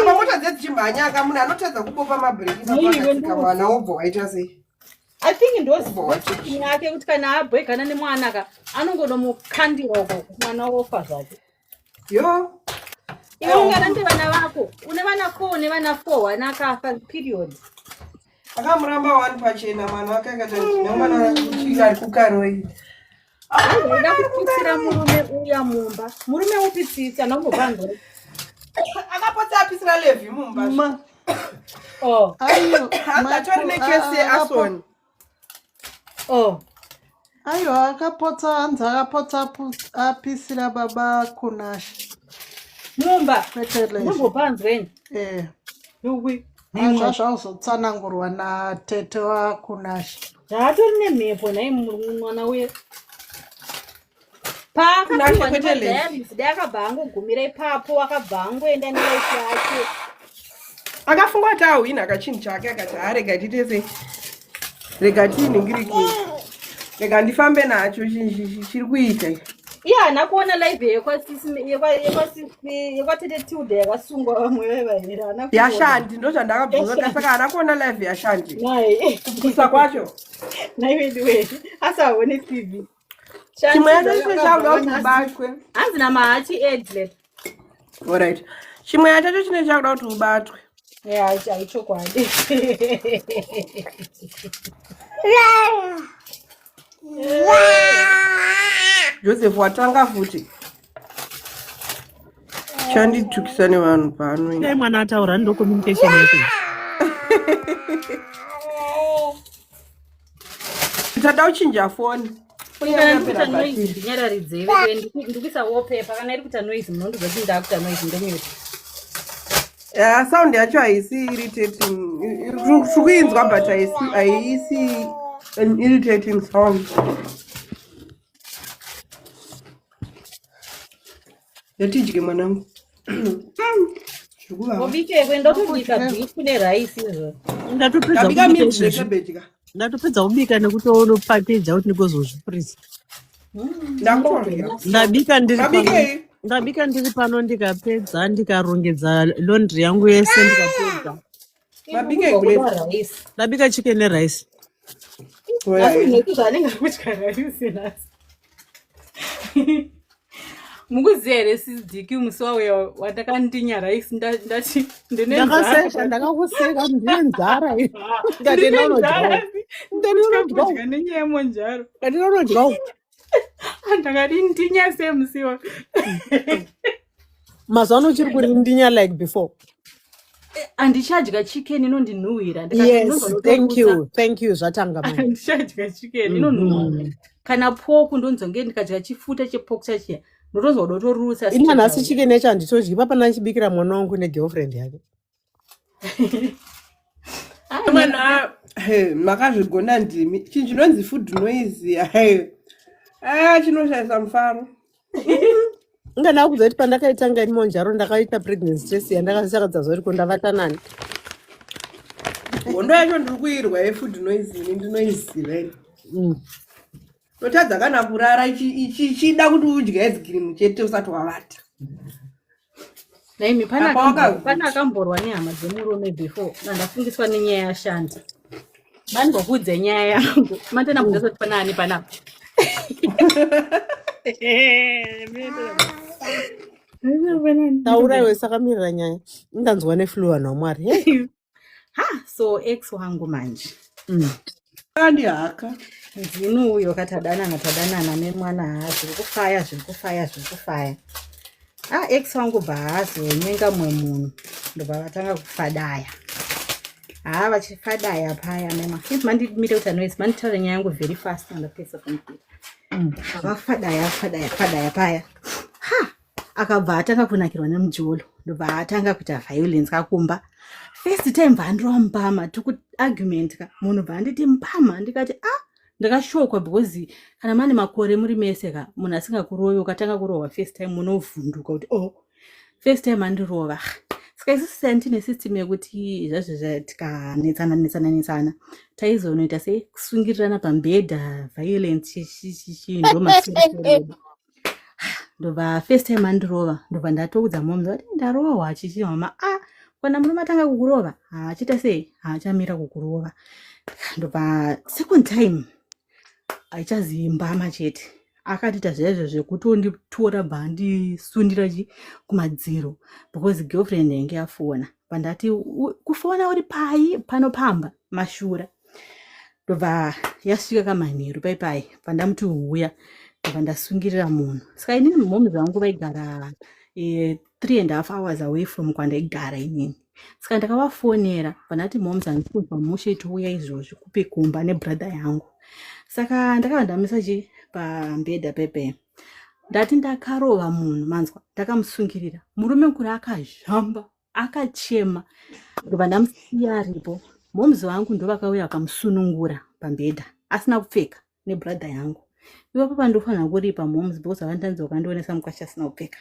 apa mota dzichimhanya akamuna anotadza kubopa mabhireki pakasika mwana obva waita sei. I think ndozi yake kuti kana abhekana nemwana ka anongodomukandira uko mwana wofa zvake. Yo iwe ungarande vana vako une vana 4 une vana 4 wana kafa period. Akamuramba wani pachena mwana wake akati mwana uchika ari kukaroi. Ndoda kupitsira murume uya mumba. Murume upitsitsa nongobanga. Akapotsa apisira Levi mumba. Ayo akatori nekesi asoni. Ayo akapotsa anza akapotsa apisira baba Kunashi mumba mumbopanzweni yuwi zvazvauzotsanangurwa natete waKunashi zvaatori nemhepo nai mwana uye paakadai akabva angogumira ipapo akabva angoenda nelaifi yake akafunga kuti ahwina kachinhu chake akati arega titese rega tinhingiriki rega ndifambe nacho chiri kuita iye haana kuona live yekwatete Tilda yakasungwa vamwe vevahera yashandi ndozvandakabvunza saka haana kuona live yashandi kupusa kwacho naiwediwe asaone tv chimwe yacho chauda kuti batwe hanzi namahachi edlet alright chimwe chacho chine chakuda kuti ubatwe. Haichokwadi. Joseph watanga futi. Chanditukisa nevanhu pano. Dai mwana ataura ndo communication yake. Tada uchinja phone. Nyararidze ndikuisa wallpaper kana iri kuita noise munondobva kuti ndakuita noise ndomute. Sound yacho haisi irritating. Kuinzwa but haisi an irritating sound. Yatijike mwanangu. Wabike kwenda kubika beef nerice izvo. Ndatopedza kubika nekutoona package kuti ndikozozvifreeze. Ndabika ndiri pano ndikapedza ndikarongedza laundry yangu yese ndikapedza. Ndabika chicken nerice. Mukuziya here sidiki musi wauya watakandinya rice ndati ndakaseka ndakakuseka ndine nzara ndinodya nenyaya yemonjaro ndinodya ndakadi ndinya semusiwa mazuva ano chiri kurindinya like before. Handichadya chicken inondinhuhwira. Yes, thank you zvatanga manje. Handichadya chicken inondinhuhwira. Kana pork ndonzonge ndikadya chifuta chepork chachiya ndotonzwa kudotorusa. Ina nhasi chicken yacho handitodyi papana chibikira mwana wangu negirlfriend yake. Mwana makazvigona ndimi chinhu chinonzi food noise chinoshaisa mufaro. Ngana kuziva kuti pandakaitanga ini Monjaro ndakaita pregnancy test yandakasakadza zori kundavata nani. Hondo yacho ndiri kuirwa yefood noise ini ndinoiziva. Notadza kana kurara ichida kuti udye ice-cream chete usati wavata. Naimi pana akamborwa nehama dzemurume before ndandafungiswa nenyaya yashandi. Mandokudze nyaya yangu. Matena kuda kuti pana ani panapo. Taura iwe sakamirira nyaya. Ndanzwa neflu naMwari. So ex wangu manje. Kandi haka. Ndinu uyo katadanana nemwana zviri kufaya. Ex wangu bhazi wenyenga mwe munhu ndobva vatanga kufadaya. Vachifadaya paya mema. If mandimire kuti anoisi manditaura nyaya yangu very fast ndapesa computer. Vakafadaya paya. Akabva atanga kunakirwa nemujolo ndobva atanga kuita violence kakumba. First time vandirampama tuku argument ka munhu bhanditi mpama ndikati ndakashokwa because kana mane makore muri mese ka munhu asingakurovi ukatanga kurohwa first time munovhunduka kuti first time andirova. Saka isusu sandine system yekuti izvazvo tikanetsana taizonoita sekusungirana pambedha violence ndomasiriredu. Ndobva first time andirova ndobva ndatoudza momza kuti ndarohwa chichimama kana murume atanga kukurova achita sei achamira kukurova. Ndobva second time aichazimbama chete akatiita zvaizvo zvekutonditora bhandisundira kumadziro because girlfriend yange yafona pandati kufona uri pai panopamba mashura. Ndobva yasvika kamanheru paipai pandamuti huya ndobva ndasungirira munhu. Saka inini mumhomi dzangu vaigara 3.5 hours away from kwandaigara inini. Saka ndakavafonera pandati moms andikuzwa mushe touya izvozvi kupe kumba nebrother yangu. Saka ndakavandamisa pambedha pepe ndati ndakarova munhu manzwa ndakamusungirira murume kuri akazhamba akachema ndobva ndamusiya aripo. Moms vangu ndo vakauya vakamusunungura pambedha asina kupfeka nebrother yangu. Ipapo pandofanira kuripa moms because avandanzi vakandionesa mukwasha asina kupfeka.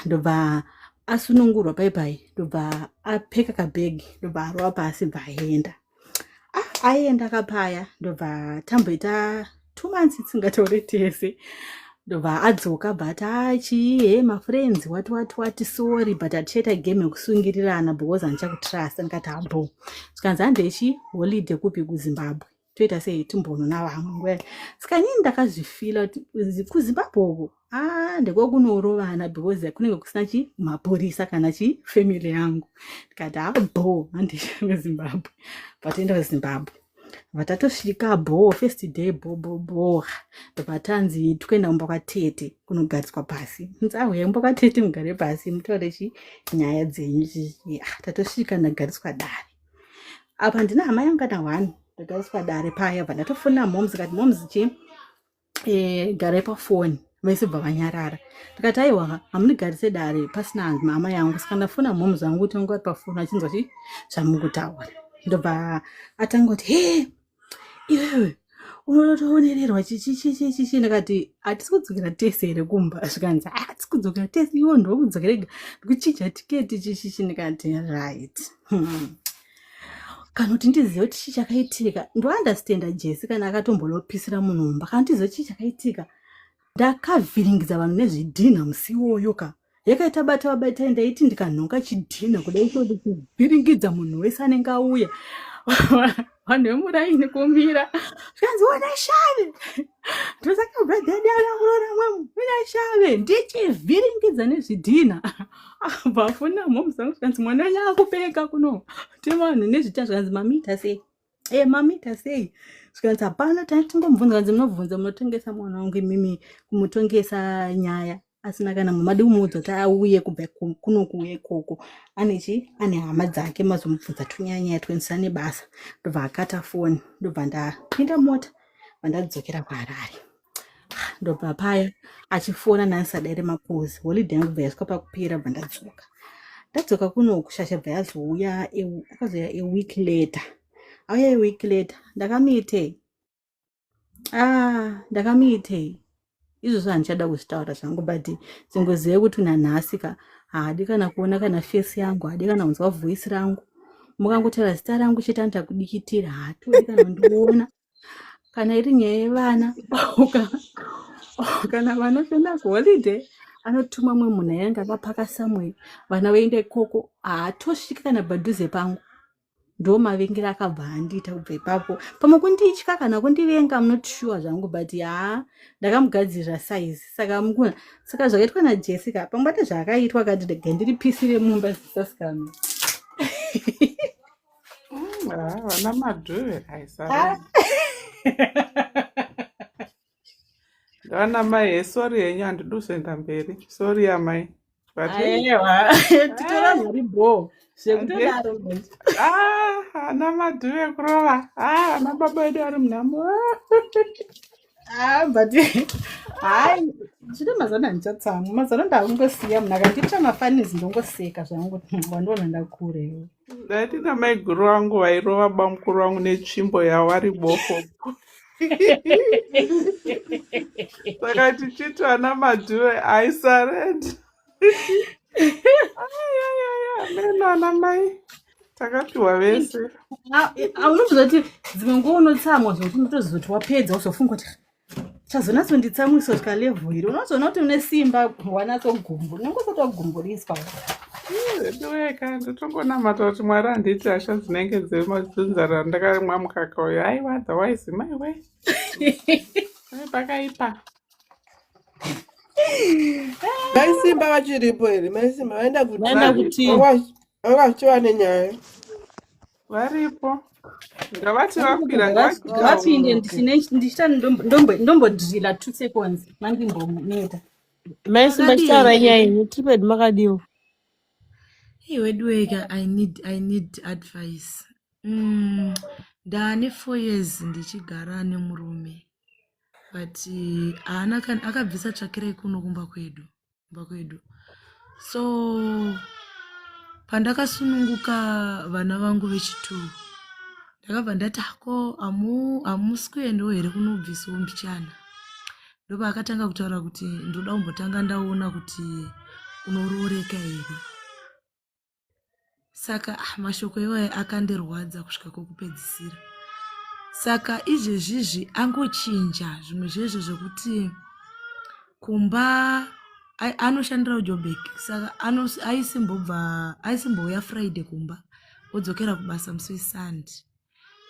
Ndobva asunungurwa paipai ndobva apfeka kabhegi ndobva arova pasi bva aenda kapaya ndobva tamboita 2 months tisingataure tese. Ndobva adzoka but chii mafriends wati sorry but atichaita game yekusungirirana because handichakutrust. Ndikati abo tikanzi handeichi holiday kupi kuZimbabwe toita sei timbonona vamwe nguva saka inini ndakazvifila kuti kuzimbabwe uko ndekwokunorovana because kunenge kusina mapurisa kana family yangu ndikati handisi kuzimbabwe patoenda kuzimbabwe vatatosvika first day patanzi tokuenda kumba kwatete kunogariswa pasi nzauya kumba kwatete mugare pasi mutaure nyaya dzenyu tatosvika ndagariswa dare apa ndina hama yangu kana 1 ndagariswa dare paya bva ndatofonera moms kati moms gare pafoni vese bva vanyarara ndikati aiwa hamunigarise dare pasina hama yangu saka ndafona moms vangu kuti vangu vari pafoni achinzwa zvamukutaura ndobva atanga kuti iwewe unotoonererwa chichi ndakati hatisi kudzokera tese here kumba zvikanzi hatisi kudzokera tese iwo ndokudzokera ndikuchinja tiketi chichi ndikati right kana kuti ndizive kuti chii chakaitika ndoandastenda Jesi kana akatombonopisira munhu mumba kana ndizive chii chakaitika ndakavhiringidza vanhu nezvidhina musi iwoyo yakaita bata ndaiti ndikanhonga chidhina kudai todi kuvhiringidza munhu wese anenge auya vanhu vemuraini kumira zvikanzi ona shave ndosaka bradhadi anakurora mwemu ona shave ndichivhiringidza nezvidhina vafuna momusangu zvikanzi mwana wenyu akupeka kuno tivanhu nezvita zvikanzi mamita sei mamita sei zvikanzi hapana tatingomubvunza kanzi munotengesa mwana wangu imimi kumutongesa nyaya asina kana mumadi kumuudza kuti auye kubva kuno kuuya ikoko ane hama dzake mazomubvunza tunyanya twendsane basa ndobva akata foni ndobva ndapinda mota vandadzokera kuHarare ndobva paya achifona nansadaire mapuzi holiday yangu bva yasvika pakupera bva ndadzoka kuno kushasha bva yazouya akazouya week later auya week later ndakamiitei izvozvo handichada kuzvitaura zvangu but dzingozive kuti nanhasi haadi kana kuona kana fesi yangu haadi kana kunzwa voisi rangu mukangotaura zita rangu chete andakudikitira hatodi kana kundiona kana iri nyaya yevana kana vanofenda kuholiday anotuma mwe munhu yange akapaka samwe vana voenda ikoko haatosvika kana padhuze pangu ndo mavengere akabva andiita kubva ipapo pamwe kunditya kana kundivenga munotishuwa zvangu but ndakamugadzirira saizi saka zvakaitwa naJessica pamwe bate zvakaitwa kati ndege ndiripisire mumba zisasikame vana madhuve aisara ndavana mai hesori yenyu handidusenda mberi sori yamai titora zvaribo zvekutodaro ana madhuve kurova ana baba edu ari munhamo but hai chine mazana handichatsamwa mazana ndakungosiya munhu akandiita mafanizi ndongoseka zvangu wandiona ndakurewo ndaiti namai guru vangu vairova bamukuru vangu netsvimbo yavo vari boko saka tichiti ana madhuve aisarenda meno ana mai takapiwa vese unozviza kuti dzimwe nguva unotsamwa zvokuti unotoziva kuti wapedza uzofunga kuti chazonatsonditsamwisa svika level iri unozoona kuti une simba wanatsogumbu unongosotogumburiswa ndiweka ndotongonamata kuti mwari handiti hasha dzinenge dzenzara ndakamwa mukaka uyo aiwa otherwise maiwe pakaipa maisimba vachiripo here maisimba vaenda kuti vanga vachiva nenyaya varipo ngavati vakwira ngavapinde ndichita ndombodhirila 2 seconds mangimboneta maisimba chitaura nyaya yenyu triped makadiwa wedweka I need advice. Ndane 4 years ndichigara nemurume but akabvisa tsvakira kuno kumba kwedu so pandakasununguka vana vangu vechitu ndakabva ndati ako hamusi kuendawo here kunobvisawo mbichana ndopa akatanga kutaura kuti ndoda kumbotanga ndaona kuti unorooreka here saka mashoko iwayo akandirwadza kusvika kwokupedzisira saka izvezvizvi angochinja zvimwe zvezvo zvekuti kumba anoshandira kuJoburg saka aisimbouya Friday kumba odzokera kubasa musi weSunday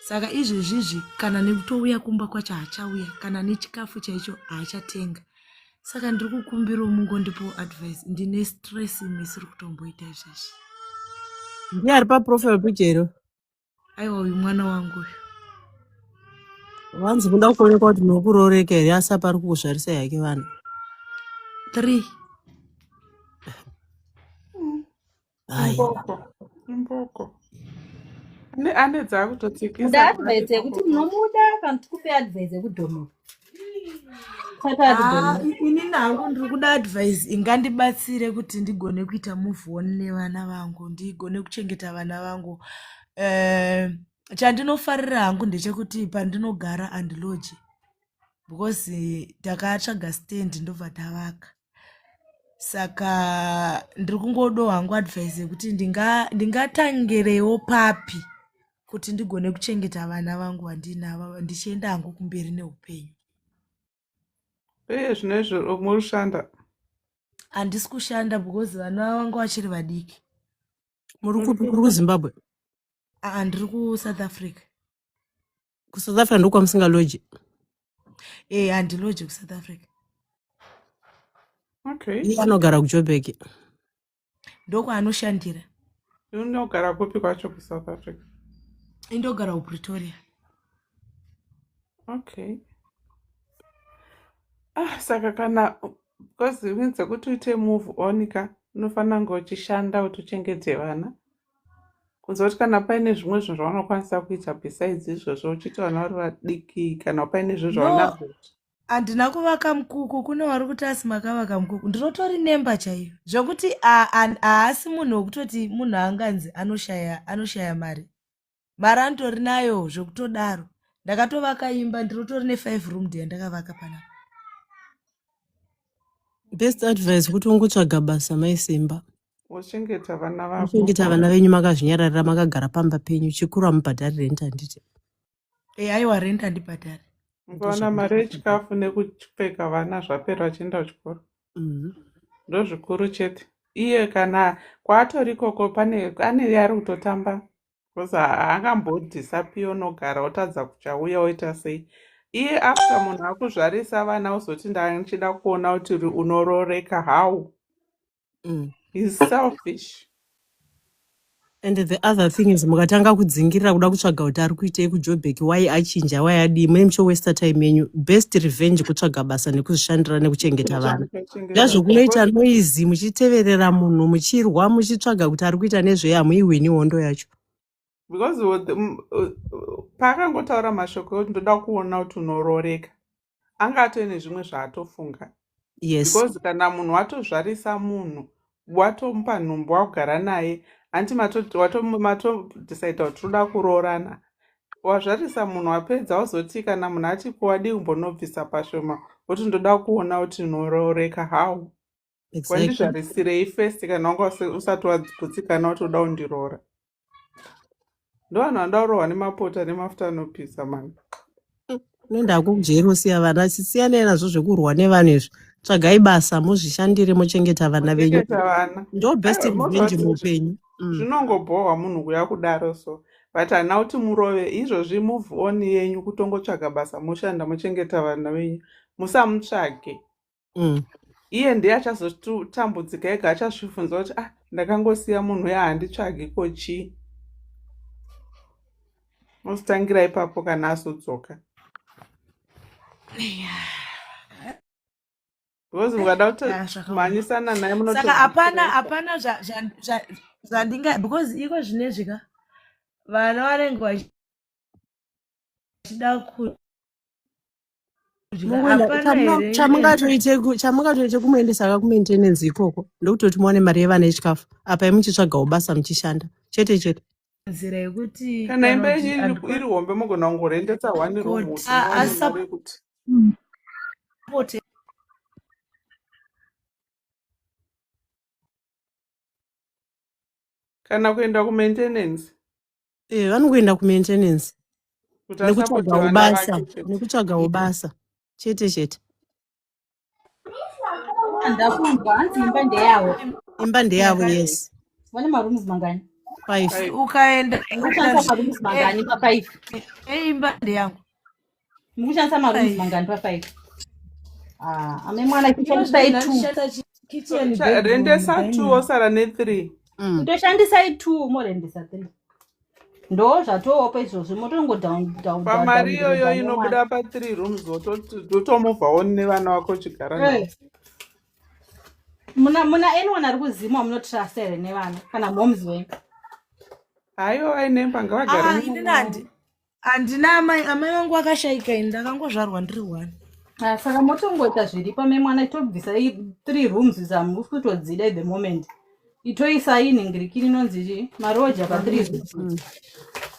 Saka izvezvizvi kana nekutouya kumba kwacho haachauya, kana nechikafu chaicho haachatenga. Saka ndiri kukumbirawo mungondipo advice, ndine stress mesiri kutomboita izvezvi. Ndiye ari paprofile picture. Aiwa uyu mwana wangu uyu. Wanzi kuda kuonekwa kuti nokurooreka here asi apa ari kukuzvarisa yake vanhu. 3. Imboko. Ane dzakutotsikisa. Muda advice yekuti munomuda kana tikupe advice yekudhonoka. Ini nangu ndiri kuda advice ingandibatsire kuti ndigone kuita move on nevana vangu, ndigone kuchengeta vana vangu. Chandinofarira hangu ndechekuti pandinogara andiloji, because takatsvaga stand ndobva tavaka. Saka ndiri kungodo hangu advice yekuti ndingatangirewo papi kuti ndigone kuchengeta vana vangu vandinavo ndichienda hangu kumberi neupenyu. Zvinezvi murikushanda? Handisi kushanda because vana vangu vachiri vadiki. Muri kupi? Kuri kuZimbabwe? Ndiri kuSouth Africa. KuSouth Africa ndiko kwamusingaloji? Handiloji kuSouth Africa. Okay. Iye anogara kuJoburg. Ndokwanoshandira. Unogara kupi kwacho kuSouth Africa? Indogara kuPretoria. Okay. Saka kana because means kuti uite move on ka unofanira kunge uchishanda kuti uchengete vana. Kunzoti kana paine zvimwe zvinhu zvaunokwanisa kuita besides izvozvo uchita vana vari vadiki kana paine zvinhu zvaunazvo. Handina kuvaka mukuku, kune vari kuti asi makavaka mukuku. Ndinotori nemba chaiyo zvokuti haasi munhu wokutoti munhu anganzi anoshaya mari. Mari andori nayo zvokutodaro. Ndakatovaka imba, ndinotori ne5 room yandakavaka panapa. Best advice kuti ungotsvaga basa maisimba. Uchengeta vana vako. Uchengeta vana venyu makazvinyararira makagara pamba penyu chikuru amubhadhari rent handiti. Aiwa rent handibhadhari. Ukaona mari yechikafu nekupfeka vana zvapera vachienda kuchikoro. Ndozvikuru chete. Iye kana kwaatori koko pane yari kutotamba. Because haangambodhisapiwa unogara wotadza kuchauya woita sei. Iye after munhu akuzvarisa vana uzoti ndichida kuona kuti unorooreka how. He's selfish. And the other thing is mukatanga kudzingirira kuda kutsvaga kuti ari kuitei kuJoburg, why achinja, why adii, mune muchowesta time yenyu. Best revenge kutsvaga basa nekuzvishandira nekuchengeta vana. Zvazvokunoita noizi muchiteverera munhu muchirwa muchitsvaga kuti ari kuita nezvei hamuiwini hondo yacho. Because paakangotaura mashoko ekuti ndoda kuona kuti unorooreka, anga atoine zvimwe zvaatofunga. Yes. Because kana munhu watozvarisa munhu watomupa nhumbu wakugara naye anti matodhisaida kuti toda kuroorana, wazvarisa munhu wapedza wazoti kana munhu ati wadi kumbonobvisa pashoma woti ndoda kuona kuti unorooreka how. Wandizvarisirei first kana wanga usati wagutsikana kuti uda kundiroora. Ndovanhu vandarohwa nemapota nemafuta anopisa mani. Unoenda hako kujeri usiya vana, sisiyanai nazvo zvekurwa nevanhu izvi. Tsvagai basa muzvishandire muchengeta vana venyu. Ndo best revenge muupenyu. Zvinongobhohwa munhu kuya kudaro so. But hana kuti murove izvozvi move on yenyu kutongotsvaga basa mushanda muchengeta vana venyu. Musamutsvage. Iye ndiye achazotambudzika ega achazvifunza kuti ndakangosiya munhu handitsvagi kochi. Musitangira ipapo kana azodzoka. Because mukada kutomhanyisana naye munoto. Saka hapana zvandinga because iko zvinezvika vana vanenge vachida ku chamungatoite kumuendesa kumaintenance ikoko ndokutoti muwane mari yevana yechikafu apa muchitsvagawo basa muchishanda chete nzira yekuti kana imba yenyu iri hombe mugona kungoendesa 1 room kuti kana kuenda kumaintenance. Vanongoenda kumaintenance nekutsvagawo basa chete. Ndakunzwa hanzi imba ndeyavo. Imba ndeyavo, yes. Vane marooms mangani? ukaenda mukushandisa marooms mangani pa5 eimba ndeyangu mukushandisa marooms mangani pa5 ame mwana kushandisai 2 rendesa 2 osara ne3 kutoshandisai 2 morendesa 3 ndo zvatoopa izvozvo pamari iyoyo inobuda pa3 rooms wotomuvhawo nevana vako chigara navo muna anyone ari kuzimwa munotrust here nevana kana moms wenyu haiyo ainemba ngavagare inini handina amai vangu akashaika ini ndakangozvarwa ndiri 1 saka motongoita zviripo me mwana itobvisai 3 rooms zamuri kutodzida at the moment itoisai nhingirikini inonzi maroja pa3 rooms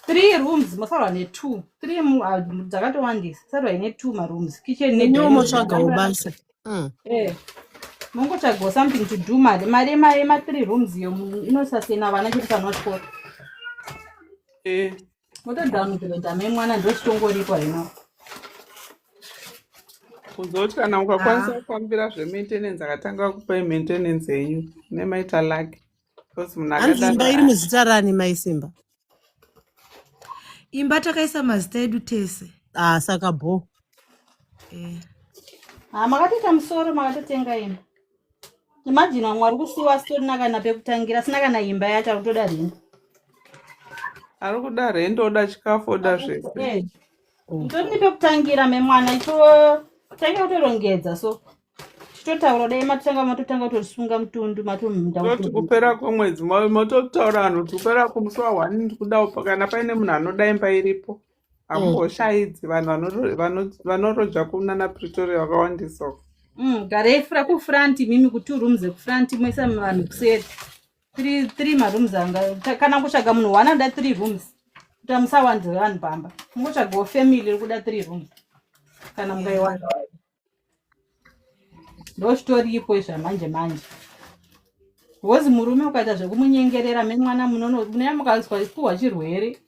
3 rooms mosarwa ne2 3 dzakatowandisa sarwa ine2 marooms kitchen nemotsvagawo basa mongotsvagawo something to do mari ema3 rooms iyo inosasena vana chiri panotykora motodowngrade me mwana ndochitongoripo rino kuzoti kana ukakwanisa kufambira zvemaintenance akatanga kupai maintenance yenyu nemaita lake hanzi imba iri muzita rani maisimba imba takaisa mazita edu tese saka bo makatoita musoro makatotenga imba imagine vamwe ari kusiyiwa sitorina kana pekutangira sina kana imba yacho ari kutoda rendo ari kuda rendo oda chikafu oda zvese itori pekutangira memwana tange kutorongedza so chitotaura dai matotanga kutosisunga mutundu matoti kupera kwemwedzi mototaura vanhu kuti kupera kumusi wa1 ndikudawo kana paine munhu anoda imba iripo hamumboshaidzi vanhu vanoroja kunana Pretoria vakawandisa garei kufranti mimi ku2 rooms ekufranti moisa vanhu kuseri 3 marooms anga kana kutsvaga munhu 1 anoda 3 rooms kuti musawanze vanhu pamba mungotsvagawo family iri kuda 3 rooms kana mungaiwana ndo chitoripo zvamanje manje wozi murume ukaita zvekumunyengerera memwana munono mukazwa kuwa chirwere